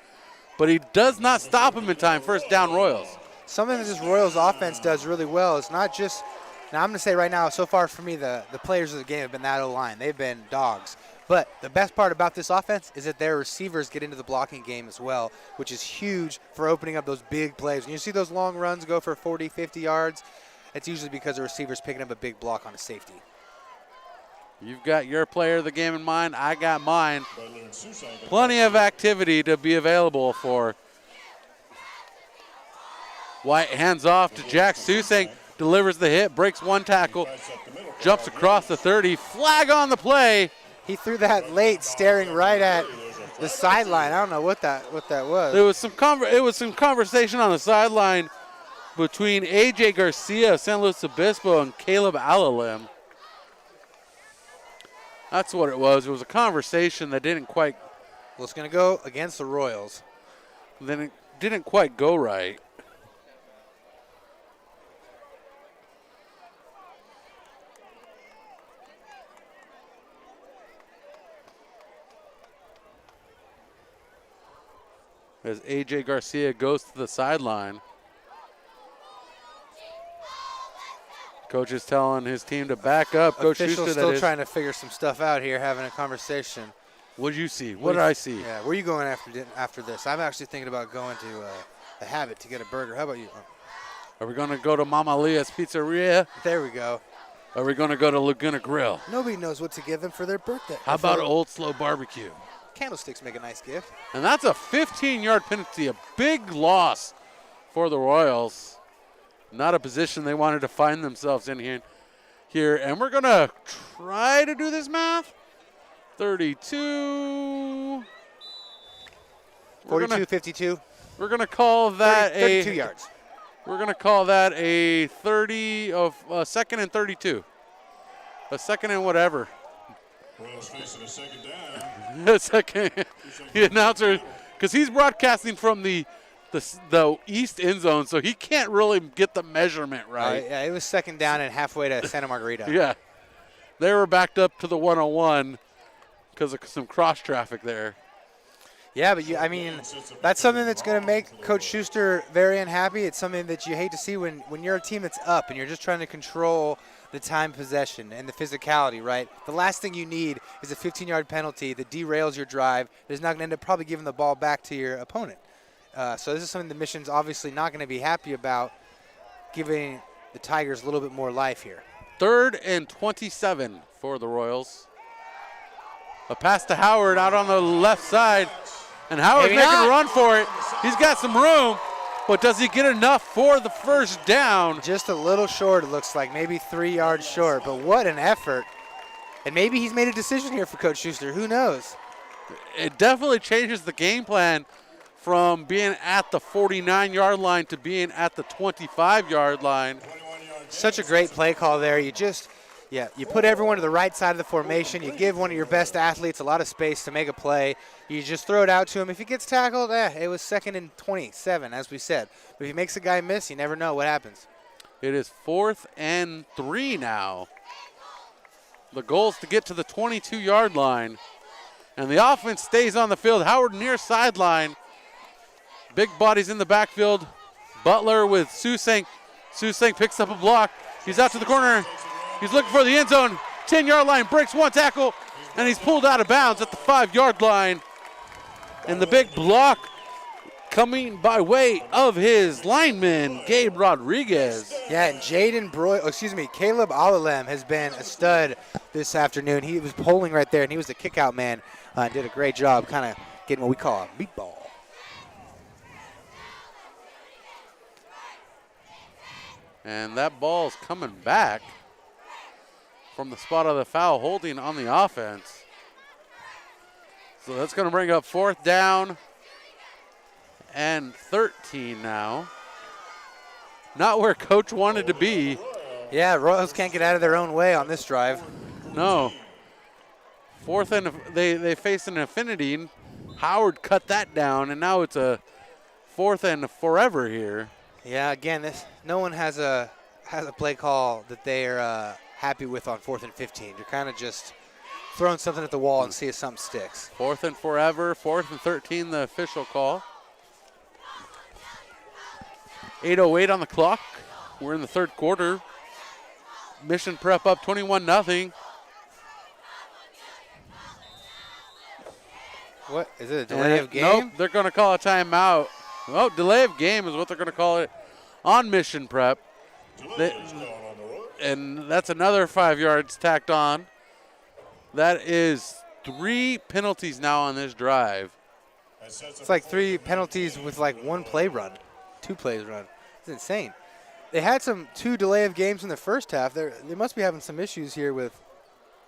But he does not stop him in time. First down, Royals. Something that this Royals offense does really well is not just, now I'm going to say right now, so far for me, the players of the game have been that O-line. They've been dogs. But the best part about this offense is that their receivers get into the blocking game as well, which is huge for opening up those big plays. When you see those long runs go for 40, 50 yards, it's usually because the receiver's picking up a big block on a safety. You've got your player of the game in mind. I got mine. Plenty of activity to be available for. White hands off to Jack Susang, delivers the hit, breaks one tackle, jumps across the 30. Flag on the play. He threw that late, staring right at the sideline. I don't know what that was. There was some conversation on the sideline between A.J. Garcia of San Luis Obispo and Caleb Alalim. That's what it was. It was a conversation that didn't quite. Well, it's going to go against the Royals. Then it didn't quite go right. As A.J. Garcia goes to the sideline. Coach is telling his team to back up. Coach Officials Schuster, still trying to figure some stuff out here, having a conversation. What did you see? What did I see? Yeah, where are you going after this? I'm actually thinking about going to the Habit to get a burger. How about you? Are we going to go to Mama Leah's Pizzeria? There we go. Are we going to go to Laguna Grill? Nobody knows what to give them for their birthday. How about Old Slow Barbecue? Candlesticks make a nice gift. And that's a 15-yard penalty, a big loss for the Royals. Not a position they wanted to find themselves in here. And we're going to try to do this math. 32. 42, 52. We're going to call that 32 yards. We're going to call that a 30 of a second and 32. A second and whatever. Royals facing a second down. A second. The announcer, because he's broadcasting from the east end zone, so he can't really get the measurement right. Yeah, it was second down and halfway to Santa Margarita. Yeah. They were backed up to the 101 because of some cross traffic there. Yeah, but that's something that's going to make Coach Schuster very unhappy. It's something that you hate to see when you're a team that's up and you're just trying to control the time possession and the physicality, right? The last thing you need is a 15-yard penalty that derails your drive. It's not going to end up probably giving the ball back to your opponent. So this is something the Mission's obviously not going to be happy about, giving the Tigers a little bit more life here. 3rd and 27 for the Royals. A pass to Howard out on the left side. And Howard's making a run for it. He's got some room, but does he get enough for the first down? Just a little short, it looks like, maybe 3 yards short, but what an effort. And maybe he's made a decision here for Coach Schuster. Who knows? It definitely changes the game plan from being at the 49-yard line to being at the 25-yard line. Such a great play call there. You put everyone to the right side of the formation. You give one of your best athletes a lot of space to make a play. You just throw it out to him. If he gets tackled, it was 2nd and 27, as we said. But if he makes a guy miss, you never know what happens. It is 4th and 3 now. The goal is to get to the 22-yard line. And the offense stays on the field. Howard near sideline. Big bodies in the backfield. Butler with Susang. Susang picks up a block. He's out to the corner. He's looking for the end zone. 10-yard line, breaks one tackle, and he's pulled out of bounds at the 5-yard line. And the big block coming by way of his lineman, Gabe Rodriguez. Yeah, and Caleb Alalem has been a stud this afternoon. He was polling right there, and he was the kick-out man and did a great job kind of getting what we call a meatball. And that ball's coming back from the spot of the foul, holding on the offense. So that's going to bring up 4th down and 13 now. Not where Coach wanted to be. Yeah, Royals can't get out of their own way on this drive. No. 4th and they faced an infinity. Howard cut that down, and now it's a 4th and forever here. Yeah, again, no one has a play call that they are happy with on 4th and 15. You're kind of just throwing something at the wall and see if something sticks. 4th and forever, 4th and 13, the official call. 8:08 on the clock. We're in the third quarter. Mission Prep up 21-0. What is it? A delay of game? Nope, they're going to call a timeout. Oh, delay of game is what they're going to call it on Mission Prep. And that's another 5 yards tacked on. That is 3 penalties now on this drive. It's like 3 penalties with like 1 play run, 2 plays run. It's insane. They had 2 delay of games in the first half. They must be having some issues here with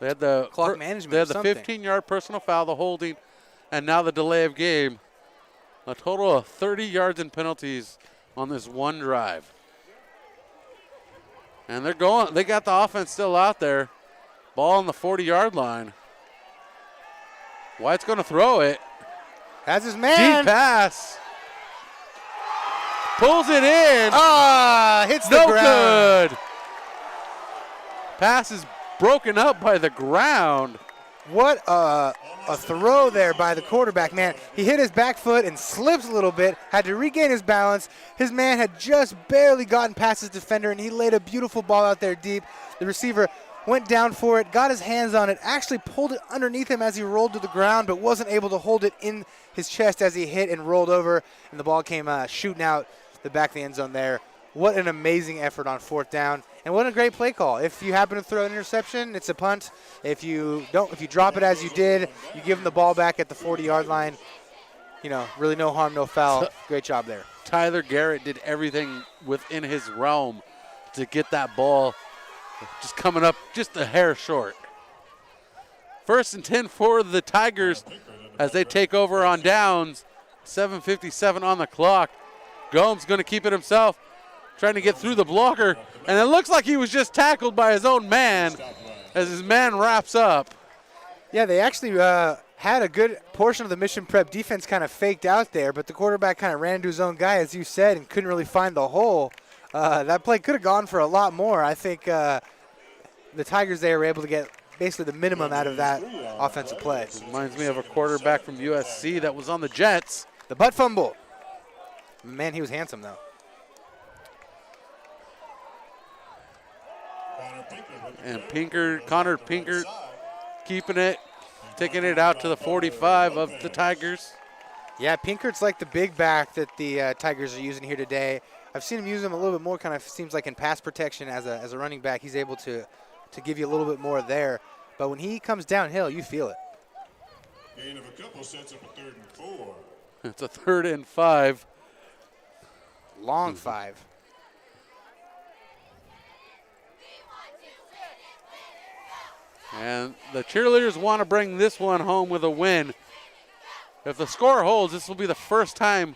clock management. They had the 15-yard personal foul, the holding, and now the delay of game. A total of 30 yards in penalties on this one drive. And they're going. They got the offense still out there. Ball on the 40-yard line. White's going to throw it. Has his man. Deep pass. Pulls it in. Hits the ground. No good. Pass is broken up by the ground. What a throw there by the quarterback, man. He hit his back foot and slips a little bit, had to regain his balance. His man had just barely gotten past his defender, and he laid a beautiful ball out there deep. The receiver went down for it, got his hands on it, actually pulled it underneath him as he rolled to the ground, but wasn't able to hold it in his chest as he hit and rolled over, and the ball came shooting out the back of the end zone there. What an amazing effort on 4th down, and what a great play call. If you happen to throw an interception, it's a punt. If you drop it as you did, you give them the ball back at the 40-yard line. You know, really no harm, no foul. Great job there. Tyler Garrett did everything within his realm to get that ball just coming up just a hair short. 1st and 10 for the Tigers as they take over on downs. 7:57 on the clock. Gomes going to keep it himself, trying to get through the blocker. And it looks like he was just tackled by his own man as his man wraps up. Yeah, they actually had a good portion of the Mission Prep defense kind of faked out there, but the quarterback kind of ran into his own guy, as you said, and couldn't really find the hole. That play could have gone for a lot more. I think the Tigers there were able to get basically the minimum out of that offensive play. Reminds me of a quarterback from USC that was on the Jets. The butt fumble. Man, he was handsome, though. And Connor Pinkert keeping it, taking it out to the 45 of the Tigers. Yeah, Pinkert's like the big back that the Tigers are using here today. I've seen him use him a little bit more, kind of seems like in pass protection as a running back. He's able to give you a little bit more there. But when he comes downhill, you feel it. Gain of a couple sets up a 3rd and 4. It's a 3rd and 5. Long 5. And the cheerleaders want to bring this one home with a win. If the score holds, this will be the first time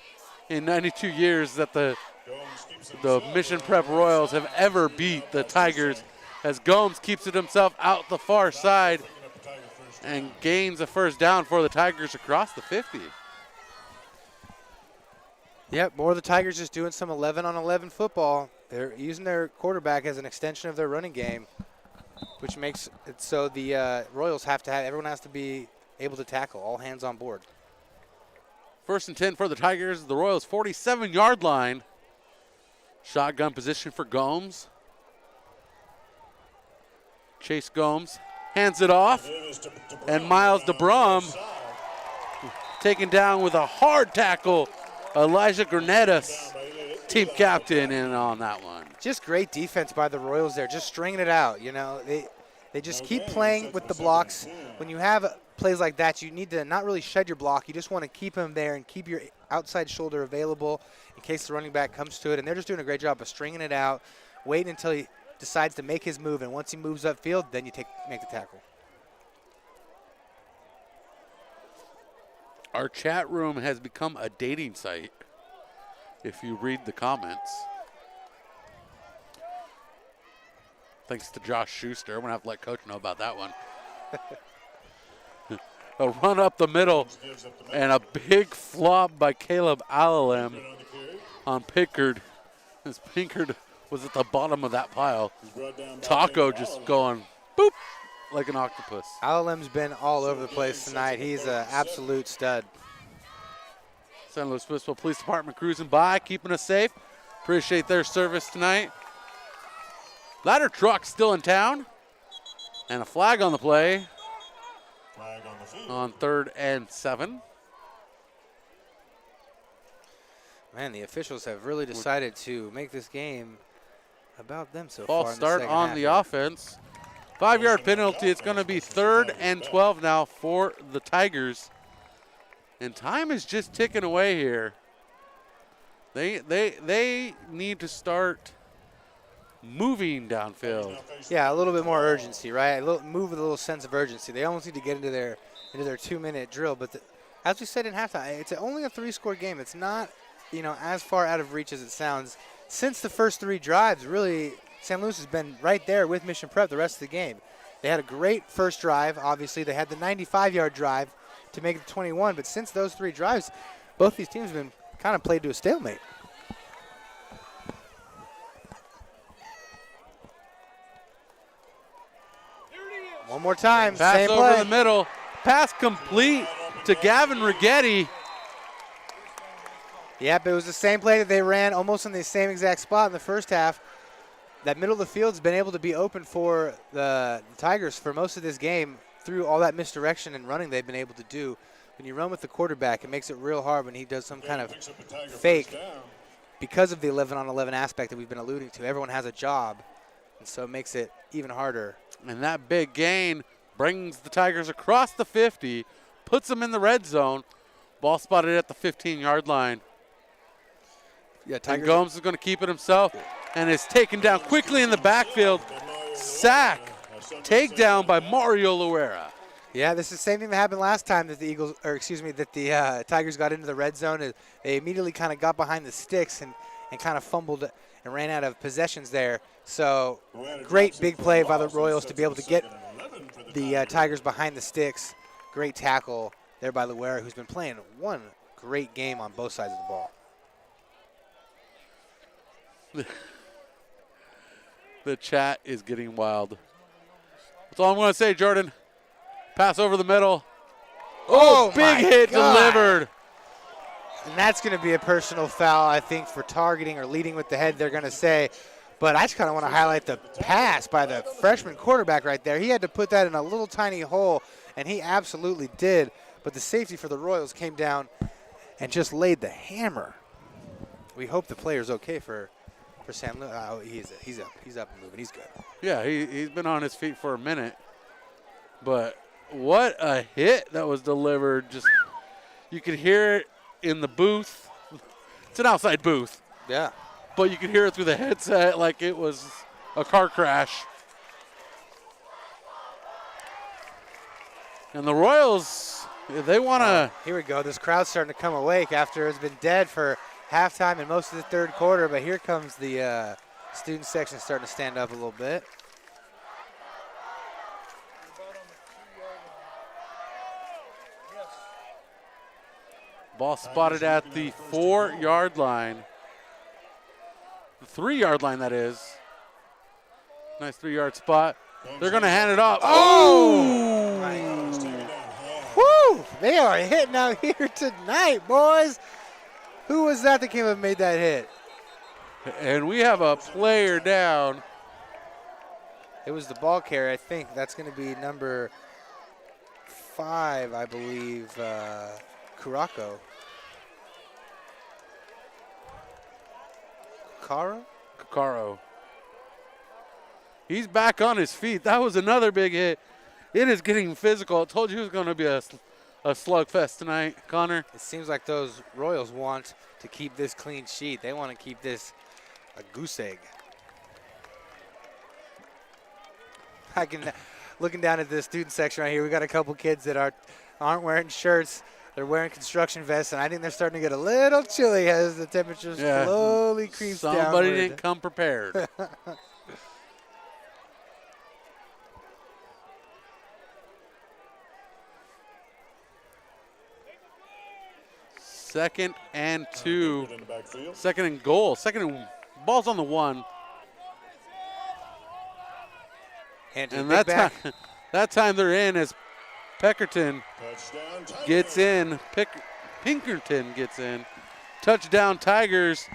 in 92 years that the Mission Prep Royals have ever beat the Tigers, as Gomes keeps it himself out the far side and gains a 1st down for the Tigers across the 50. Yep, more of the Tigers just doing some 11-on-11 football. They're using their quarterback as an extension of their running game, which makes it so the Royals everyone has to be able to tackle, all hands on board. 1st and 10 for the Tigers, the Royals 47-yard line. Shotgun position for Gomes. Chase Gomes hands it off, and Miles DeBrum taken down with a hard tackle. Elijah Granadas, team captain, in on that one. Just great defense by the Royals there, just stringing it out. You know, they just keep playing with the blocks. When you have plays like that, you need to not really shed your block. You just want to keep them there and keep your outside shoulder available in case the running back comes to it. And they're just doing a great job of stringing it out, waiting until he decides to make his move. And once he moves upfield, then you make the tackle. Our chat room has become a dating site, if you read the comments. Thanks to Josh Schuster. I'm going to have to let Coach know about that one. A run up the middle and a big flop by Caleb Alalem on Pickard. As Pinkard was at the bottom of that pile. Brought down by Taco David just Allen. going boop like an octopus. Alem's been all over the place tonight. He's an absolute stud. San Luis Obispo Police Department cruising by, keeping us safe. Appreciate their service tonight. Ladder truck still in town. And a flag on the play Flag on the field. on 3rd and 7. Man, the officials have really decided to make this game about them so False far. start in the on the offense. 5-yard penalty. It's going to be 3rd and 12 now for the Tigers. And time is just ticking away here. They need to start moving downfield. Yeah, a little bit more urgency, right? Move with a little sense of urgency. They almost need to get into their 2-minute drill. But as we said in halftime, it's only a 3-score game. It's not, as far out of reach as it sounds. Since the first 3 drives, really, San Luis has been right there with Mission Prep the rest of the game. They had a great first drive. Obviously, they had the 95-yard drive to make it 21. But since those 3 drives, both these teams have been kind of played to a stalemate. One more time, Pass same over play. the middle. Pass complete to Gavin Rigetti. Yep, it was the same play that they ran almost in the same exact spot in the first half. That middle of the field's been able to be open for the Tigers for most of this game through all that misdirection and running they've been able to do. When you run with the quarterback, it makes it real hard when he does some kind of fake because of the 11-on-11 aspect that we've been alluding to. Everyone has a job, and so it makes it even harder. And that big gain brings the Tigers across the 50, puts them in the red zone. Ball spotted at the 15-yard line. Yeah, And Gomes is going to keep it himself and is taken down quickly in the backfield. Sack, takedown by Mario Loera. Yeah, this is the same thing that happened last time that the Tigers got into the red zone. They immediately kind of got behind the sticks and kind of fumbled and ran out of possessions there. So great big play by the Royals to be able to get the Tigers behind the sticks. Great tackle there by Loera, who's been playing one great game on both sides of the ball. The chat is getting wild. That's all I'm going to say, Jordan. Pass over the middle. Oh, big hit delivered. And that's going to be a personal foul, I think, for targeting or leading with the head, they're going to say. But I just kind of want to highlight the pass by the freshman quarterback right there. He had to put that in a little tiny hole, and he absolutely did. But the safety for the Royals came down and just laid the hammer. We hope the player's okay for San Luis. Oh, he's up and moving. He's good. Yeah, he's been on his feet for a minute. But what a hit that was delivered. Just you could hear it in the booth. It's an outside booth. Yeah. But you could hear it through the headset like it was a car crash. And the Royals, they want to. Here we go. This crowd's starting to come awake after it's been dead for halftime and most of the third quarter. But here comes the student section starting to stand up a little bit. Ball spotted at the 4-yard line. The 3-yard line, that is. Nice 3-yard spot. They're going to hand it off. Oh! Woo! They are hitting out here tonight, boys. Who was that came and made that hit? And we have a player down. It was the ball carrier, I think. That's going to be number 5, I believe, Caraco. Caro. He's back on his feet. That was another big hit. It is getting physical. I told you it was going to be a slugfest tonight, Connor. It seems like those Royals want to keep this clean sheet. They want to keep this a goose egg. Looking down at the student section right here, we got a couple kids that aren't wearing shirts. They're wearing construction vests, and I think they're starting to get a little chilly as the temperature slowly creeps down. Somebody didn't come prepared. Second and 2. Second and goal. Second and Ball's on the 1. And that time they're in as Pinkerton gets in. Pinkerton gets in. Touchdown Tigers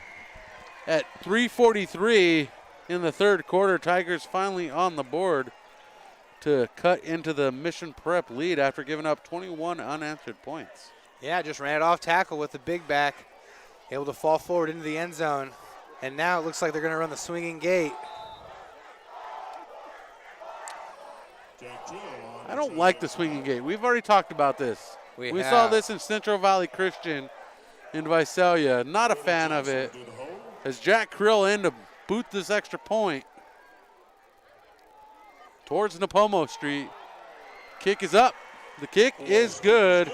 at 3:43 in the third quarter. Tigers finally on the board to cut into the Mission Prep lead after giving up 21 unanswered points. Yeah, just ran it off tackle with the big back, able to fall forward into the end zone. And now it looks like they're going to run the swinging gate. I don't like the swinging gate. We've already talked about this. We saw this in Central Valley Christian in Visalia. Not a fan of it. As Jack Krill in to boot this extra point towards Napomo Street. Kick is up. The kick is good.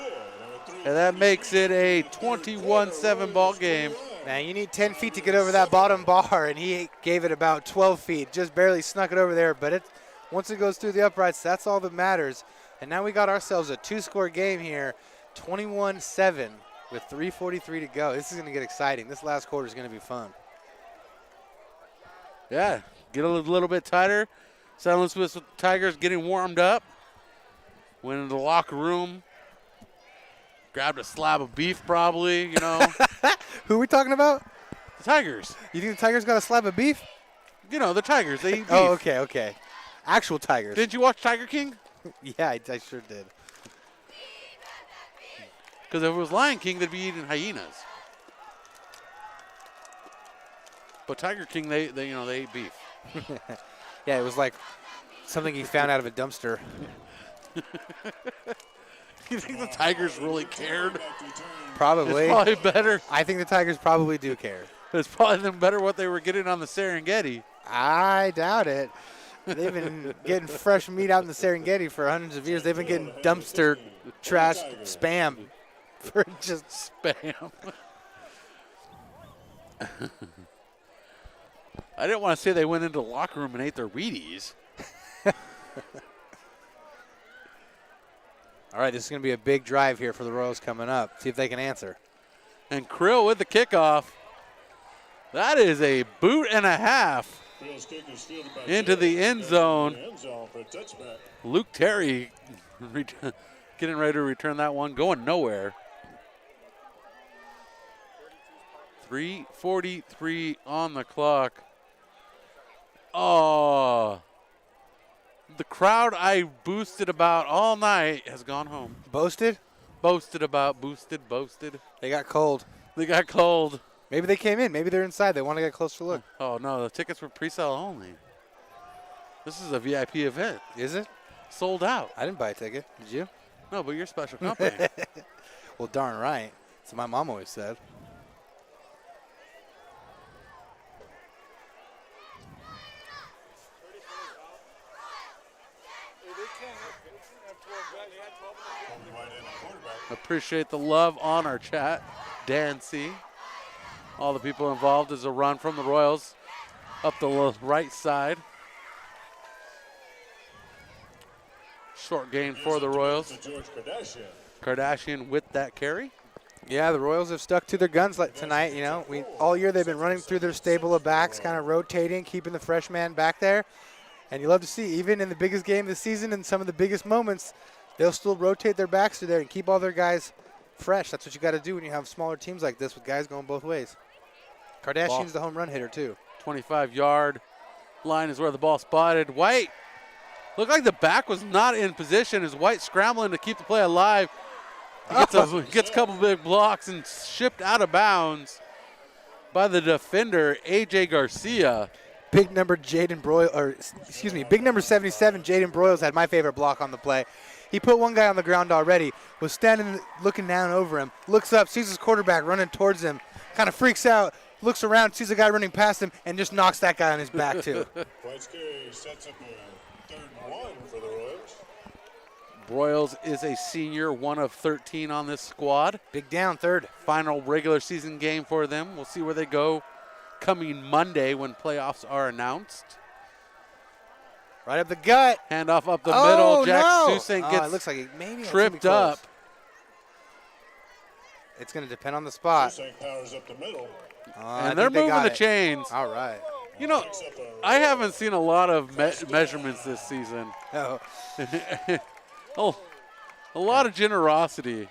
And that makes it a 21-7 ball game. Man, you need 10 feet to get over that bottom bar, and he gave it about 12 feet. Just barely snuck it over there, but once it goes through the uprights, that's all that matters. And now we got ourselves a 2-score game here, 21-7 with 3:43 to go. This is going to get exciting. This last quarter is going to be fun. Yeah, get a little bit tighter. San Luis Obispo Tigers getting warmed up. Went into the locker room. Grabbed a slab of beef probably, you know. Who are we talking about? The Tigers. You think the Tigers got a slab of beef? You know, the Tigers, they eat beef. Oh, okay. Actual Tigers. Didn't you watch Tiger King? Yeah, I sure did. Because if it was Lion King, they'd be eating hyenas. But Tiger King, they ate beef. Yeah, it was like something he found out of a dumpster. You think the Tigers really cared? Probably. It's probably better. I think the Tigers probably do care. It's probably better what they were getting on the Serengeti. I doubt it. They've been getting fresh meat out in the Serengeti for hundreds of years. They've been getting dumpster trash spam for just spam. I didn't want to say they went into the locker room and ate their Wheaties. All right, this is going to be a big drive here for the Royals coming up. See if they can answer. And Krill with the kickoff. That is a boot and a half into the end zone. Luke Terry getting ready to return that one, going nowhere. 3:43 on the clock. Oh, the crowd I boosted about all night has gone home. Boasted? Boasted. They got cold. Maybe they came in. Maybe they're inside. They want to get a closer look. Oh, no, the tickets were pre-sale only. This is a VIP event. Is it? Sold out. I didn't buy a ticket. Did you? No, but you're special company. Well, darn right. That's what my mom always said. Appreciate the love on our chat. Dan C. All the people involved is a run from the Royals up the right side. Short gain for the Royals. Kardashian with that carry. Yeah, the Royals have stuck to their guns tonight. You know, all year they've been running through their stable of backs, kind of rotating, keeping the fresh man back there. And you love to see, even in the biggest game of the season and some of the biggest moments, they'll still rotate their backs through there and keep all their guys fresh. That's what you got to do when you have smaller teams like this with guys going both ways. Kardashian's the home run hitter, too. 25-yard line is where the ball spotted. White looked like the back was not in position as White scrambling to keep the play alive. Gets a couple big blocks and shipped out of bounds by the defender, A.J. Garcia. Big number 77, Jaden Broyles had my favorite block on the play. He put one guy on the ground already, was standing looking down over him, looks up, sees his quarterback running towards him, kind of freaks out, looks around, sees a guy running past him, and just knocks that guy on his back, too. White Scary sets up a 3rd and 1 for the Royals. Broyles is a senior, 1 of 13 on this squad. Big down, 3rd. Final regular season game for them. We'll see where they go coming Monday when playoffs are announced. Right up the gut. Handoff up the middle. Jack no. Susink gets it looks like maybe tripped up. It's going to depend on the spot. Susink powers up the middle. And they're moving the chains. All right. You know, I haven't seen a lot of measurements this season. Oh. Oh, a lot of generosity.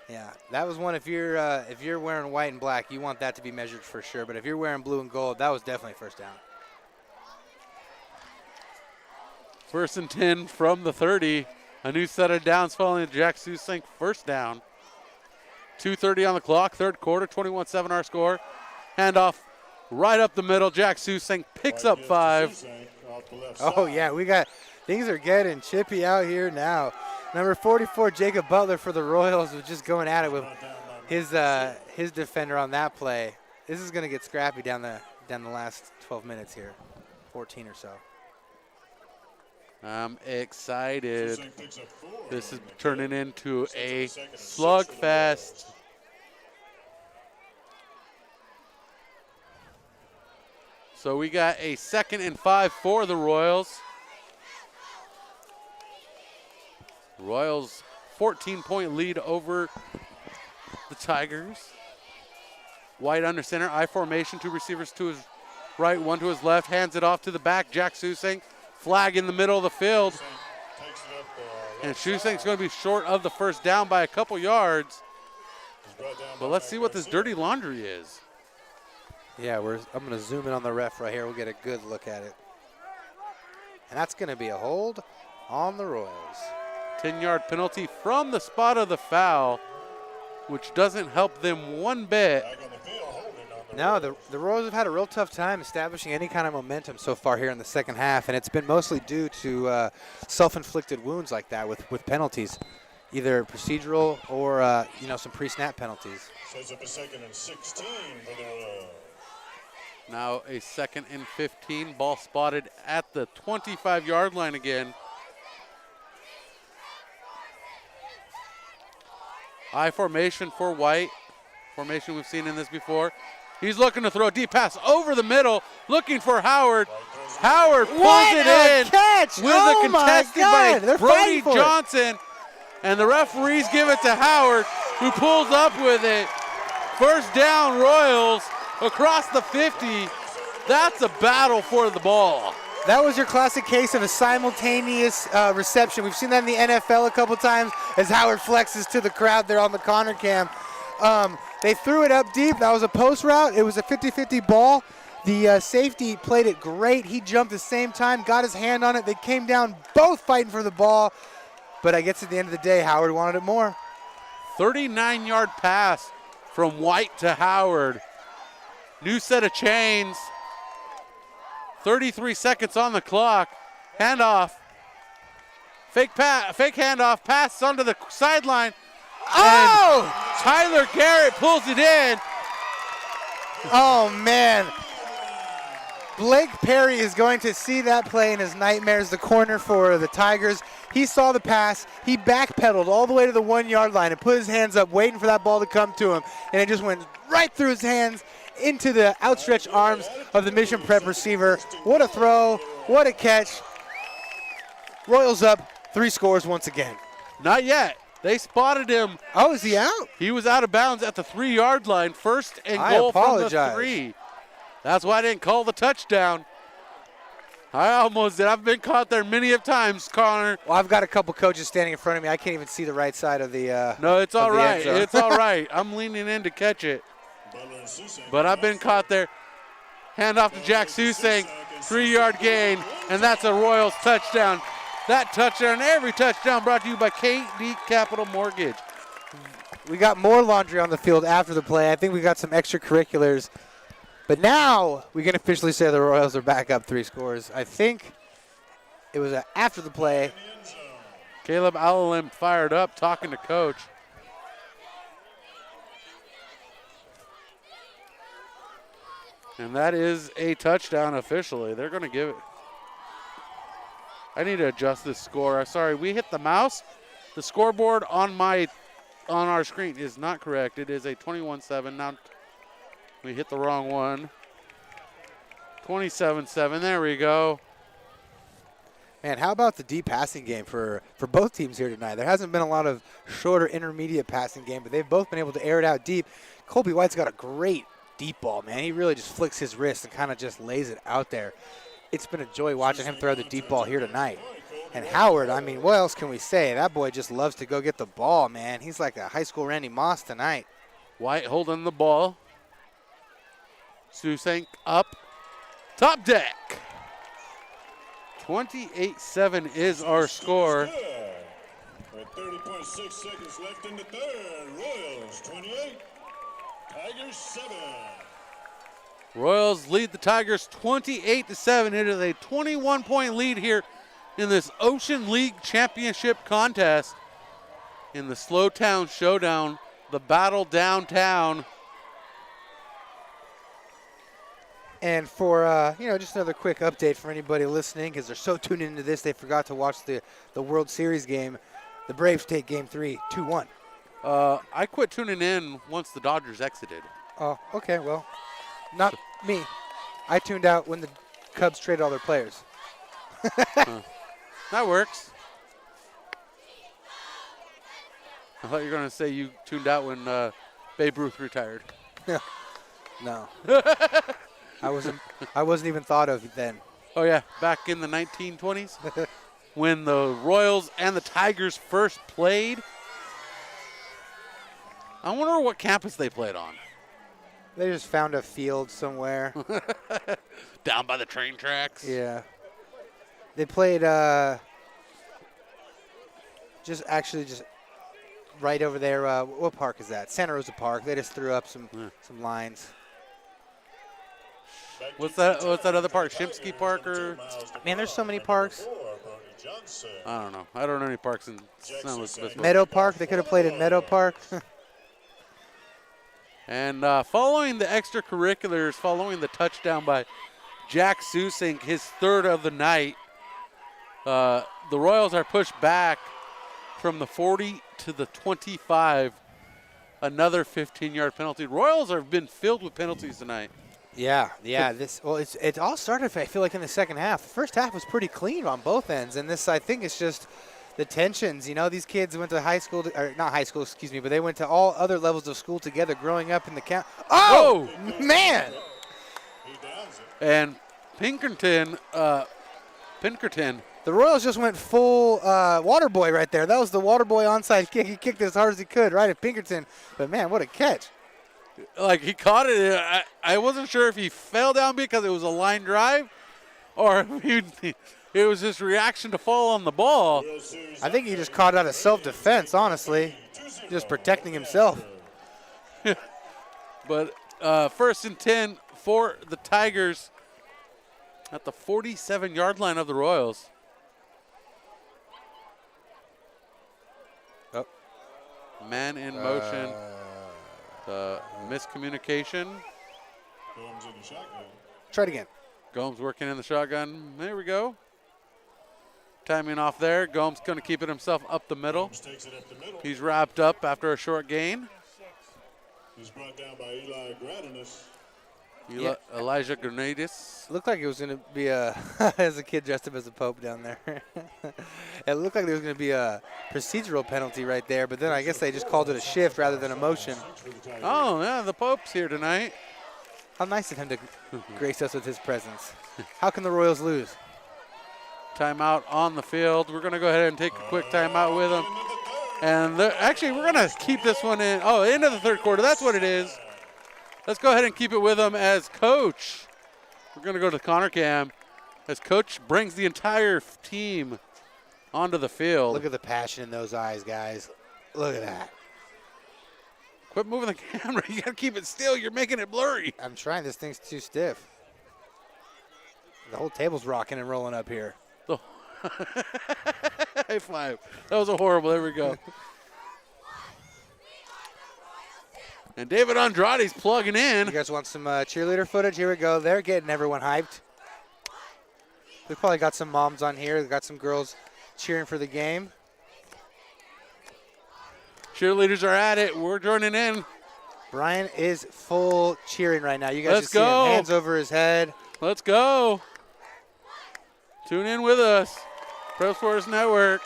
Yeah, that was one. If you're wearing white and black, you want that to be measured for sure. But if you're wearing blue and gold, that was definitely first down. 1st and 10 from the 30. A new set of downs following the Jack Susink first down. 2:30 on the clock, third quarter, 21-7 our score. Handoff right up the middle. Jack Susink picks up 5. Oh, yeah, things are getting chippy out here now. Number 44, Jacob Butler for the Royals, was just going at it with his defender on that play. This is going to get scrappy down the last 12 minutes here, 14 or so. I'm excited. This is turning into a slugfest. So we got a 2nd and 5 for the Royals. Royals 14-point lead over the Tigers. White under center, I formation, 2 receivers to his right, 1 to his left, hands it off to the back. Jack Susink, flag in the middle of the field. And Susink's going to be short of the first down by a couple yards. But let's see what this dirty laundry is. Yeah, I'm going to zoom in on the ref right here. We'll get a good look at it. And that's going to be a hold on the Royals. 10-yard penalty from the spot of the foul, which doesn't help them one bit. No, the Royals have had a real tough time establishing any kind of momentum so far here in the second half, and it's been mostly due to self-inflicted wounds like that with penalties, either procedural or some pre-snap penalties. Sets up a 2nd and 16 for the Royals. Now a 2nd and 15, ball spotted at the 25-yard line again. I formation for White. Formation we've seen in this before. He's looking to throw a deep pass over the middle, looking for Howard. Howard pulls it in catch. with a contested by They're Brody Johnson. And the referees give it to Howard, who pulls up with it. First down, Royals across the 50. That's a battle for the ball. That was your classic case of a simultaneous reception. We've seen that in the NFL a couple times as Howard flexes to the crowd there on the Connor cam. They threw it up deep. That was a post route. It was a 50-50 ball. The safety played it great. He jumped the same time, got his hand on it. They came down both fighting for the ball. But I guess at the end of the day, Howard wanted it more. 39-yard pass from White to Howard. New set of chains. 33 seconds on the clock. Handoff. Fake handoff. Pass onto the sideline. Oh! And Tyler Garrett pulls it in. Oh, man. Blake Perry is going to see that play in his nightmares, the corner for the Tigers. He saw the pass. He backpedaled all the way to the 1-yard line and put his hands up waiting for that ball to come to him. And it just went right through his hands into the outstretched arms of the Mission Prep receiver. What a throw. What a catch. Royals up 3 scores once again. Not yet. They spotted him. Oh, is he out? He was out of bounds at the 3-yard line. First and goal from the 3. That's why I didn't call the touchdown. I almost did. I've been caught there many of times, Connor. Well, I've got a couple coaches standing in front of me. I can't even see the right side of the No, it's all right. It's all right. I'm leaning in to catch it. But I've been caught there. Hand off to Jack Susink. 3-yard gain, and that's a Royals touchdown. That touchdown, every touchdown brought to you by KD Capital Mortgage. We got more laundry on the field after the play. I think we got some extracurriculars. But now we can officially say the Royals are back up 3 scores. I think it was after the play. Caleb Alalim fired up, talking to coach. And that is a touchdown officially. They're going to give it. I need to adjust this score. Sorry, we hit the mouse. The scoreboard on our screen is not correct. It is a 21-7. Now we hit the wrong one. 27-7. There we go. Man, how about the deep passing game for both teams here tonight? There hasn't been a lot of shorter intermediate passing game, but they've both been able to air it out deep. Colby White's got a great deep ball, man. He really just flicks his wrist and kind of just lays it out there. It's been a joy watching him throw the deep ball here tonight. And Howard, I mean, what else can we say? That boy just loves to go get the ball, man. He's like a high school Randy Moss tonight. White holding the ball. Susank up. Top deck. 28-7 is our score. With 30.6 seconds left in the third. Royals 28, Tigers 7. Royals lead the Tigers 28-7. It is a 21-point lead here in this Ocean League Championship contest in the SLO-Town Showdown, the battle downtown. And for, just another quick update for anybody listening, because they're so tuned into this, they forgot to watch the World Series game. The Braves take Game 3, 2-1. I quit tuning in once the Dodgers exited. Oh, okay, well, not me. I tuned out when the Cubs traded all their players. That works. I thought you were going to say you tuned out when Babe Ruth retired. No. I wasn't even thought of then. Oh, yeah, back in the 1920s when the Royals and the Tigers first played. I wonder what campus they played on. They just found a field somewhere. Down by the train tracks. Yeah. They played just right over there. What park is that? Santa Rosa Park. They just threw up some lines. What's that other park? Shimsky Park or? Man, there's so many parks. I don't know. I don't know any parks in San Luis Obispo. Meadow Park. They could have played in Meadow Park. And following the extracurriculars, following the touchdown by Jack Susink, his third of the night, the Royals are pushed back from the 40 to the 25. Another 15-yard penalty. Royals have been filled with penalties tonight. Yeah. It all started, I feel like, in the second half. The first half was pretty clean on both ends, and this, I think, is just the tensions. These kids went to high school, or not high school, excuse me, but they went to all other levels of school together growing up in the camp. Oh, man! And Pinkerton, the Royals just went full water boy right there. That was the water boy onside kick. He kicked it as hard as he could right at Pinkerton. But, man, what a catch. Like, he caught it. I wasn't sure if he fell down because it was a line drive or if it was his reaction to fall on the ball. I think he just caught it out of self-defense, honestly. Just protecting himself. But first and 10 for the Tigers at the 47-yard line of the Royals. Oh. Man in motion. Miscommunication. Gomes in the shotgun. Try it again. Gomes working in the shotgun. There we go. Timing off there. Gomes going to keep it himself up the middle. Takes it up the middle. He's wrapped up after a short gain. He's brought down by Eli Gradinus. Elijah Grenadis. Looked like it was going to be as a kid dressed up as a pope down there. It looked like there was going to be a procedural penalty right there, but then I guess they just called it a shift rather than a motion. Oh, yeah, the Pope's here tonight. How nice of him to grace us with his presence. How can the Royals lose? Timeout on the field. We're going to go ahead and take a quick timeout with them. And actually, we're going to keep this one in. Oh, into the third quarter. That's what it is. Let's go ahead and keep it with them as Coach. We're going to go to Connor Cam as Coach brings the entire team onto the field. Look at the passion in those eyes, guys. Look at that. Quit moving the camera. You got to keep it still. You're making it blurry. I'm trying. This thing's too stiff. The whole table's rocking and rolling up here. Oh. High five. That was a horrible. There we go. And David Andrade's plugging in. You guys want some cheerleader footage? Here we go. They're getting everyone hyped. We've probably got some moms on here. We've got some girls cheering for the game. Cheerleaders are at it. We're joining in. Brian is full cheering right now. You guys Let's just see go. him, hands over his head. Let's go. Tune in with us. Pro Sports Network.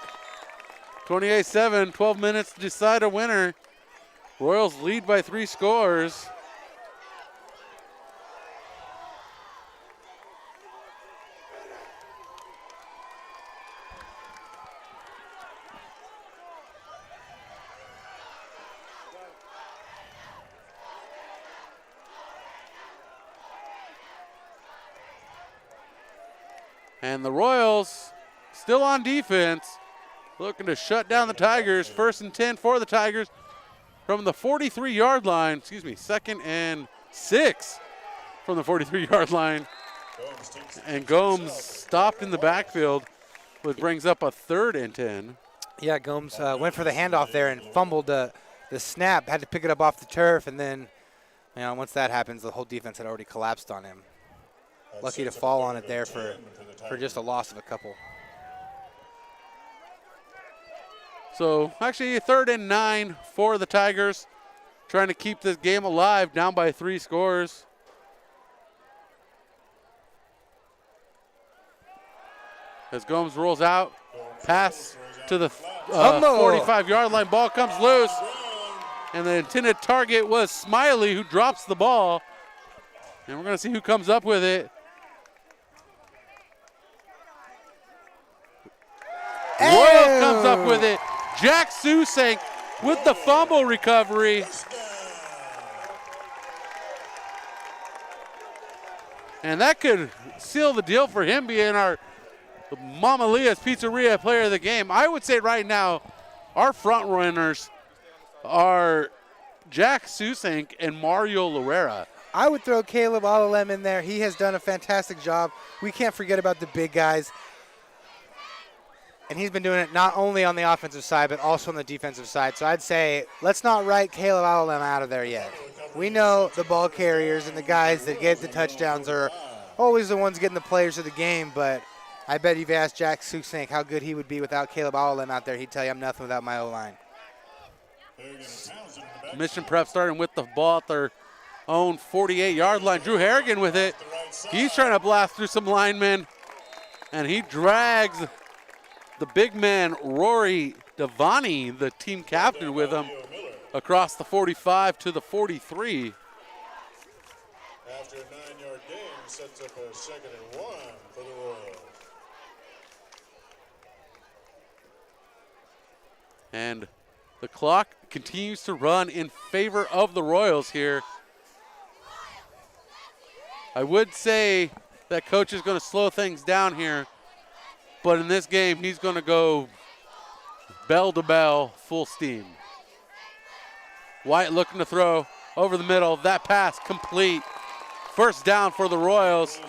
28-7, 12 minutes to decide a winner. Royals lead by 3 scores. And the Royals still on defense, looking to shut down the Tigers. 1st and 10 for the Tigers from the 43-yard line. Excuse me, 2nd and 6 from the 43-yard line. And Gomes stopped in the backfield, which brings up a 3rd and 10. Yeah, Gomes went for the handoff there and fumbled the snap, had to pick it up off the turf, and then, once that happens, the whole defense had already collapsed on him. Lucky to fall on it there for just a loss of a couple. So actually 3rd and 9 for the Tigers, trying to keep this game alive, down by 3 scores. As Gomes rolls out, pass to the 45-yard line, ball comes loose, and the intended target was Smiley, who drops the ball. And we're going to see who comes up with it. Royals comes up with it. Jack Susank with the fumble recovery. And that could seal the deal for him being our Mama Leah's Pizzeria player of the game. I would say right now our front runners are Jack Susank and Mario Loera. I would throw Caleb Alalem in there. He has done a fantastic job. We can't forget about the big guys. And he's been doing it not only on the offensive side, but also on the defensive side. So I'd say let's not write Caleb Alalem out of there yet. We know the ball carriers and the guys that get the touchdowns are always the ones getting the players of the game, but I bet if you've asked Jack Susank how good he would be without Caleb Alalem out there, he'd tell you I'm nothing without my O-line. Mission Prep starting with the ball at their own 48-yard line. Drew Harrigan with it. He's trying to blast through some linemen, and he drags the big man Rory Devani, the team captain, with him across the 45 to the 43. After a 9-yard game, sets up a 2nd and 1 for the Royals. And the clock continues to run in favor of the Royals here. I would say that coach is going to slow things down here, but in this game, he's going to go bell to bell, full steam. White looking to throw over the middle. That pass complete. 1st down for the Royals.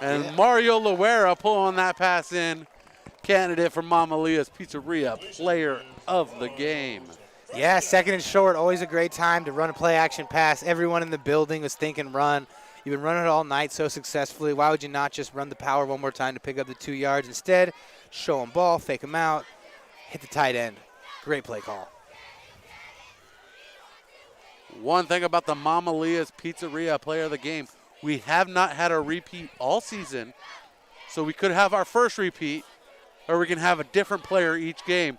And Mario Loera pulling that pass in. Candidate for Mama Leah's Pizzeria player of the game. Yeah, 2nd and short, always a great time to run a play action pass. Everyone in the building was thinking run. You've been running it all night so successfully. Why would you not just run the power one more time to pick up the 2 yards? Instead, show them ball, fake them out, hit the tight end. Great play call. One thing about the Mama Leah's Pizzeria player of the game, we have not had a repeat all season, so we could have our first repeat, or we can have a different player each game.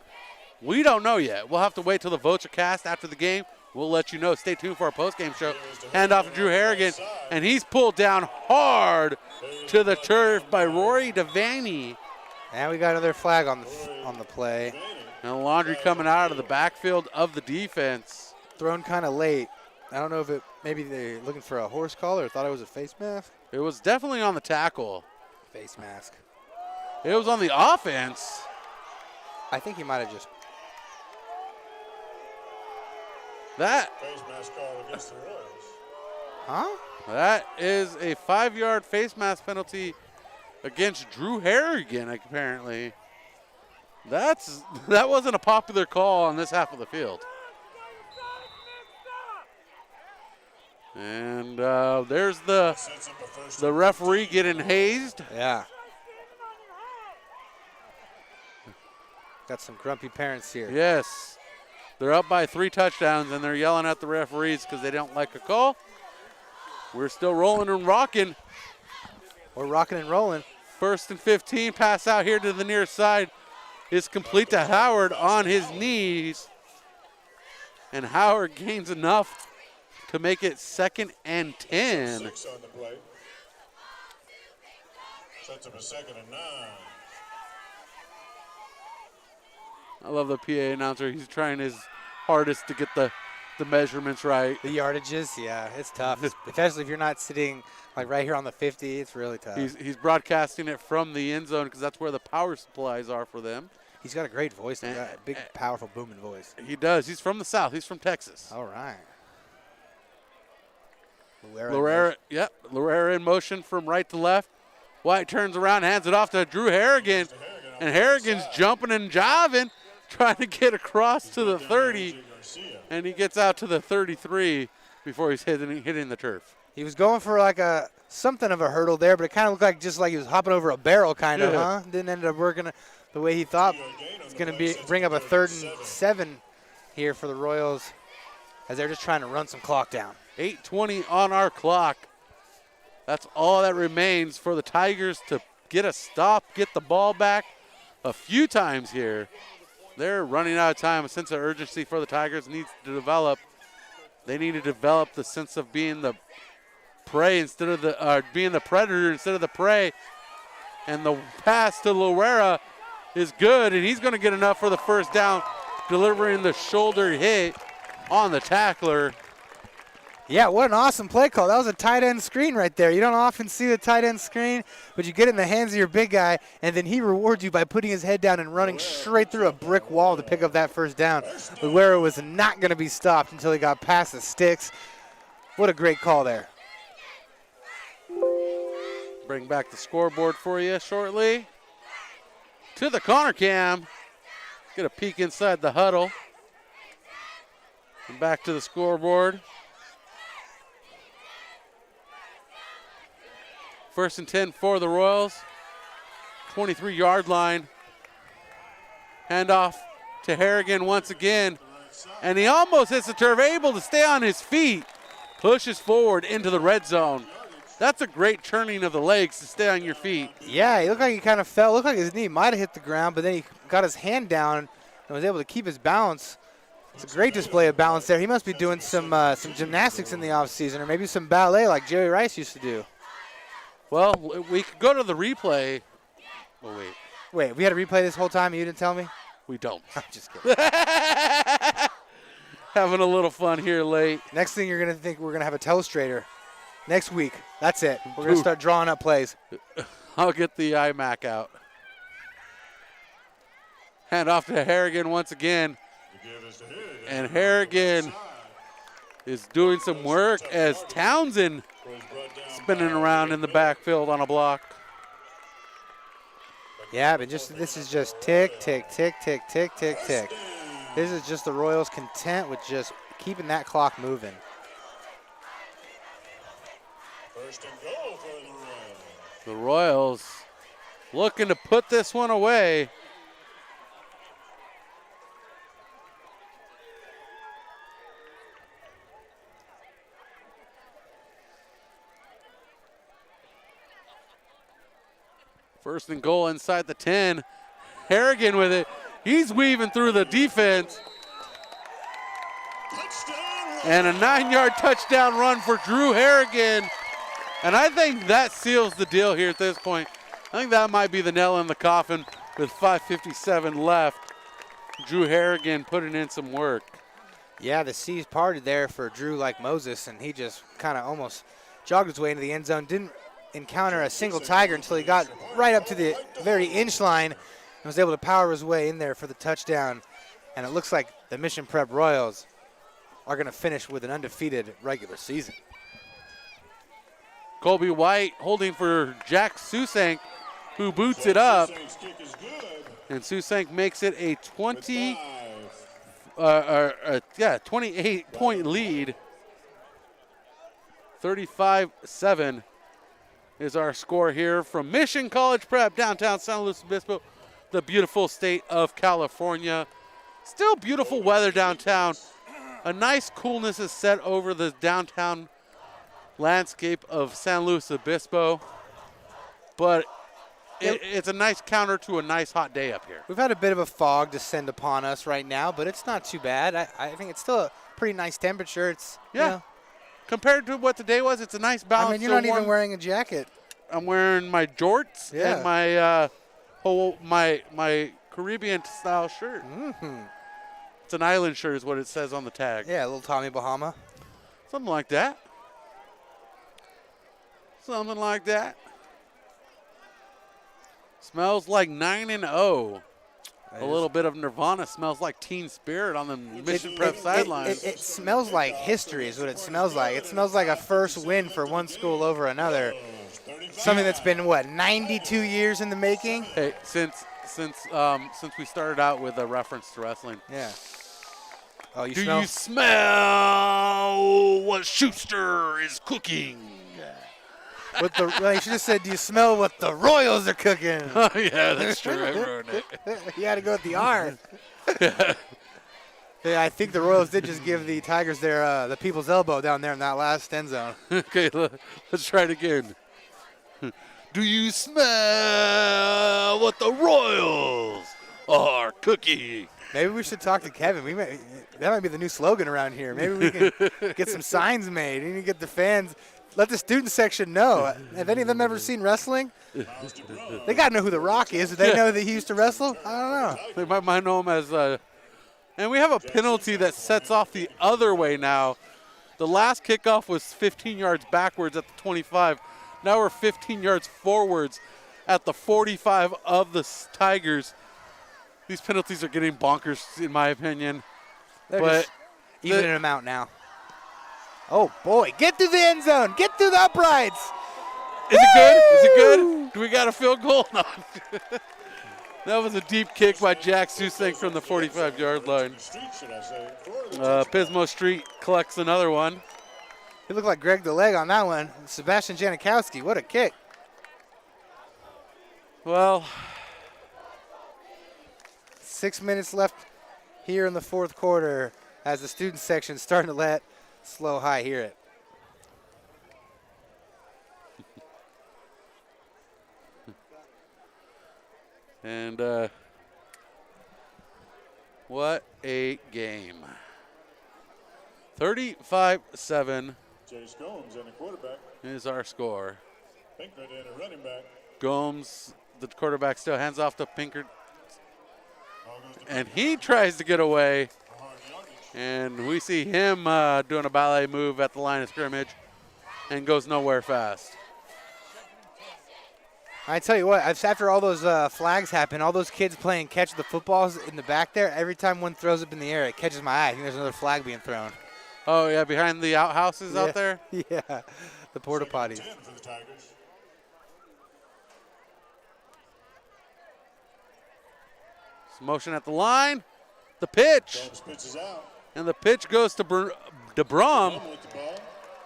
We don't know yet. We'll have to wait till the votes are cast after the game. We'll let you know. Stay tuned for our post-game show. Hand off to Drew Harrigan, and he's pulled down hard to the turf by Rory Devani. And we got another flag on the play. And Laundry coming out of the backfield of the defense. Thrown kind of late. I don't know if maybe they're looking for a horse collar or thought it was a face mask. It was definitely on the tackle. Face mask. It was on the offense. I think he might have just. Face mask call against the Royals. Huh? That is a 5-yard face mask penalty against Drew Harrigan, apparently. That wasn't a popular call on this half of the field. And there's the referee getting hazed. Yeah. Got some grumpy parents here. Yes. They're up by 3 touchdowns, and they're yelling at the referees because they don't like a call. We're still rolling and rocking. We're rocking and rolling. 1st and 15, pass out here to the near side is complete to Howard on his knees. And Howard gains enough to make it 2nd and 10. 6 on the play. Sets up a 2nd and 9. I love the PA announcer. He's trying his hardest to get the the measurements right. The yardages, yeah, it's tough. Especially if you're not sitting like right here on the 50, it's really tough. He's broadcasting it from the end zone because that's where the power supplies are for them. He's got a great voice. He's got a big, powerful, booming voice. He does. He's from the South. He's from Texas. All right. Loera in motion from right to left. White turns around, hands it off to Drew Harrigan. And Harrigan's jumping and jiving, trying to get across to the 30. And he gets out to the 33 before he's hitting the turf. He was going for like something of a hurdle there, but it kind of looked like just like he was hopping over a barrel kind of, huh? Didn't end up working the way he thought. It's going to bring up a 3rd and 7 here for the Royals as they're just trying to run some clock down. 8:20 on our clock. That's all that remains for the Tigers to get a stop, get the ball back a few times here. They're running out of time. A sense of urgency for the Tigers needs to develop. They need to develop the sense of being the prey instead of being the predator instead of the prey. And the pass to Loera is good, and he's going to get enough for the first down, delivering the shoulder hit on the tackler. Yeah, what an awesome play call. That was a tight end screen right there. You don't often see the tight end screen, but you get it in the hands of your big guy, and then he rewards you by putting his head down and running straight through a brick wall to pick up that first down. Loera was not going to be stopped until he got past the sticks. What a great call there. Bring back the scoreboard for you shortly. To the corner cam. Get a peek inside the huddle. And back to the scoreboard. 1st and 10 for the Royals. 23-yard line. Handoff to Harrigan once again. And he almost hits the turf, able to stay on his feet. Pushes forward into the red zone. That's a great turning of the legs to stay on your feet. Yeah, he looked like he kind of fell. Looked like his knee might have hit the ground, but then he got his hand down and was able to keep his balance. It's a great display of balance there. He must be doing some gymnastics in the offseason or maybe some ballet like Jerry Rice used to do. Well, we could go to the replay. Oh, wait. Wait, we had a replay this whole time and you didn't tell me? We don't. I'm just kidding. Having a little fun here late. Next thing you're going to think we're going to have a telestrator. Next week. That's it. We're going to start drawing up plays. I'll get the iMac out. Hand off to Harrigan once again. And Harrigan is doing some work as Townsend spinning around in the backfield on a block. Yeah, but this is just tick, tick, tick, tick, tick, tick, tick. This is just the Royals content with just keeping that clock moving. 1st and goal for the Royals. The Royals looking to put this one away. First and goal inside the 10. Harrigan with it. He's weaving through the defense. And a 9-yard touchdown run for Drew Harrigan. And I think that seals the deal here at this point. I think that might be the nail in the coffin with 5:57 left. Drew Harrigan putting in some work. Yeah, the C's parted there for Drew like Moses, and he just kind of almost jogged his way into the end zone. Didn't encounter a single Tiger until he got right up to the very inch line and was able to power his way in there for the touchdown. And it looks like the Mission Prep Royals are going to finish with an undefeated regular season. Colby White holding for Jack Susank, who boots it up. And Susank makes it a 28-point lead. 35-7 is our score here from Mission College Prep, downtown San Luis Obispo, the beautiful state of California. Still beautiful weather downtown. A nice coolness is set over the downtown landscape of San Luis Obispo, but it's a nice counter to a nice hot day up here. We've had a bit of a fog descend upon us right now, but it's not too bad. I think it's still a pretty nice temperature. It's you know, compared to what the day was, it's a nice balance. I mean, you're not even wearing a jacket. I'm wearing my jorts and my my Caribbean style shirt. It's an island shirt is what it says on the tag. Yeah, a little Tommy Bahama. Something like that. Something like that. Smells like 9-0. A little bit of Nirvana. Smells like Teen Spirit on the Mission Prep sidelines. It smells like history is what it smells like. It smells like a first win for one school over another. Something that's been, what, 92 years in the making? Hey, since we started out with a reference to wrestling. Yeah. Oh, Do you smell what Schuster is cooking? You should have said, do you smell what the Royals are cooking? Oh, yeah, that's true. I ruined it. You had to go with the R. Yeah, I think the Royals did just give the Tigers their the people's elbow down there in that last end zone. Okay, let's try it again. Do you smell what the Royals are cooking? Maybe we should talk to Kevin. That might be the new slogan around here. Maybe we can get some signs made. You need to get the fans. Let the student section know. Have any of them ever seen wrestling? They got to know who The Rock is. Do they know that he used to wrestle? I don't know. They might know him as and we have a penalty that sets off the other way now. The last kickoff was 15 yards backwards at the 25. Now we're 15 yards forwards at the 45 of the Tigers. These penalties are getting bonkers, in my opinion. But evening them out now. Oh, boy. Get through the end zone. Get through the uprights. Is it good? Is it good? Do we got a field goal? No. That was a deep kick by Jack Susek from the 45-yard line. Pismo Street collects another one. He looked like Greg the Leg on that one. Sebastian Janikowski, what a kick. Well, 6 minutes left here in the fourth quarter as the student section starting to let Slow High hear it. And what a game. 35-7 Chase Gomes and the quarterback. Is our score. Pinkert and a running back. Gomes, the quarterback, still hands off to Pinkert. And he tries to get away. And we see him doing a ballet move at the line of scrimmage and goes nowhere fast. I tell you what, after all those flags happen, all those kids playing catch the footballs in the back there, every time one throws up in the air, it catches my eye. I think there's another flag being thrown. Oh, yeah, behind the outhouses out there? Yeah, the porta potties. Motion at the line. The pitch. And the pitch goes to DeBrum.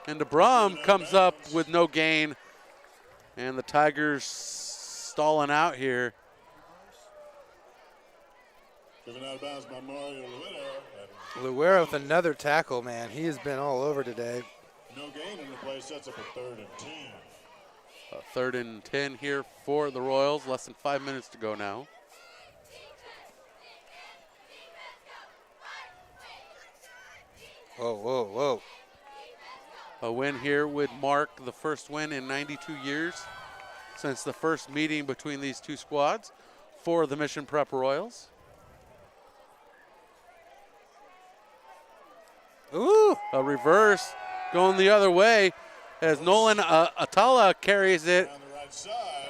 And DeBrum comes up with no gain. And the Tigers stalling out here. Driven out of bounds by Mario Luero. Luero with another tackle, man. He has been all over today. No gain in the play, sets up a 3rd and 10. A 3rd and 10 here for the Royals. Less than 5 minutes to go now. Whoa, whoa, whoa. A win here would mark the first win in 92 years since the first meeting between these two squads for the Mission Prep Royals. Ooh. A reverse going the other way as Nolan Atala carries it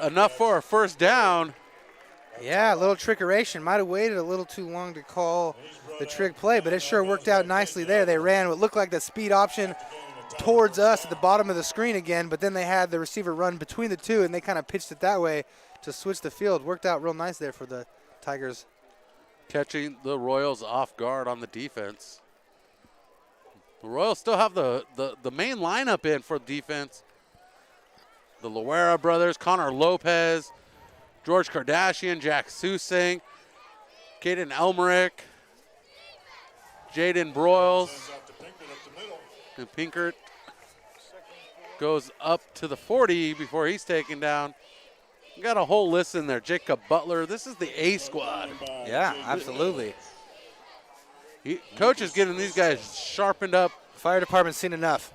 enough for a first down. Yeah, a little trickeration. Might have waited a little too long to call the trick play, but it sure worked out nicely there. They ran what looked like the speed option towards us at the bottom of the screen again, but then they had the receiver run between the two, and they kind of pitched it that way to switch the field. Worked out real nice there for the Tigers. Catching the Royals off guard on the defense. The Royals still have the main lineup in for defense. The Loera brothers, Connor Lopez, George Kardashian, Jack Susing, Caden Elmerick, Jaden Broyles, and Pinkert goes up to the 40 before he's taken down. We got a whole list in there. Jacob Butler, this is the A squad. Yeah, absolutely. Coach is getting these guys sharpened up. Fire department's seen enough.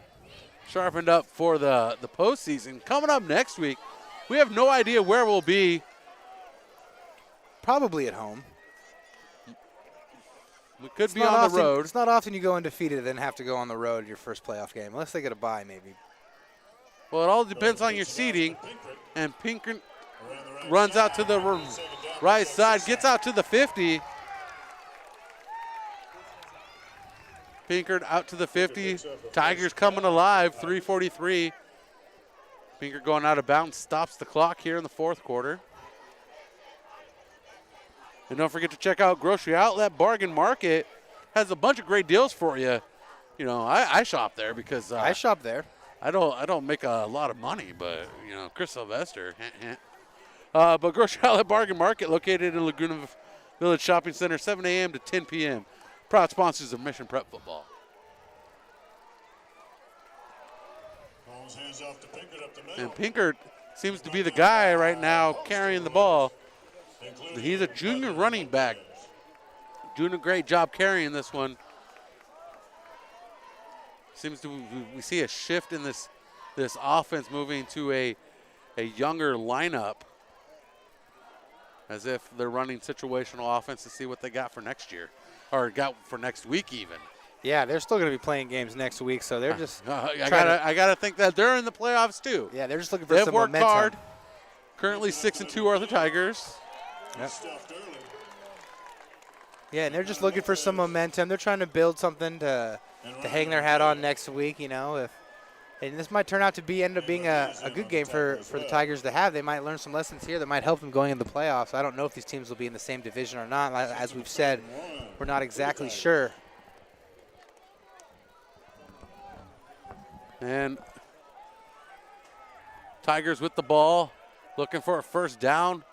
Sharpened up for the postseason. Coming up next week, we have no idea where we'll be. Probably at home. We could be on the road. It's not often you go undefeated and then have to go on the road your first playoff game, unless they get a bye maybe. Well, it all depends on your seeding. And Pinkert runs out to the right side, gets out to the 50. Pinkert out to the 50. Tigers coming alive, 3:43. Pinkert going out of bounds, stops the clock here in the fourth quarter. And don't forget to check out Grocery Outlet Bargain Market. Has a bunch of great deals for you. You know, I shop there because I shop there. I don't make a lot of money, but you know, Chris Sylvester. But Grocery Outlet Bargain Market, located in Laguna Village Shopping Center, 7 a.m. to 10 p.m. Proud sponsors of Mission Prep Football. Hands off to Pinkert up the middle. And Pinkert seems to be the guy right now carrying the ball. He's a junior running back. Doing a great job carrying this one. Seems to we see a shift in this offense moving to a younger lineup, as if they're running situational offense to see what they got for next year, or got for next week even. Yeah, they're still going to be playing games next week, so they're just. I gotta think that they're in the playoffs too. Yeah, they're just looking for some momentum. They've worked hard. Currently 6-2 are the Tigers. Yep. Yeah, and they're just looking for some momentum. They're trying to build something to hang their hat on next week. You know, and this might turn out to end up being a good game for the Tigers to have. They might learn some lessons here that might help them going into the playoffs. I don't know if these teams will be in the same division or not. As we've said, we're not exactly sure. And Tigers with the ball, looking for a first down.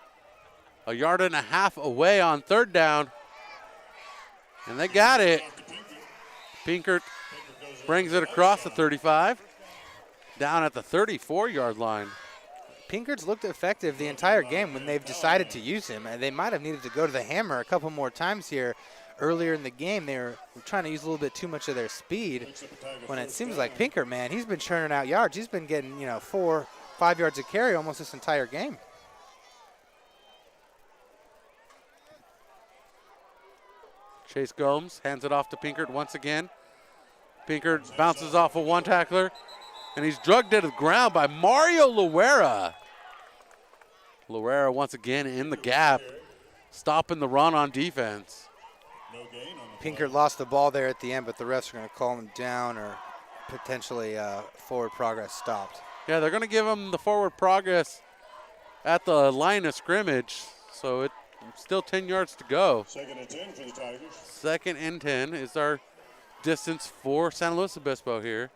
1.5 yards away on third down. And they got it. Pinkert brings it across the 35, down at the 34-yard line. Pinkert's looked effective the entire game when they've decided to use him. And they might have needed to go to the hammer a couple more times here. Earlier in the game, they were trying to use a little bit too much of their speed. When it seems like Pinkert, man, he's been churning out yards. He's been getting, 4-5 yards a carry almost this entire game. Chase Gomes hands it off to Pinkert once again. Pinkert bounces off of one tackler, and he's drugged to the ground by Mario Loera. Loera once again in the gap, stopping the run on defense. Pinkert lost the ball there at the end, but the refs are going to call him down or potentially forward progress stopped. Yeah, they're going to give him the forward progress at the line of scrimmage, so it's still 10 yards to go. 2nd and 10 for the Tigers. 2nd and 10 is our distance for San Luis Obispo here.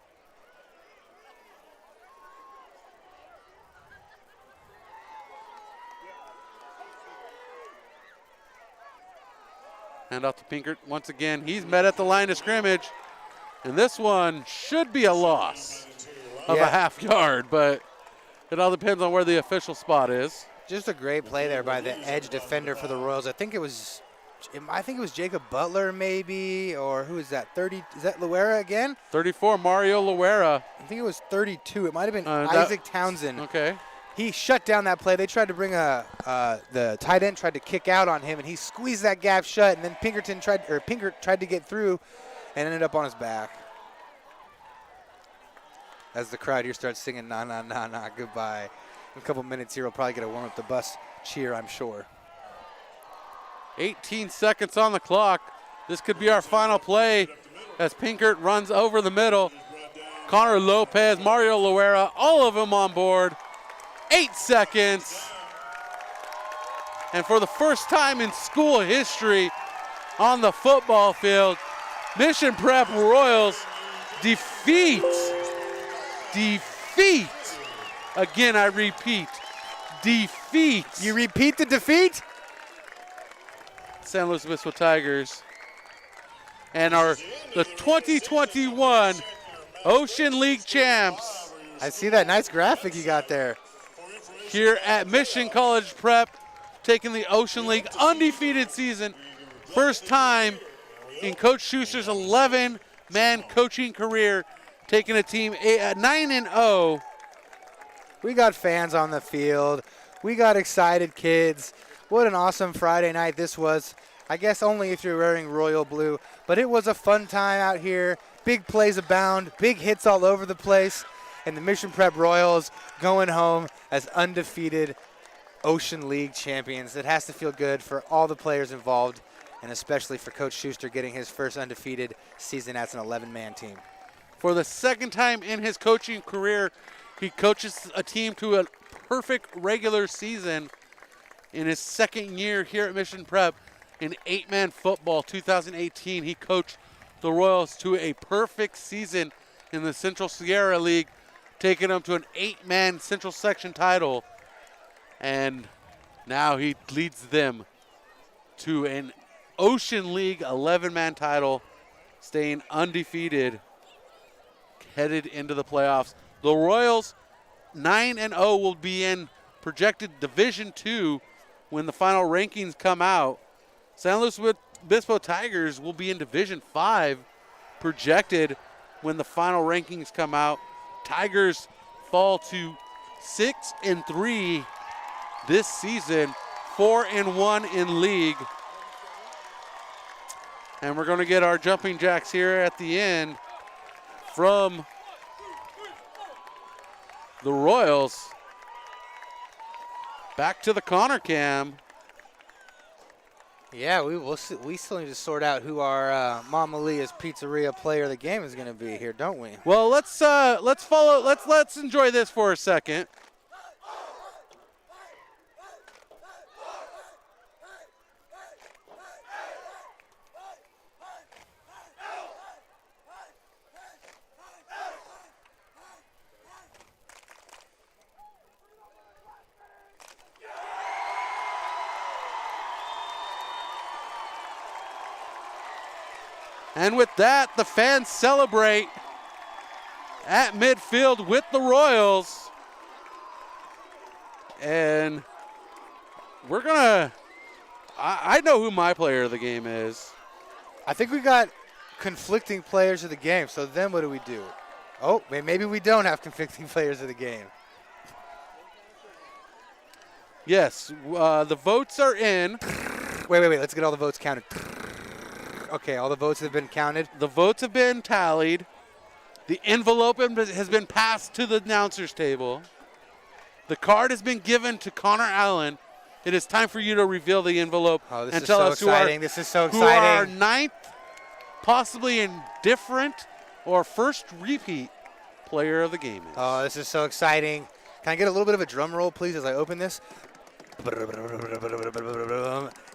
Hand off to Pinkert once again. He's met at the line of scrimmage, and this one should be a loss of a half yard, but it all depends on where the official spot is. Just a great play there by the edge defender for the Royals. I think it was Jacob Butler maybe, or who is that? 30? Is that Loera again? 34, Mario Loera. I think it was 32. It might have been Isaac Townsend. Okay. He shut down that play. They tried to bring the tight end tried to kick out on him, and he squeezed that gap shut. And then Pinkert tried to get through, and ended up on his back. As the crowd here starts singing "Nah, nah, nah, nah, goodbye." In a couple minutes here, we'll probably get a warm up the bus cheer, I'm sure. 18 seconds on the clock. This could be our final play as Pinkert runs over the middle. Connor Lopez, Mario Loera, all of them on board. 8 seconds. And for the first time in school history on the football field, Mission Prep Royals defeat. Again, I repeat, defeat. You repeat the defeat? San Luis Obispo Tigers. And the 2021 Ocean League champs. I see that nice graphic you got there. Here at Mission College Prep, taking the Ocean League undefeated season. First time in Coach Schuster's 11-man coaching career, taking a team 9-0. We got fans on the field. We got excited kids. What an awesome Friday night this was I guess only if you're wearing royal blue. But it was a fun time out here. Big plays abound, big hits all over the place. And the Mission Prep Royals going home as undefeated Ocean League champions. It has to feel good for all the players involved, and especially for Coach Schuster getting his first undefeated season as an 11-man team. For the second time in his coaching career, he coaches a team to a perfect regular season. In his second year here at Mission Prep in 8-man football 2018, he coached the Royals to a perfect season in the Central Sierra League, taking them to an 8-man Central Section title. And now he leads them to an Ocean League 11-man title, staying undefeated, headed into the playoffs. The Royals, 9-0, will be in projected Division II when the final rankings come out. San Luis Obispo Tigers will be in Division V, projected when the final rankings come out. Tigers fall to 6-3 this season, 4-1 in league. And we're going to get our jumping jacks here at the end from the Royals. Back to the Connor cam. Yeah, we still need to sort out who our Mama Leah's Pizzeria player of the game is going to be here, don't we? Well, let's enjoy this for a second. And with that, the fans celebrate at midfield with the Royals. And we're going to, I know who my player of the game is. I think we got conflicting players of the game, so then what do we do? Oh, maybe we don't have conflicting players of the game. Yes, the votes are in. Wait, let's get all the votes counted. Okay, all the votes have been counted. The votes have been tallied. The envelope has been passed to the announcer's table. The card has been given to Connor Allen. It is time for you to reveal the envelope and tell us this is so exciting. Who are ninth, possibly indifferent, or first repeat player of the game is. Oh, this is so exciting. Can I get a little bit of a drum roll, please, as I open this?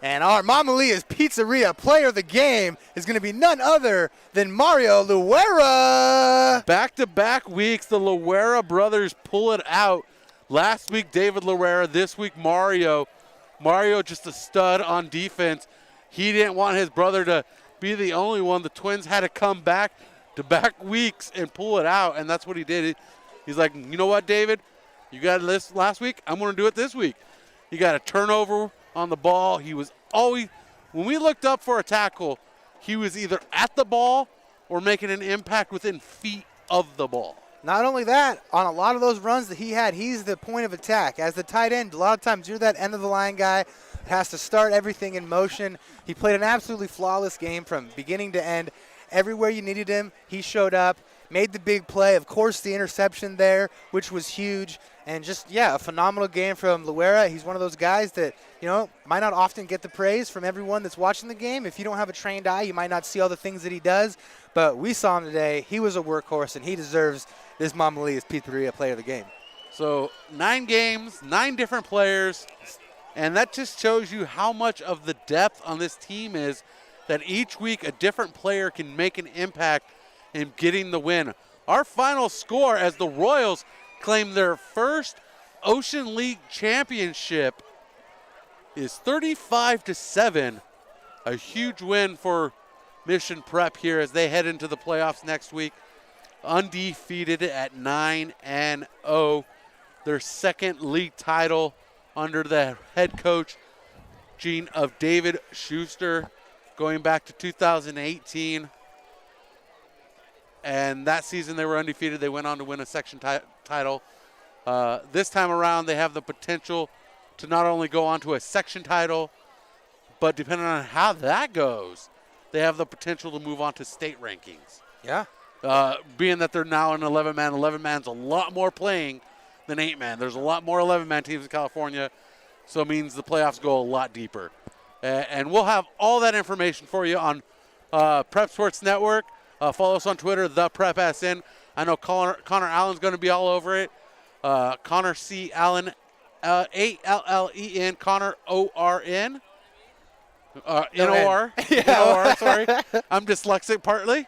And our Mama Leah's Pizzeria player of the game is going to be none other than Mario Luera. Back-to-back weeks, the Luera brothers pull it out. Last week, David Luera. This week, Mario. Mario just a stud on defense. He didn't want his brother to be the only one. The Twins had to come back to back weeks and pull it out, and that's what he did. He's like, you know what, David? You got this last week. I'm going to do it this week. He got a turnover on the ball. He was always, when we looked up for a tackle, he was either at the ball or making an impact within feet of the ball. Not only that, on a lot of those runs that he had, he's the point of attack. As the tight end, a lot of times you're that end-of-the-line guy that has to start everything in motion. He played an absolutely flawless game from beginning to end. Everywhere you needed him, he showed up, made the big play. Of course, the interception there, which was huge. And just, yeah, a phenomenal game from Luera. He's one of those guys that, might not often get the praise from everyone that's watching the game. If you don't have a trained eye, you might not see all the things that he does. But we saw him today. He was a workhorse, and he deserves this Mama Leah's Pizzeria player of the game. So 9 games, 9 different players, and that just shows you how much of the depth on this team is that each week a different player can make an impact in getting the win. Our final score as the Royals claim their first Ocean League championship is 35-7. A huge win for Mission Prep here as they head into the playoffs next week. Undefeated at 9-0. Their second league title under the head coach of David Schuster going back to 2018. And that season they were undefeated. They went on to win a section title. This time around they have the potential to not only go on to a section title, But depending on how that goes, they have the potential to move on to state rankings. Yeah. Being that they're now an 11-man, 11-man's a lot more playing than 8-man. There's a lot more 11-man teams in California, so it means the playoffs go a lot deeper. And we'll have all that information for you on Prep Sports Network. Follow us on Twitter, ThePrepSN. I know Connor Allen's going to be all over it. Connor C. Allen, A-L-L-E-N, Connor O-R-N. N-O-R. N-O-R, sorry. I'm dyslexic partly.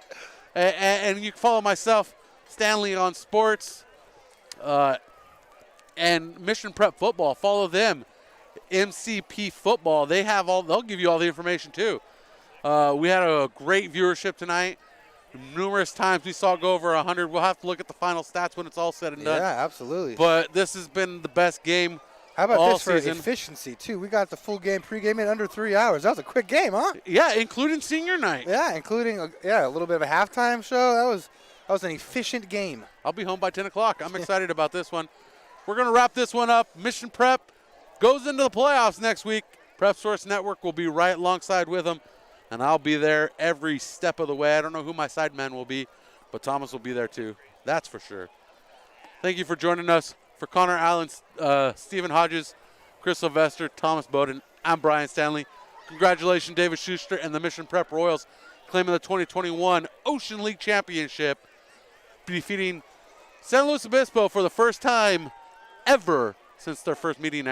And you can follow myself, Stanley, on sports. And Mission Prep Football. Follow them. MCP Football. They'll give you all the information too. We had a great viewership tonight. Numerous times we saw go over 100. We'll have to look at the final stats when it's all said and done. Yeah, absolutely. But this has been the best game. How about all this for season. Efficiency, too? We got the full game pregame in under 3 hours. That was a quick game, huh? Yeah, including senior night. Yeah, including a little bit of a halftime show. That was an efficient game. I'll be home by 10 o'clock. I'm excited about this one. We're going to wrap this one up. Mission Prep goes into the playoffs next week. Prep Source Network will be right alongside with them, and I'll be there every step of the way. I don't know who my side man will be, but Thomas will be there too. That's for sure. Thank you for joining us. For Connor Allen, Stephen Hodges, Chris Sylvester, Thomas Bowden, I'm Brian Stanley. Congratulations, David Schuster and the Mission Prep Royals claiming the 2021 Ocean League Championship, defeating San Luis Obispo for the first time ever since their first meeting